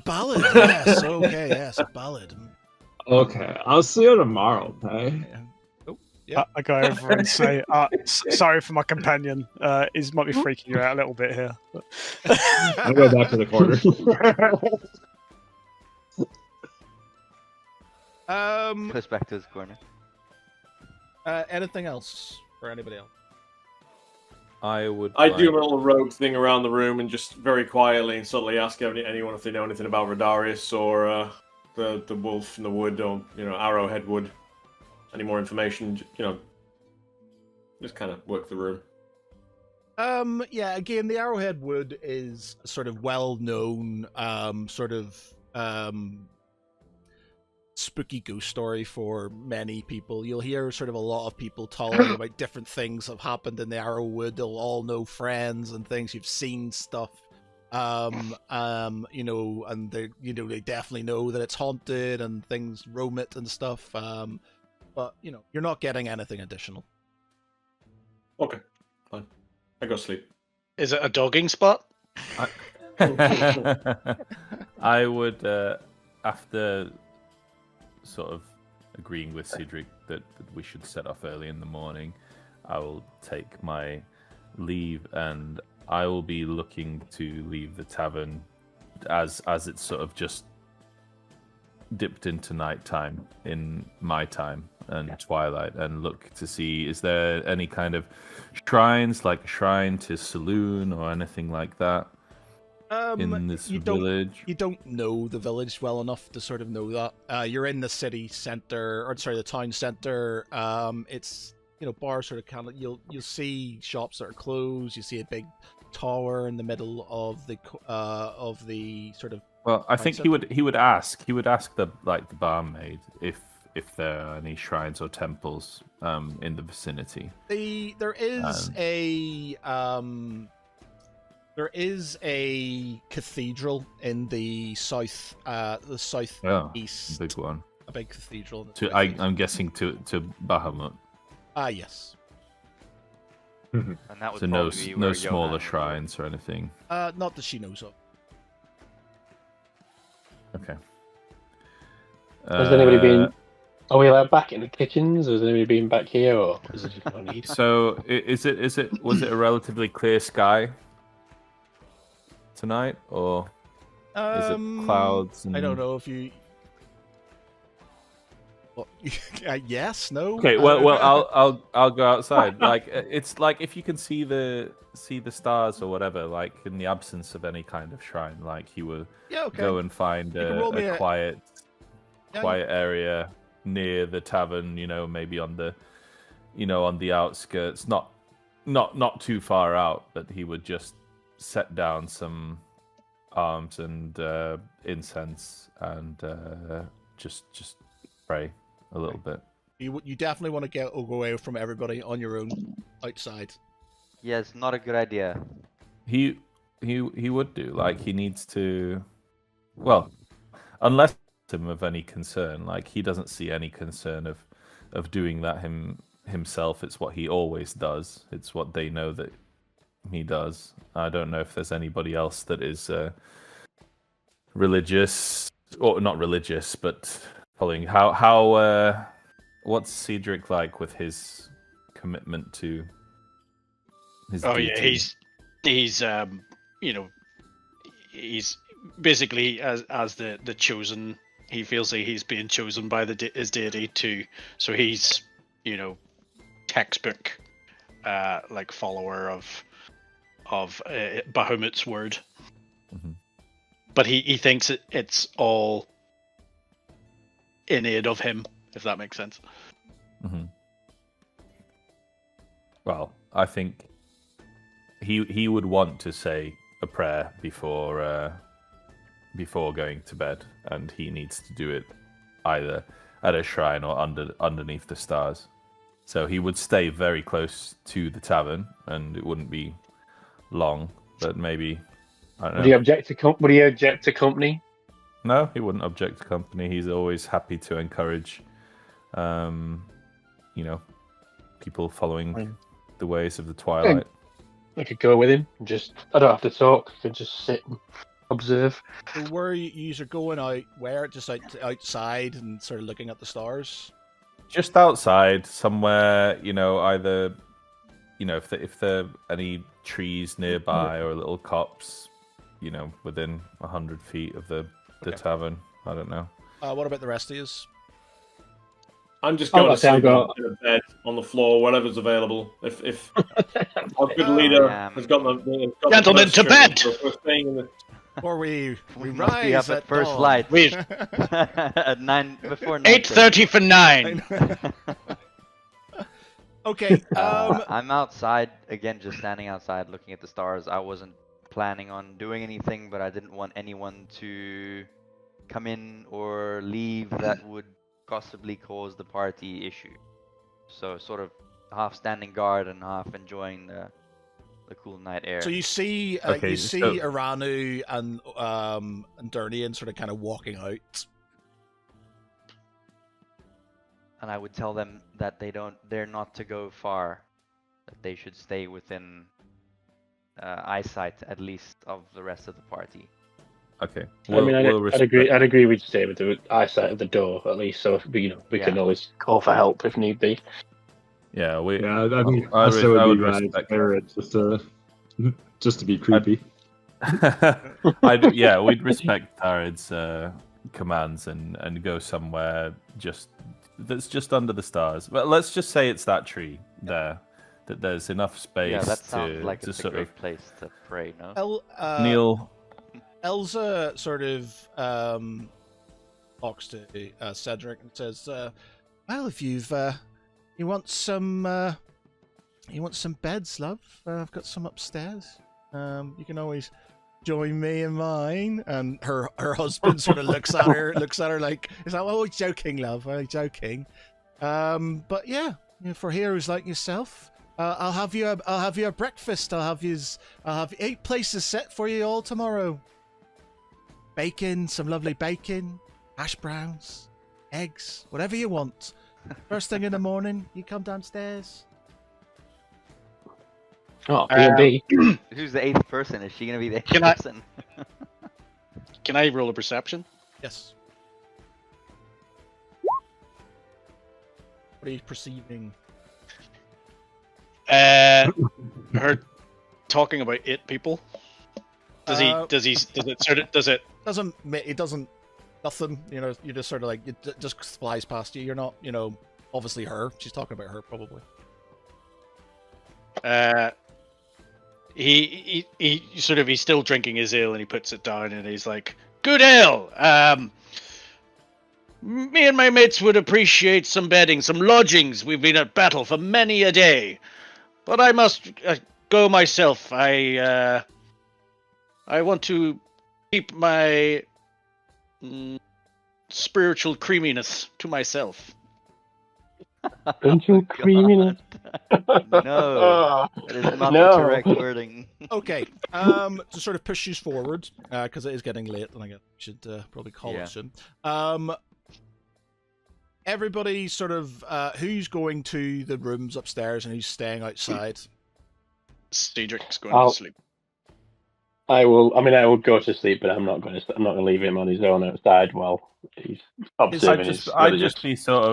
ballad, yes. Okay, yes, a ballad. Okay, I'll see you tomorrow. Okay. Yeah. I go over and say, sorry for my companion. He might be freaking you out a little bit here. But... I'll go back to the corner. Goes back to his corner. Anything else for anybody else? I do a little rogue thing around the room and just very quietly and subtly ask anyone if they know anything about Rodarius or the wolf in the wood, or Arrowhead Wood. Any more information? Just kind of work the room. Yeah, again, the Arrowhead Wood is a sort of well-known, spooky ghost story for many people. You'll hear sort of a lot of people telling about different things that have happened in the Arrowwood. They'll all know friends and things. You've seen stuff. And they definitely know that it's haunted and things roam it and stuff. But you're not getting anything additional. Okay, fine. I go sleep. Is it a dogging spot? I would, after sort of agreeing with Cedric that we should set off early in the morning, I will take my leave, and I will be looking to leave the tavern as it's sort of just dipped into nighttime in my time and twilight, and look to see, is there any kind of shrines, like a shrine to Saloon or anything like that in this village? You don't know the village well enough to sort of know that. You're in the city center, the town center. It's bars sort of you'll see shops that are closed. You see a big tower in the middle of the sort of. Well, I think he would ask the barmaid if there are any shrines or temples in the vicinity. There is a cathedral in the southeast. Big one. A big cathedral. I'm guessing to Bahamut. Yes. And that would So probably no be where smaller Johan shrines or anything. Not that she knows of. Okay. Has anybody been? Are we allowed back in the kitchens? Has anybody been back here, or is it just not needed? So was it a relatively clear sky tonight, or is it clouds? I don't know if you. Well, yes, no. Okay, well, I'll go outside. Like it's like if you can see the stars or whatever, like in the absence of any kind of shrine, like he will go and find a quiet area near the tavern. Maybe on the outskirts, not too far out, but he would just set down some arms and incense and just pray a little bit. You definitely want to go away from everybody on your own outside. Yes, not a good idea. He would do. Like he needs to. Well, unless him of any concern, like he doesn't see any concern of doing that himself. It's what he always does. It's what they know that he does. I don't know if there's anybody else that is religious, or not religious, but following. How what's Cedric like with his commitment to his duty? Yeah, he's he's basically as the chosen. He feels like he's being chosen by his deity too. So he's textbook follower of Bahamut's word. Mm-hmm. But he thinks it's all in aid of him, if that makes sense. Mm-hmm. Well, I think he would want to say a prayer before going to bed, and he needs to do it either at a shrine or underneath the stars. So he would stay very close to the tavern, and it wouldn't be long, but maybe I don't know. Would he object to company? No, he wouldn't object to company. He's always happy to encourage, people following the ways of the Twilight. I could go with him. I don't have to talk. I could just sit and observe. So where you are going out? Where? Just outside and sort of looking at the stars? Just outside, somewhere, either, if there are any trees nearby or little copse, within 100 feet of the tavern. I don't know. What about the rest of you? I'm just going to sleep in in a bed on the floor, whatever's available. If our good leader has got the Gentlemen, to bed! We're staying in the... Or we must rise be up at first dawn. light. Wait. At 9 before 9. 8:30 for 9. Okay. I'm outside again, just standing outside looking at the stars. I wasn't planning on doing anything, but I didn't want anyone to come in or leave that would possibly cause the party issue. So sort of half standing guard and half enjoying the cool night air. So you see, Aranu and Durnian sort of kind of walking out. And I would tell them that they're not to go far, that they should stay within eyesight at least of the rest of the party. Okay. I'd agree we'd stay with the eyesight of the door at least, so we can always call for help if need be. Yeah, I think also would be right just to be creepy. We'd respect Tarad's commands and go somewhere that's just under the stars. But let's just say it's that tree there, that there's enough space. Yeah, that sounds like to it's a sort great of place to pray. No, Neil. Elsa sort of talks to Cedric and says, "Well, if you want some beds, love, I've got some upstairs. You can always join me in mine." And her husband sort of looks at her like, "Is that oh, joking, love? I'm joking." But yeah, for heroes like yourself, I'll have you a breakfast. I'll have 8 places set for you all tomorrow. Bacon, some lovely bacon, hash browns, eggs, whatever you want. First thing in the morning, you come downstairs. Oh, B&B. Who's the 8th person? Is she gonna be the 8th Can I- person? Can I roll a perception? Yes. What are you perceiving? Her talking about it people. Does it It doesn't. Nothing. You just sort of like it just flies past you. You're not. Obviously her. She's talking about her probably. He he's still drinking his ale and he puts it down and he's like, "Good ale. Me and my mates would appreciate some bedding, some lodgings. We've been at battle for many a day, but I must go myself. I want to keep my spiritual creaminess to myself." Spiritual creaminess. No, that is not the correct wording. Okay. To sort of push you forward, because it is getting late, and I should probably call it soon. Everybody sort of who's going to the rooms upstairs and who's staying outside? Cedric's going to sleep. I will go to sleep, but I'm not going to leave him on his own outside while he's observing. I'd just be sort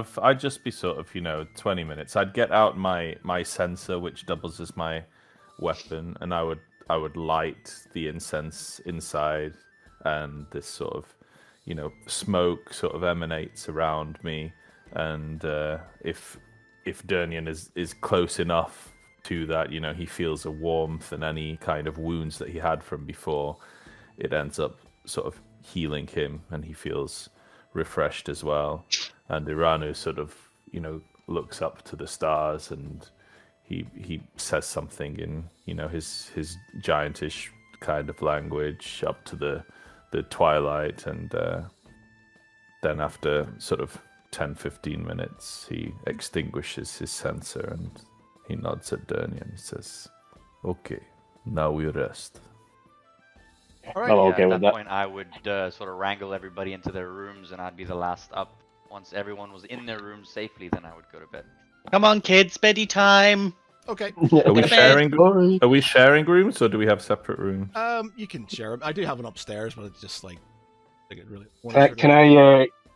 of 20 minutes. I'd get out my censer, which doubles as my weapon, and I would light the incense inside, and this sort of smoke sort of emanates around me, and if Durnian is close enough to that, he feels a warmth, and any kind of wounds that he had from before, it ends up sort of healing him, and he feels refreshed as well. And Iranu sort of looks up to the stars, and he says something in his giantish kind of language up to the twilight, and then after sort of 10-15 minutes he extinguishes his censer and he nods at Durnian and says, "Okay, Now we rest. All right. I'm Yeah, okay at with that that. point, I would sort of wrangle everybody into their rooms, and I'd be the last up. Once everyone was in their rooms safely, then I would go to bed. Come on, kids, beddy time. Okay. Are we Go to bed. sharing? Sorry. Are we sharing rooms or do we have separate rooms? You can share them. I do have one upstairs, but it's just like I get really.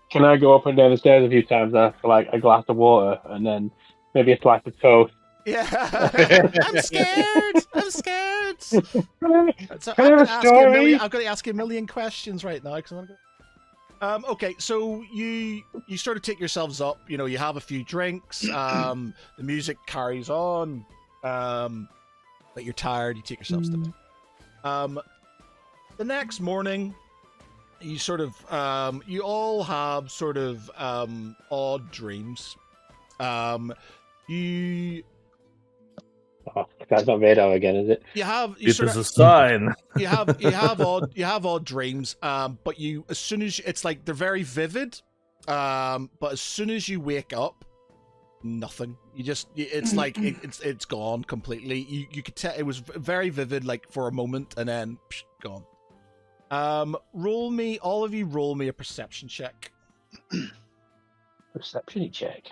Can I go up and down the stairs a few times for like a glass of water and then maybe a slice of toast? Yeah. I'm scared. I'm scared. So Can I have a story? I'm going to ask you a million questions right now because I want to go. Okay, so you sort of take yourselves up. You know, you have a few drinks. The music carries on. But you're tired. You take yourselves to bed. The next morning, you sort of you all have sort of odd dreams. You Oh, that's not Vadar again, is it? you have you It sort is of, a sign. you have odd dreams. But you as soon as it's like they're very vivid. But as soon as you wake up, nothing. It's like it's gone completely. You could tell it was very vivid, like for a moment, and then gone. All of you roll me a perception check. Perception check.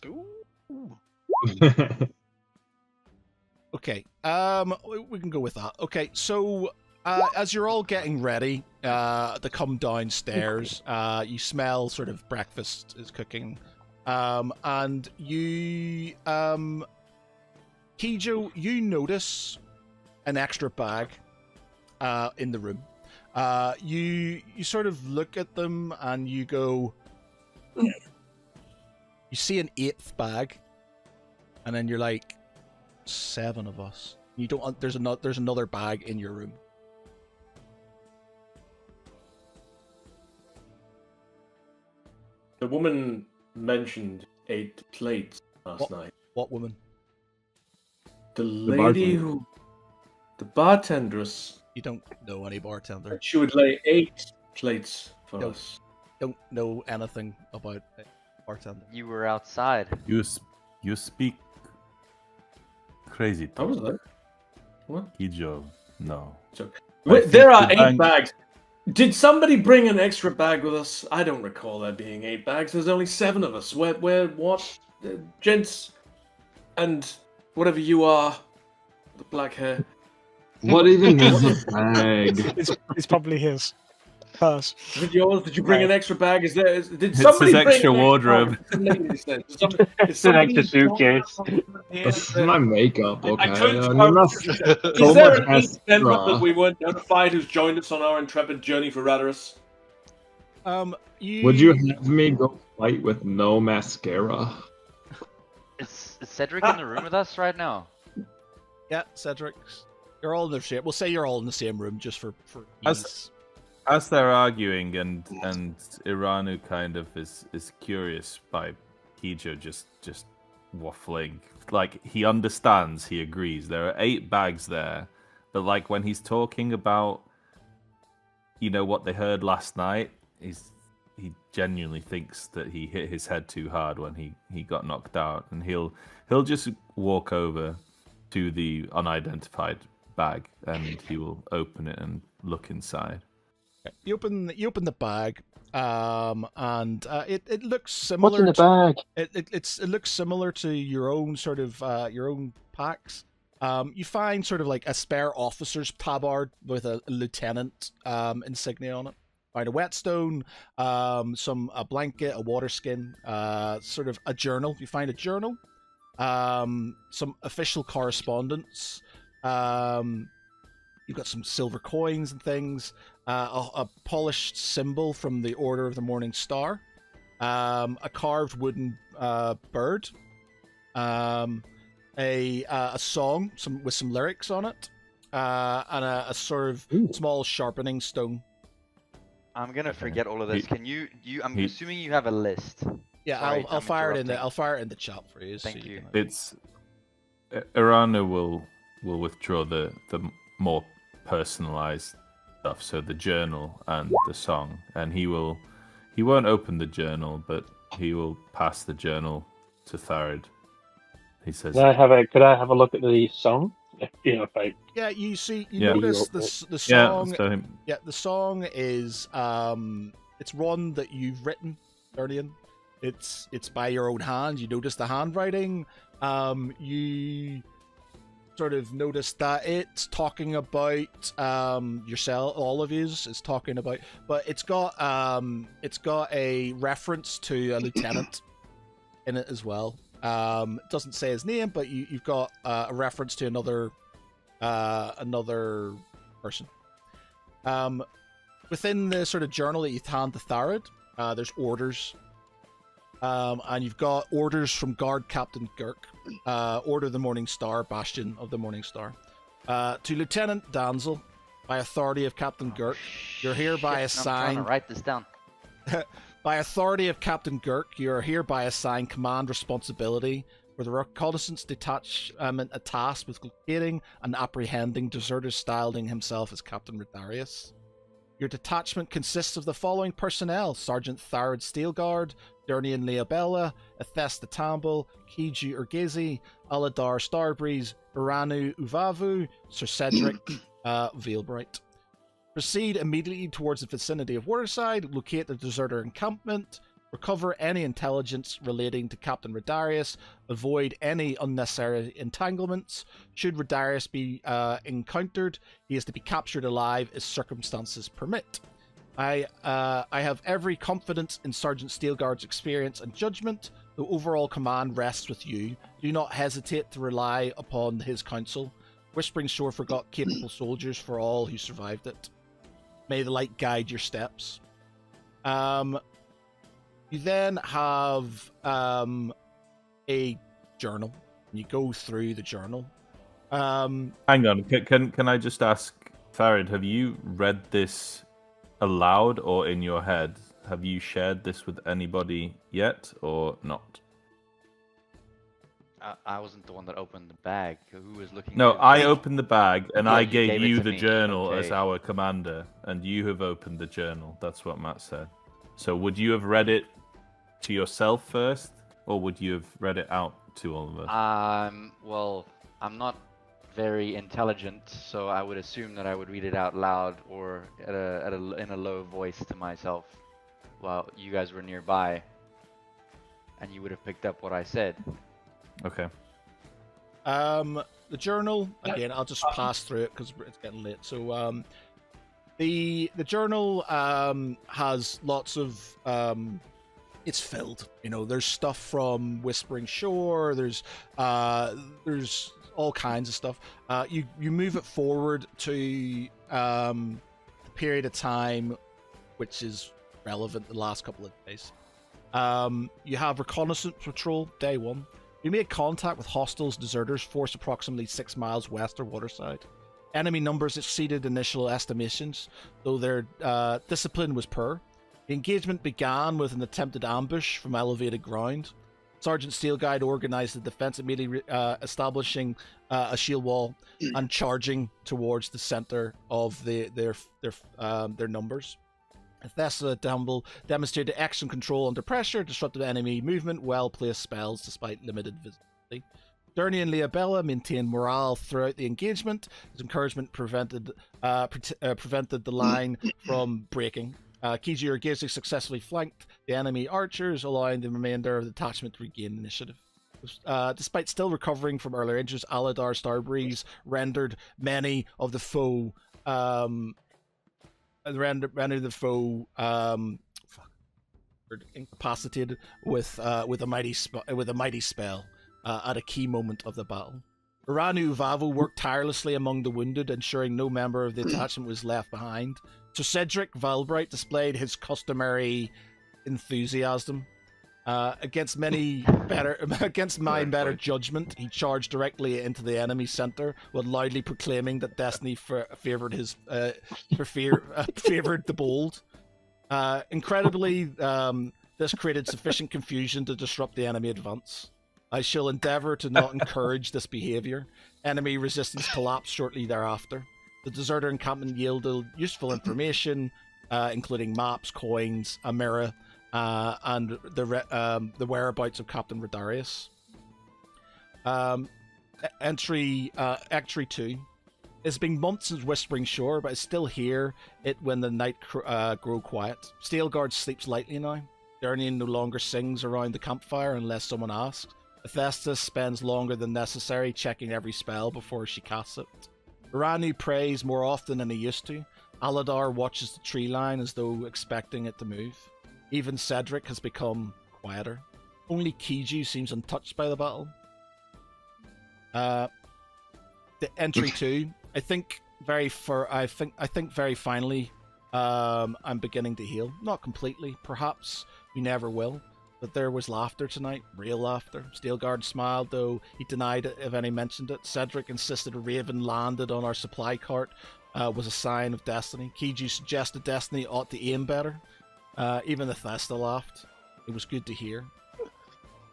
Ooh. Okay. We can go with that. Okay, so as you're all getting ready to come downstairs, you smell sort of breakfast is cooking, and you, Kijo, you notice an extra bag in the room. You sort of look at them and you go. You see an 8th bag, and then you're like, 7 of us. You don't. There's another bag in your room. The woman mentioned 8 plates last night. What woman? The lady who, the bartendress. You don't know any bartender. She would lay 8 plates for No. us. Don't know anything about bartender. You were outside. You speak crazy. I was there. What? Kijo, no. Wait, think there are the 8 bag- bags. Did somebody bring an extra bag with us? I don't recall there being 8 bags. There's only 7 of us. Where, what? Gents, and whatever you are, the black hair. What even is a bag? It's probably his. Hers. Is it yours? Did you bring an extra bag? Did It's somebody his bring extra an wardrobe. It's an extra suitcase. This is my makeup, okay? I couldn't I'm tell. not Is so there much an 8th member extra. that we weren't notified who's joined us on our intrepid journey for Radaris? Would you have me go fight with no mascara? Is Cedric in the room with us right now? Yeah, Cedric. You're all in the same. We'll say you're all in the same room just for ease. As they're arguing, and Iranu kind of is curious by Kijo just waffling. Like, he understands, he agrees. There are 8 bags there, but like when he's talking about, you know, what they heard last night, he genuinely thinks that he hit his head too hard when he got knocked out, and he'll just walk over to the unidentified bag and he will open it and look inside. You open the bag, and it looks similar. What's in the bag? It looks similar to your own sort of your own packs. You find sort of like a spare officer's tabard with a lieutenant insignia on it. Find a whetstone, a blanket, a water skin, sort of a journal. You find a journal, some official correspondence. You've got some silver coins and things. A polished symbol from the Order of the Morning Star, a carved wooden bird, a song with some lyrics on it, and a sort of small sharpening stone. I'm gonna forget all of this. Can you? I'm assuming you have a list. Yeah, Sorry, I'll I'm fire it in interrupting. I'll fire it in the chat for you. Thank you. It's Irana will withdraw the more personalized stuff, so the journal and the song, and he won't open the journal, but he will pass the journal to Tharid, He says. Could I have a look at the song? If I Yeah, you Yeah. notice the Yeah, song. let's tell him. Yeah, the song is it's one that you've written, Guardian. It's by your own hand. You notice the handwriting. You sort of notice that it's talking about yourself, all of yous is talking about, but it's got a reference to a lieutenant in it as well. It doesn't say his name, but you've got a reference to another person. Within the sort of journal that you hand to Tharad, there's orders. And you've got orders from Guard Captain Girk, Order of the Morning Star, Bastion of the Morning Star. To Lieutenant Danzel, by authority of Captain Girk, you're hereby I'm trying to assigned. write this down. By authority of Captain Girk, you are hereby assigned command responsibility for the reconnaissance detachment tasked with locating and apprehending deserters styling himself as Captain Redarius. Your detachment consists of the following personnel: Sergeant Tharad Steelguard, Durnian Leabella, Ethesta Tambul, Kiju Urgezi, Aladar Starbreeze, Uranu Uvavu, Sir Cedric Veilbright. Proceed immediately towards the vicinity of Waterside, locate the deserter encampment, recover any intelligence relating to Captain Redarius, avoid any unnecessary entanglements. Should Redarius be encountered, he is to be captured alive as circumstances permit. I have every confidence in Sergeant Steelguard's experience and judgment. The overall command rests with you. Do not hesitate to rely upon his counsel. Whispering Shore forgot capable soldiers for all who survived it. May the light guide your steps. You then have a journal. You go through the journal. Hang on. Can I just ask, Farid, have you read this aloud or in your head? Have you shared this with anybody yet or not? I wasn't the one that opened the bag. Who was looking? No, through the I bag? opened the bag and Yeah, I you gave gave it you to the me. journal as Okay. our commander, and you have opened the journal. That's what Matt said. So would you have read it to yourself first, or would you have read it out to all of us? Well, I'm not very intelligent, so I would assume that I would read it out loud or in a low voice to myself while you guys were nearby, and you would have picked up what I said. Okay. The journal, again, I'll just pass through it because it's getting late. So the journal has lots of it's filled. There's stuff from Whispering Shore. There's all kinds of stuff. You move it forward to the period of time which is relevant the last couple of days. You have reconnaissance patrol day 1. You made contact with hostiles deserters forced approximately 6 miles west of Waterside. Enemy numbers exceeded initial estimations, though their discipline was poor. The engagement began with an attempted ambush from elevated ground. Sergeant Steelguide organized the defense, immediately establishing a shield wall and charging towards the center of their numbers. Thessa Dumble demonstrated action control under pressure, disrupted enemy movement, well-placed spells despite limited visibility. Durny and Leabella maintained morale throughout the engagement. His encouragement prevented the line from breaking. Kiji Urgezi successfully flanked the enemy archers, allowing the remainder of the detachment to regain initiative. Despite still recovering from earlier injuries, Aladar Starbreeze rendered many of the foe incapacitated with a mighty spell at a key moment of the battle. Uranu Uvavu worked tirelessly among the wounded, ensuring no member of the detachment was left behind. Sir Cedric Veilbright displayed his customary enthusiasm. Against my better judgment, he charged directly into the enemy center, while loudly proclaiming that destiny favored the bold. Incredibly, this created sufficient confusion to disrupt the enemy advance. I shall endeavor to not encourage this behavior. Enemy resistance collapsed shortly thereafter. The deserter encampment yielded useful information, including maps, coins, a mirror, and the whereabouts of Captain Redarius. Entry 2. It's been months since Whispering Shore, but I still hear it when the night grow quiet. Steelguard sleeps lightly now. Dernian no longer sings around the campfire unless someone asks. Hephaestus spends longer than necessary checking every spell before she casts it. Uranu prays more often than he used to. Aladar watches the tree line as though expecting it to move. Even Cedric has become quieter. Only Kiju seems untouched by the battle. The entry 2. I think very finally, I'm beginning to heal. Not completely, perhaps we never will. But there was laughter tonight, real laughter. Steelguard smiled, though he denied it if any mentioned it. Cedric insisted a raven landed on our supply cart was a sign of destiny. Kiju suggested destiny ought to aim better. Even the Thesta laughed. It was good to hear.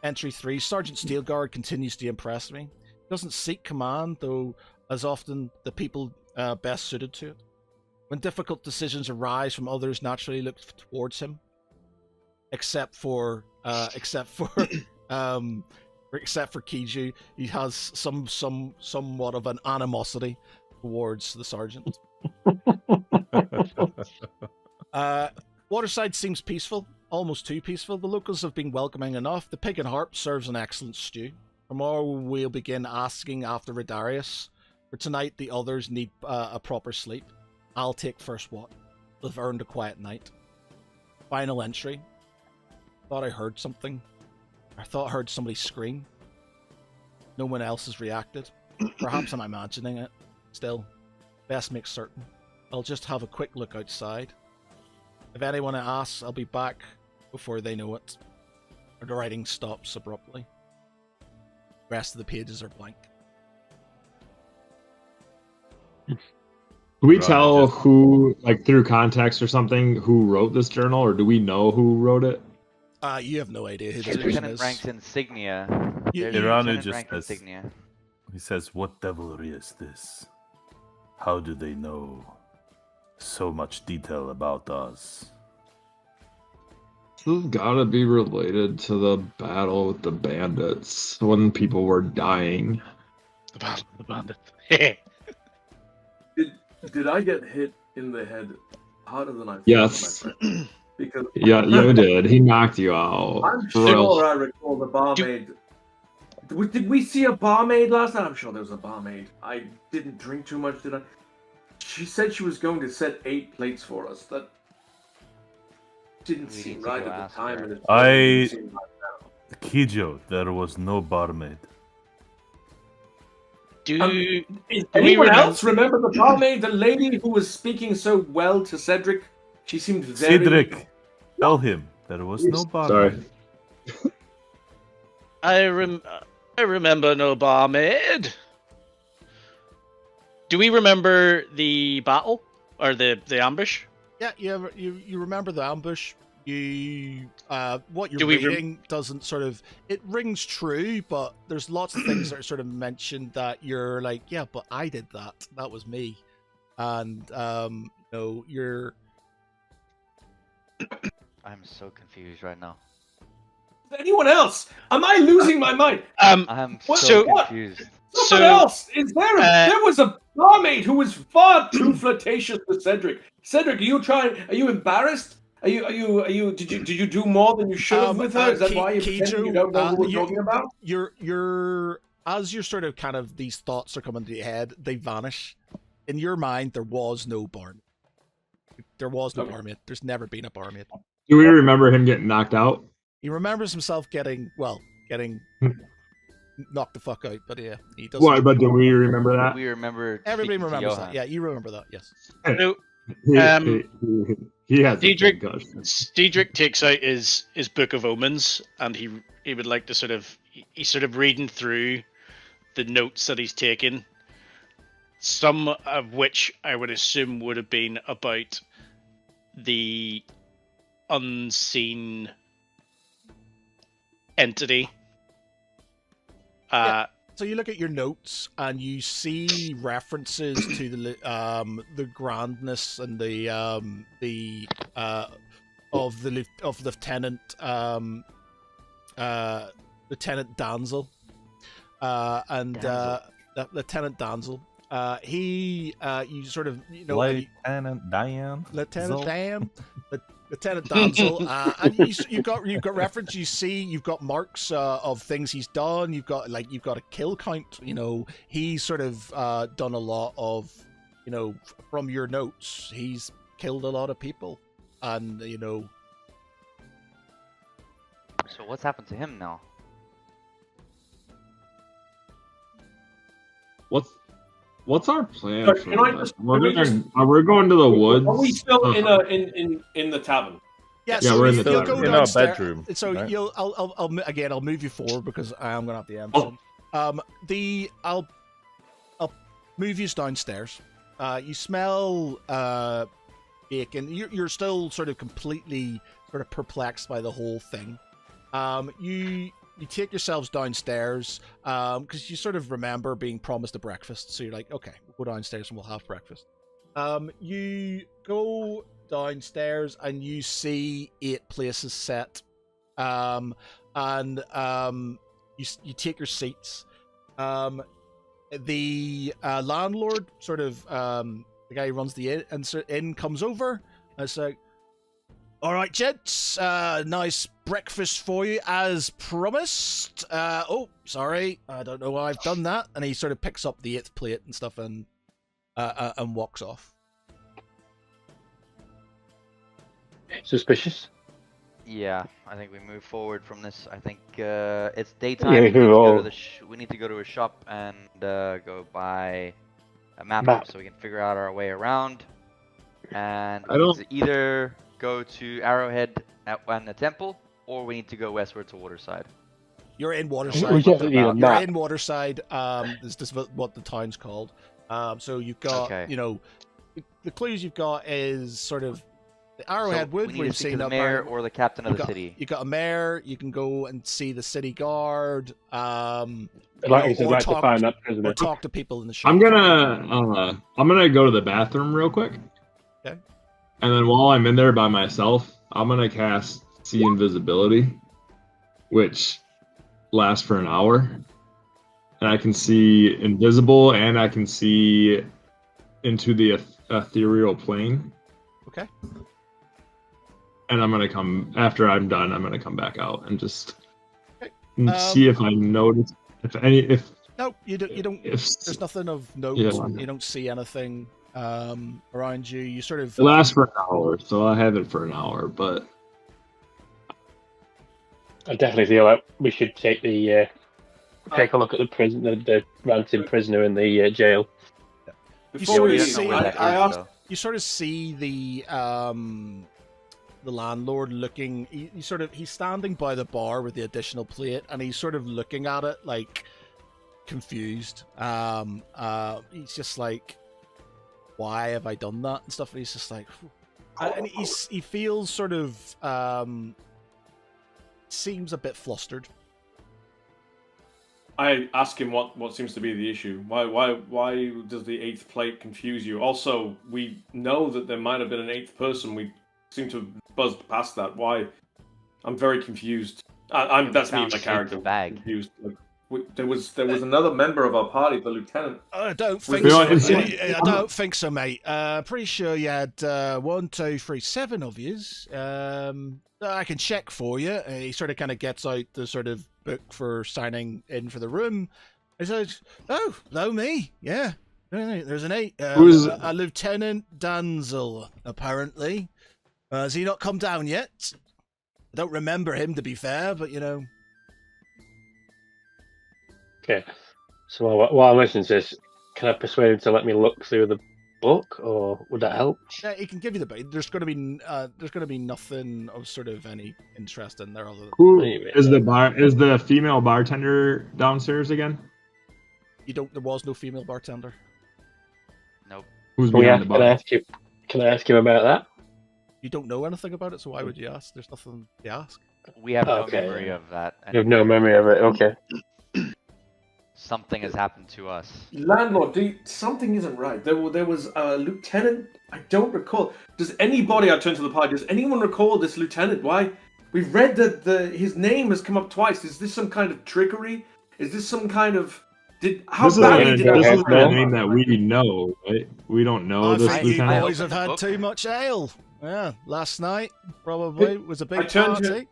Entry 3. Sergeant Steelguard continues to impress me. He doesn't seek command, though as often the people best suited to it. When difficult decisions arise from others, naturally look towards him. Except for Kiju, he has somewhat of an animosity towards the sergeant. Waterside seems peaceful, almost too peaceful. The locals have been welcoming enough. The pig and harp serves an excellent stew. Tomorrow we'll begin asking after Redarius. For tonight, the others need a proper sleep. I'll take first watch. They've earned a quiet night. Final entry. Thought I heard something. I thought I heard somebody scream. No one else has reacted. Perhaps I'm imagining it. Still, best make certain. I'll just have a quick look outside. If anyone asks, I'll be back before they know it. Or the writing stops abruptly. The rest of the pages are blank. Do we tell who, like through context or something, who wrote this journal, or do we know who wrote it? You have no idea who this There's person Lieutenant is. Rank's insignia. There's Iranu Lieutenant just Rank's says, insignia. he says, "What devilry is this? How do they know so much detail about us?" This has gotta be related to the battle with the bandits when people were dying. The Battle of the Bandits. Did I get hit in the head harder than I thought? Yes. My friend? Because Yeah, you did. He knocked you out. I'm Royal- sure I recall the barmaid. Did we see a barmaid last night? I'm sure there was a barmaid. I didn't drink too much, did I? She said she was going to set 8 plates for us. That didn't We seem need to right go at ask the time. her. And it I- certainly didn't seem right now. Kijo, there was no barmaid. Do Is we anyone remem- else remember the barmaid, the lady who was speaking so well to Cedric? She seemed very... Cedric, tell him there was no barmaid. Sorry. I remember no barmaid. Do we remember the battle or the ambush? Yeah, you remember the ambush. You what you're Do we rem- reading doesn't sort of, it rings true, but there's lots of things that are sort of mentioned that you're like, yeah, but I did that. That was me. And you're I'm so confused right now. Anyone else? Am I losing my mind? I'm What- so what? confused. Someone else! Is there there was a barmaid who was far too flirtatious with Cedric. Cedric, are you embarrassed? Are you did you do more than you should have with her? Is that why you're pretending you don't know who we're talking about? You're as you're sort of kind of, these thoughts are coming to your head, they vanish. In your mind, there was no barmaid. There was no barmaid. There's never been a barmaid. Do we remember him getting knocked out? He remembers himself getting knocked the fuck out, but yeah, he doesn't. Why? But do we remember that? We remember. Everybody speaking to remembers that. Johan. Yeah, you remember that. Yes. No, He has Diedrich takes out his book of omens, and he would like to he's sort of reading through the notes that he's taken, some of which I would assume would have been about the unseen entity. So you look at your notes and you see references to the grandness and the Lieutenant Lieutenant Danzel. and Lieutenant Danzel. He, you sort of, Lieutenant Diane. Lieutenant Dan, Lieutenant Danzel, and you've got reference. You see, you've got marks of things he's done. You've got a kill count. He's sort of done a lot of, from your notes, he's killed a lot of people, and So what's happened to him now? What's our plan? Sorry, for can I this? just- can we just- Are we going to the woods? Are we still in the tavern? Yeah, Yeah, so we're in you'll the go tavern. In our downstairs. bedroom, So right? I'll move you forward because I am gonna have the end. Oh. I'll move you downstairs. You smell bacon. You're still sort of completely sort of perplexed by the whole thing. You take yourselves downstairs because you sort of remember being promised a breakfast. So you're like, okay, we'll go downstairs and we'll have breakfast. You go downstairs and you see 8 places set, and you take your seats. The landlord, sort of the guy who runs the inn, comes over and it's like, all right, gents, nice breakfast for you as promised. Oh, sorry, I don't know why I've done that. And he sort of picks up the 8th plate and stuff and walks off. Suspicious. Yeah, I think we move forward from this. I think it's daytime. Yeah, we, need to go to well- we need to go to a shop and go buy a map Map. so we can figure out our way around. And I we need don't- to either go to Arrowhead and the temple, or we need to go westward to Waterside. You're in We Waterside. definitely need a You're map. in Waterside. This is what the town's called. So you've got, Okay. the clues you've got is sort of the Arrowhead So Wood. we need We've to speak to seen the up mayor there. or the captain of You the got, city. you got a mayor. You can go and see the city guard. I'd like to find that prisoner. or talk to people in the shop. I'm gonna go to the bathroom real quick. Okay. And then while I'm in there by myself, I'm gonna cast See Invisibility, which lasts for an hour. And I can see invisible, and I can see into the ethereal plane. Okay. And I'm gonna come after I'm done. I'm gonna come back out and just Okay. see if I notice if No, you don't. if There's nothing of note. Yeah. You don't see anything around you. You sort of it lasts for an hour, so I have it for an hour. But I definitely feel like we should take the take a look at the prison, the ranting prisoner in the jail. Before sort we, of don't know see- where that I is, asked. though. you sort of see the landlord looking. He's standing by the bar with the additional plate, and he's sort of looking at it like confused. He's just like, why have I done that and stuff? And he's just like, and he feels sort of seems a bit flustered. I ask him what seems to be the issue. Why does the 8th plate confuse you? Also, we know that there might have been an 8th person. We seem to have buzzed past that. Why? I'm very confused. That's me, Found my the character. bag. Confused. There was another member of our party, the lieutenant. I don't think We so. don't- it's- I don't think so, mate. Pretty sure you had 1, 2, 3, 7 of yous. I can check for you. He sort of kind of gets out the sort of book for signing in for the room. He says, "Oh, no, me. Yeah, there's an 8. Who's- a Lieutenant Danzel, apparently. Has he not come down yet? I don't remember him, to be fair, but Okay. So while I'm listening to this, can I persuade him to let me look through the book, or would that help? Yeah, he can give you the bait. There's going to be nothing of sort of any interest in there other than who Anyway. is the female bartender downstairs again? there was no female bartender. Nope. Who's Oh, yeah, behind the can I bar? ask you? Can I ask him about that? You don't know anything about it, so why would you ask? There's nothing to ask. We have no Okay. memory of that. You have no memory of it. Okay. Something has happened to us. Landlord, something isn't right. There was a lieutenant. I don't recall. Does anybody? I turn to the party. Does anyone recall this lieutenant? Why? We've read that his name has come up twice. Is this some kind of trickery? Is this some kind of how This is badly did this this is a name that we know, right? We don't know I this think you lieutenant. boys have opened the had book. too much ale. Yeah, last night probably was a I big turned to- party.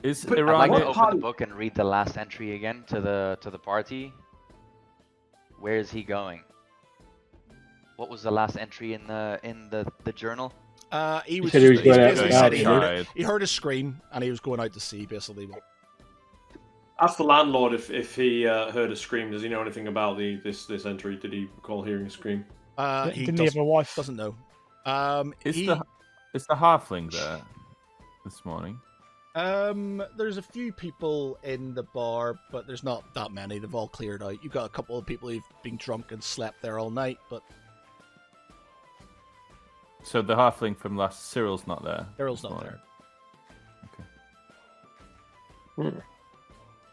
Is But I'd like Iran? to What open the party? book and read the last entry again to the party. Where is he going? What was the last entry in the journal? He was said he was just, he's going out basically to said he sea, heard right? it. He heard a scream and he was going out to sea. Basically, Ask the landlord if he heard a scream. Does he know anything about this entry? Did he recall hearing a scream? he Didn't he have a wife? doesn't know. Is He, the halfling there this morning? there's a few people in the bar, but there's not that many. They've all cleared out. You've got a couple of people who've been drunk and slept there all night, but So the halfling from last Cyril's not there. Daryl's this not morning. there.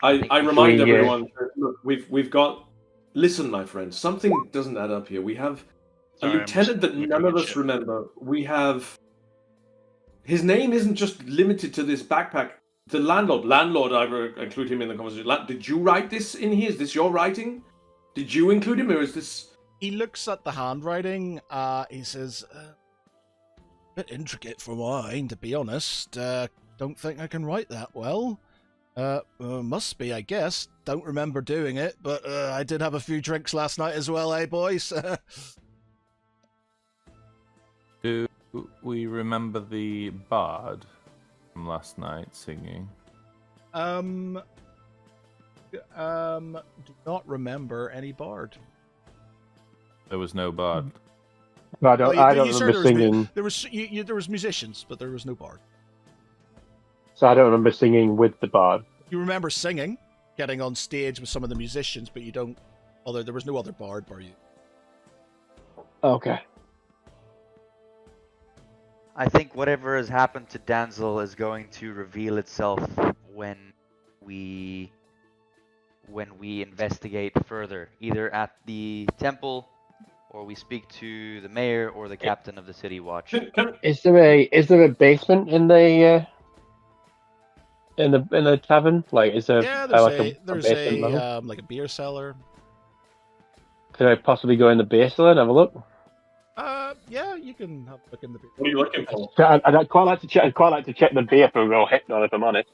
I remind we, everyone. Look, we've got. Listen, my friends. Something doesn't add up here. We have Sorry, a I'm lieutenant that looking none of at us shit. remember. We have. His name isn't just limited to this backpack. The landlord, I include him in the conversation. Did you write this in here? Is this your writing? Did you include him, or is this? He looks at the handwriting. He says, "Bit intricate for mine, to be honest. Don't think I can write that well. Must be, I guess. Don't remember doing it, but I did have a few drinks last night as well, eh, boys?" Do we remember the bard from last night singing? Do not remember any bard. There was no bard. I don't, Well, I you don't said remember singing. There was musicians, but there was no bard. So I don't remember singing with the bard. You remember singing, getting on stage with some of the musicians, but you don't. Although there was no other bard, were you? Okay. I think whatever has happened to Danzel is going to reveal itself when we investigate further, either at the temple, or we speak to the mayor or the captain of the city watch. Is there a basement in the tavern? Like, is there Yeah, like there's basement level? like a beer cellar. Could I possibly go in the beer cellar and have a look? Yeah, you can have a look in the beer. What are you looking for? I'd quite like to check. I'd quite like to check the beer for real hypnol, if I'm honest.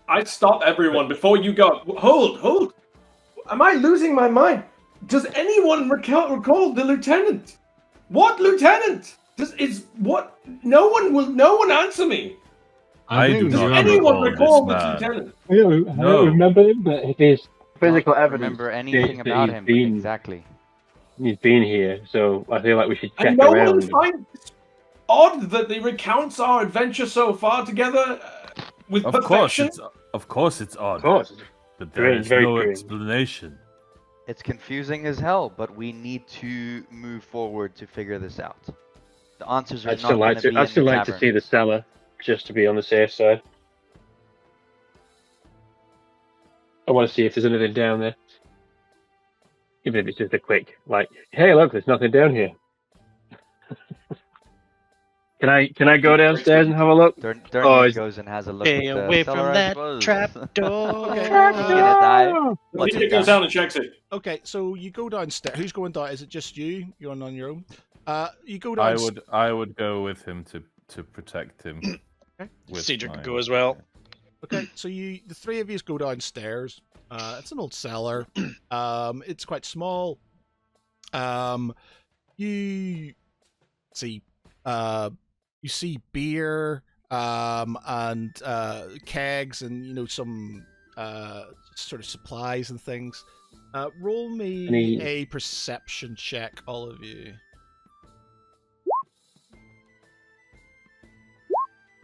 I stop everyone before you go. Hold. Am I losing my mind? Does anyone recall the lieutenant? What lieutenant? No one answer me. I do Does not anyone recall this this man. lieutenant? I don't No. remember him, but if his physical Don't evidence remember anything states that about he's him been, exactly. he's been here, so I feel like we should check And no one around. finds it odd that he recounts our adventure so far together with Of course, perfection. it's odd. Of course. But there Strange, is very no strange. explanation. It's confusing as hell, but we need to move forward to figure this out. The answers are I'd not still going like to to. be I'd in still the like to tavern. see the cellar, just to be on the safe side. I want to see if there's anything down there, even if it's just a quick, like, hey, look, there's nothing down here. Can I go downstairs and have a look? Durnian goes and has a look Stay at the away cellar, from I that suppose. trap door. Okay, He's gonna die. let's He do goes that. down and checks it. Okay, so you go downstairs. Who's going down? Is it just you? You're on your own. You go I down. would go with him to protect him. Okay. with Cedric my- could go as well. Okay, so the three of you go downstairs. It's an old cellar. It's quite small. You see, you see beer, and kegs, and some sort of supplies and things. Roll me Any- a perception check, all of you.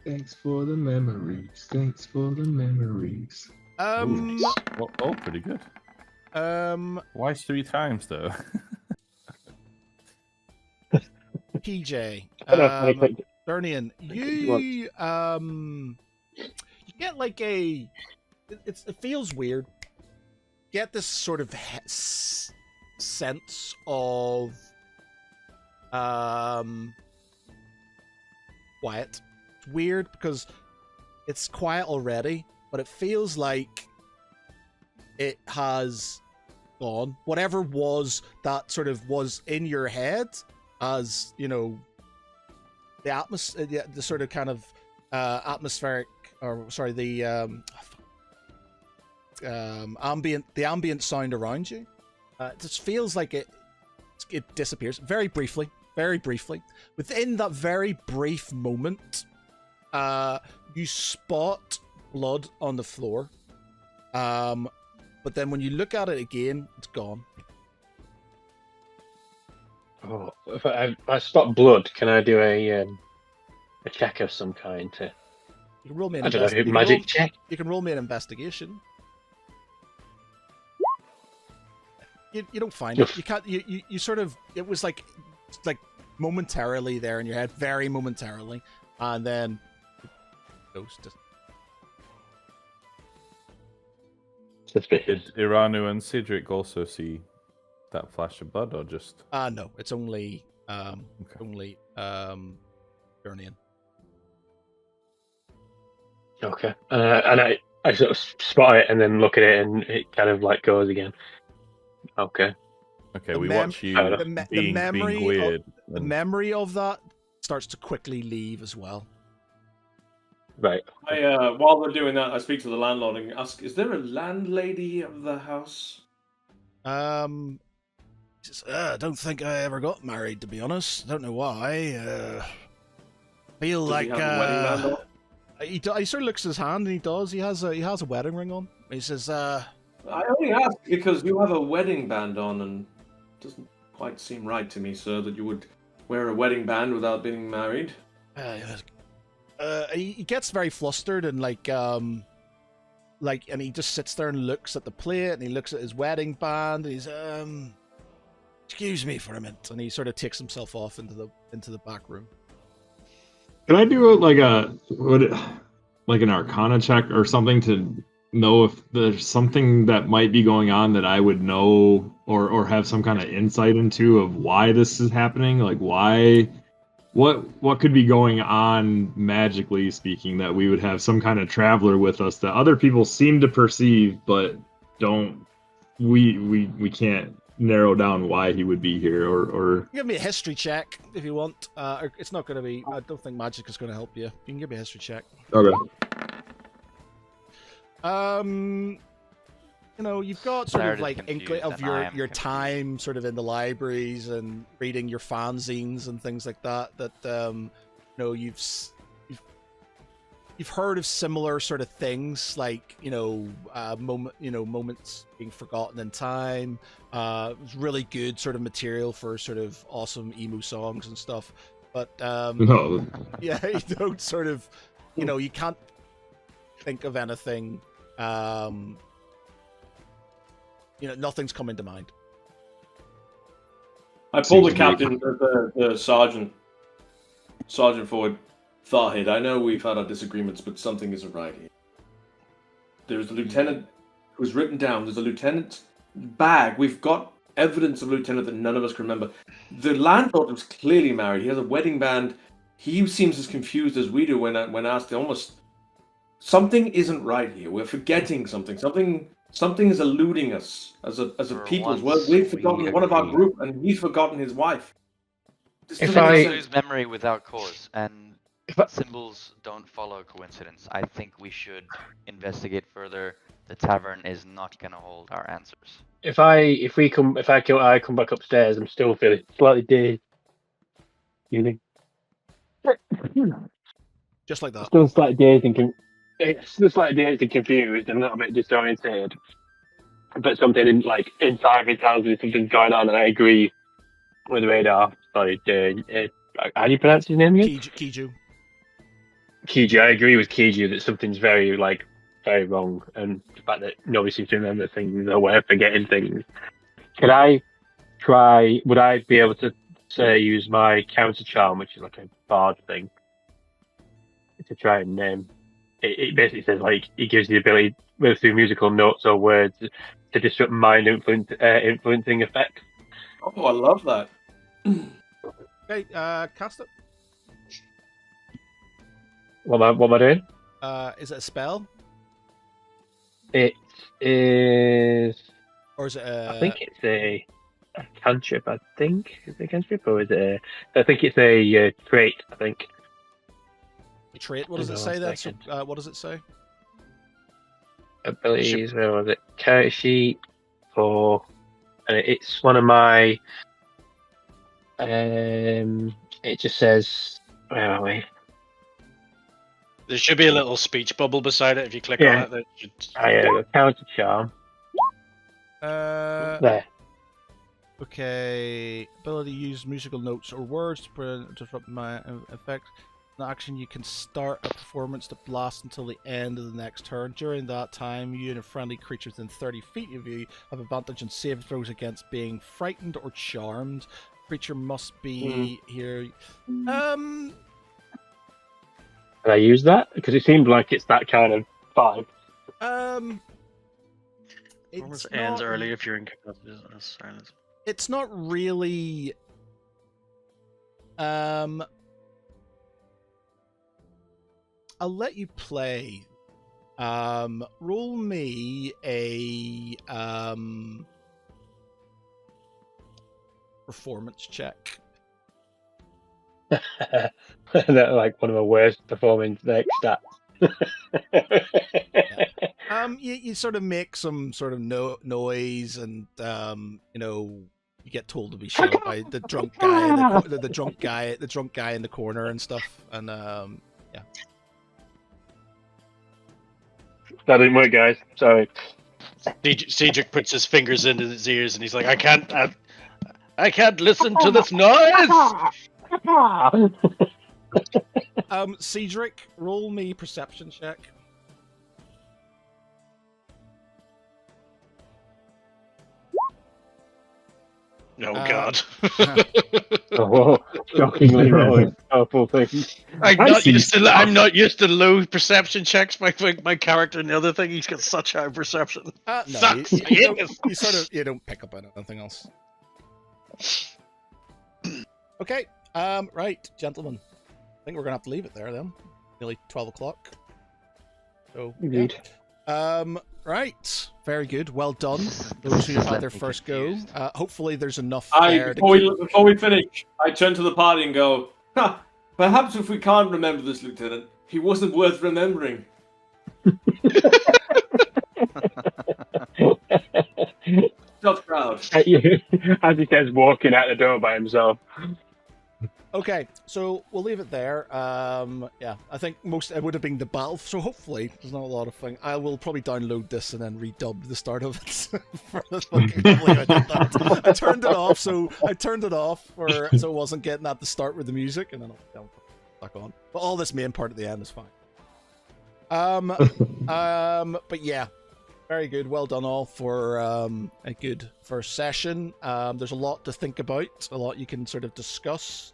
Thanks for the memories. Thanks for the memories. Oh, pretty good. Why 3 times though? PJ, I don't know if I clicked- Bernian, you get like it feels weird. Get this sort of sense of quiet. It's weird because it's quiet already, but it feels like it has gone. Whatever was that sort of was in your head, as you know, the sort of kind of atmospheric, or sorry, the ambient sound around you. It just feels like it disappears very briefly. Within that very brief moment, you spot blood on the floor. But then when you look at it again, it's gone. Oh, if I spot blood, can I do a check of some kind to? You can roll me an I don't know, magic check. You can roll me an investigation. You don't find it. You can't. You sort of. It was like momentarily there in your head, very momentarily, and then ghost. Suspicious. Did Iranu and Cedric also see that flash of blood, or just? No, it's only Burnian. Okay. And I sort of spot it and then look at it, and it kind of like goes again. Okay. Okay, The we mem- watch you the memory being weird. The memory of that starts to quickly leave as well. Right. While they're doing that, I speak to the landlord and ask, "Is there a landlady of the house?" He says, I don't think I ever got married, to be honest. I don't know why. Feel Does like he have a wedding band on? he sort of looks at his hand, and he does. He has a wedding ring on. He says, I only ask because you have a wedding band on, and it doesn't quite seem right to me, sir, that you would wear a wedding band without being married. He gets very flustered and and he just sits there and looks at the plate, and he looks at his wedding band. And he's excuse me for a minute, and he sort of takes himself off into the back room. Can I do like an Arcana check or something to know if there's something that might be going on that I would know or have some kind of insight into of why this is happening? Like why, what could be going on magically speaking that we would have some kind of traveler with us that other people seem to perceive but don't. We can't narrow down why he would be here or Give me a history check if you want. It's not going to be. I don't think magic is going to help you. You can give me a history check. Okay. You've got sort Laird of is like confused inkling of and I am your confused. time sort of in the libraries and reading your fanzines and things like that. You've heard of similar sort of things like moments being forgotten in time. It was really good sort of material for sort of awesome emo songs and stuff. But No. yeah, you don't sort of, you can't think of anything. Nothing's coming to mind. I pull the captain, the sergeant forward. Thawhead, I know we've had our disagreements, but something isn't right here. There's a lieutenant who's written down. There's a lieutenant's bag. We've got evidence of a lieutenant that none of us can remember. The landlord was clearly married. He has a wedding band. He seems as confused as we do when asked. Almost something isn't right here. We're forgetting something. Something is eluding us as a people. We've forgotten one of our group, and he's forgotten his wife. If I lose memory without cause, and symbols don't follow coincidence, I think we should investigate further. The tavern is not going to hold our answers. If I come back upstairs, I'm still feeling slightly dazed. You think? Just like that. Still slightly dazed and confused and a little bit disoriented. But something inside me tells me something's going on, and I agree with Radar. Sorry, how do you pronounce his name again? Kiju. Kiju. I agree with Kiju that something's very wrong, and the fact that nobody seems to remember things or we're forgetting things. Would I be able to use my counter charm, which is like a bard thing, to try and it basically says it gives the ability through musical notes or words to disrupt mind influencing effects. Oh, I love that. Okay, cast it. What am I doing? Is it a spell? It is. Or is it I think it's a cantrip. I think is it a cantrip or is it a? I think it's a trait. I think. a trait? What does it Hang on say one then? So, second. what does it say? Abilities. Where was it? Character sheet for. And it's one of my. It just says. Where are we? There should be a little speech bubble beside it if you click Yeah. on it. That should... Counter charm. There. Okay. Ability to use musical notes or words to disrupt my effect. An action, you can start a performance that lasts until the end of the next turn. During that time, you and a friendly creature within 30 feet of you have advantage on save throws against being frightened or charmed. Creature must be here. Can I use that? Because it seemed like it's that kind of vibe. Performance ends early if you're incapacitated. Silence. It's not really. I'll let you play. Roll me a performance check. That's like one of the worst performing next stats. You sort of make some sort of noise, and you know, you get told to be shut up by the drunk guy, the drunk guy in the corner and stuff, and yeah. That didn't work, guys. Sorry. Cedric puts his fingers into his ears and he's like, I can't listen to this noise. Cedric, roll me perception check. Oh God! Oh, shockingly rolling powerful things. I'm not used to low perception checks. My character and the other thing, he's got such high perception. No, Sucks. you sort of don't pick up on anything else. Okay, right, gentlemen. I think we're gonna have to leave it there then. Nearly 12 o'clock. So Indeed. yeah. Right, very good. Well done. Those who had their first go. Hopefully, there's enough there. Before we finish, I turn to the party and go, perhaps if we can't remember this lieutenant, he wasn't worth remembering. Tough crowd. As he says, walking out the door by himself. Okay, so we'll leave it there. Yeah, I think it would have been the battle, so hopefully there's not a lot of things. I will probably download this and then redub the start of it. I turned it off, so it wasn't getting at the start with the music, and then I'll put it back on. But all this main part at the end is fine. But yeah, very good. Well done all for a good first session. There's a lot to think about, a lot you can sort of discuss.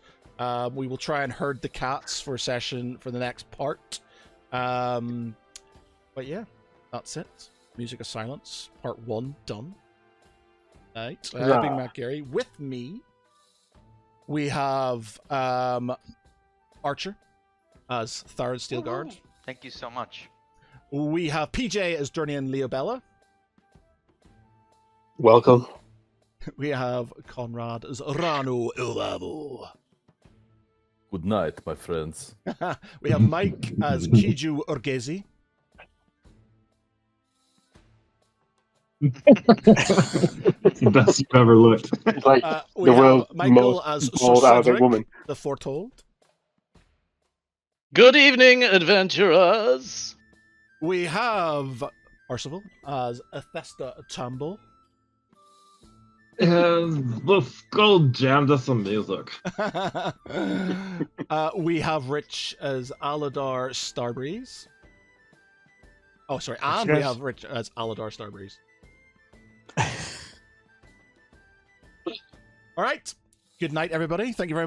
We will try and herd the cats for a session for the next part. But yeah, that's it. Music of Silence, part 1 done. Right. I've been Matt Gary. With me, we have Archer as Tharad Steelguard. Thank you so much. We have PJ as Durnian Leobella. Welcome. We have Conrad as Rano Ilvavo. Good night, my friends. We have Mike as Kiju Urgezi. It's the best you've ever looked. It's like We the have world's Michael most as bald Sir Arabic Cedric, woman. the Foretold. Good evening, adventurers. We have Percival as Athesta Tambo. The skull jammed us some music. We have Rich as Aladar Starbreeze. Oh, sorry, and we have Rich as Aladar Starbreeze. All right. Good night, everybody. Thank you very much.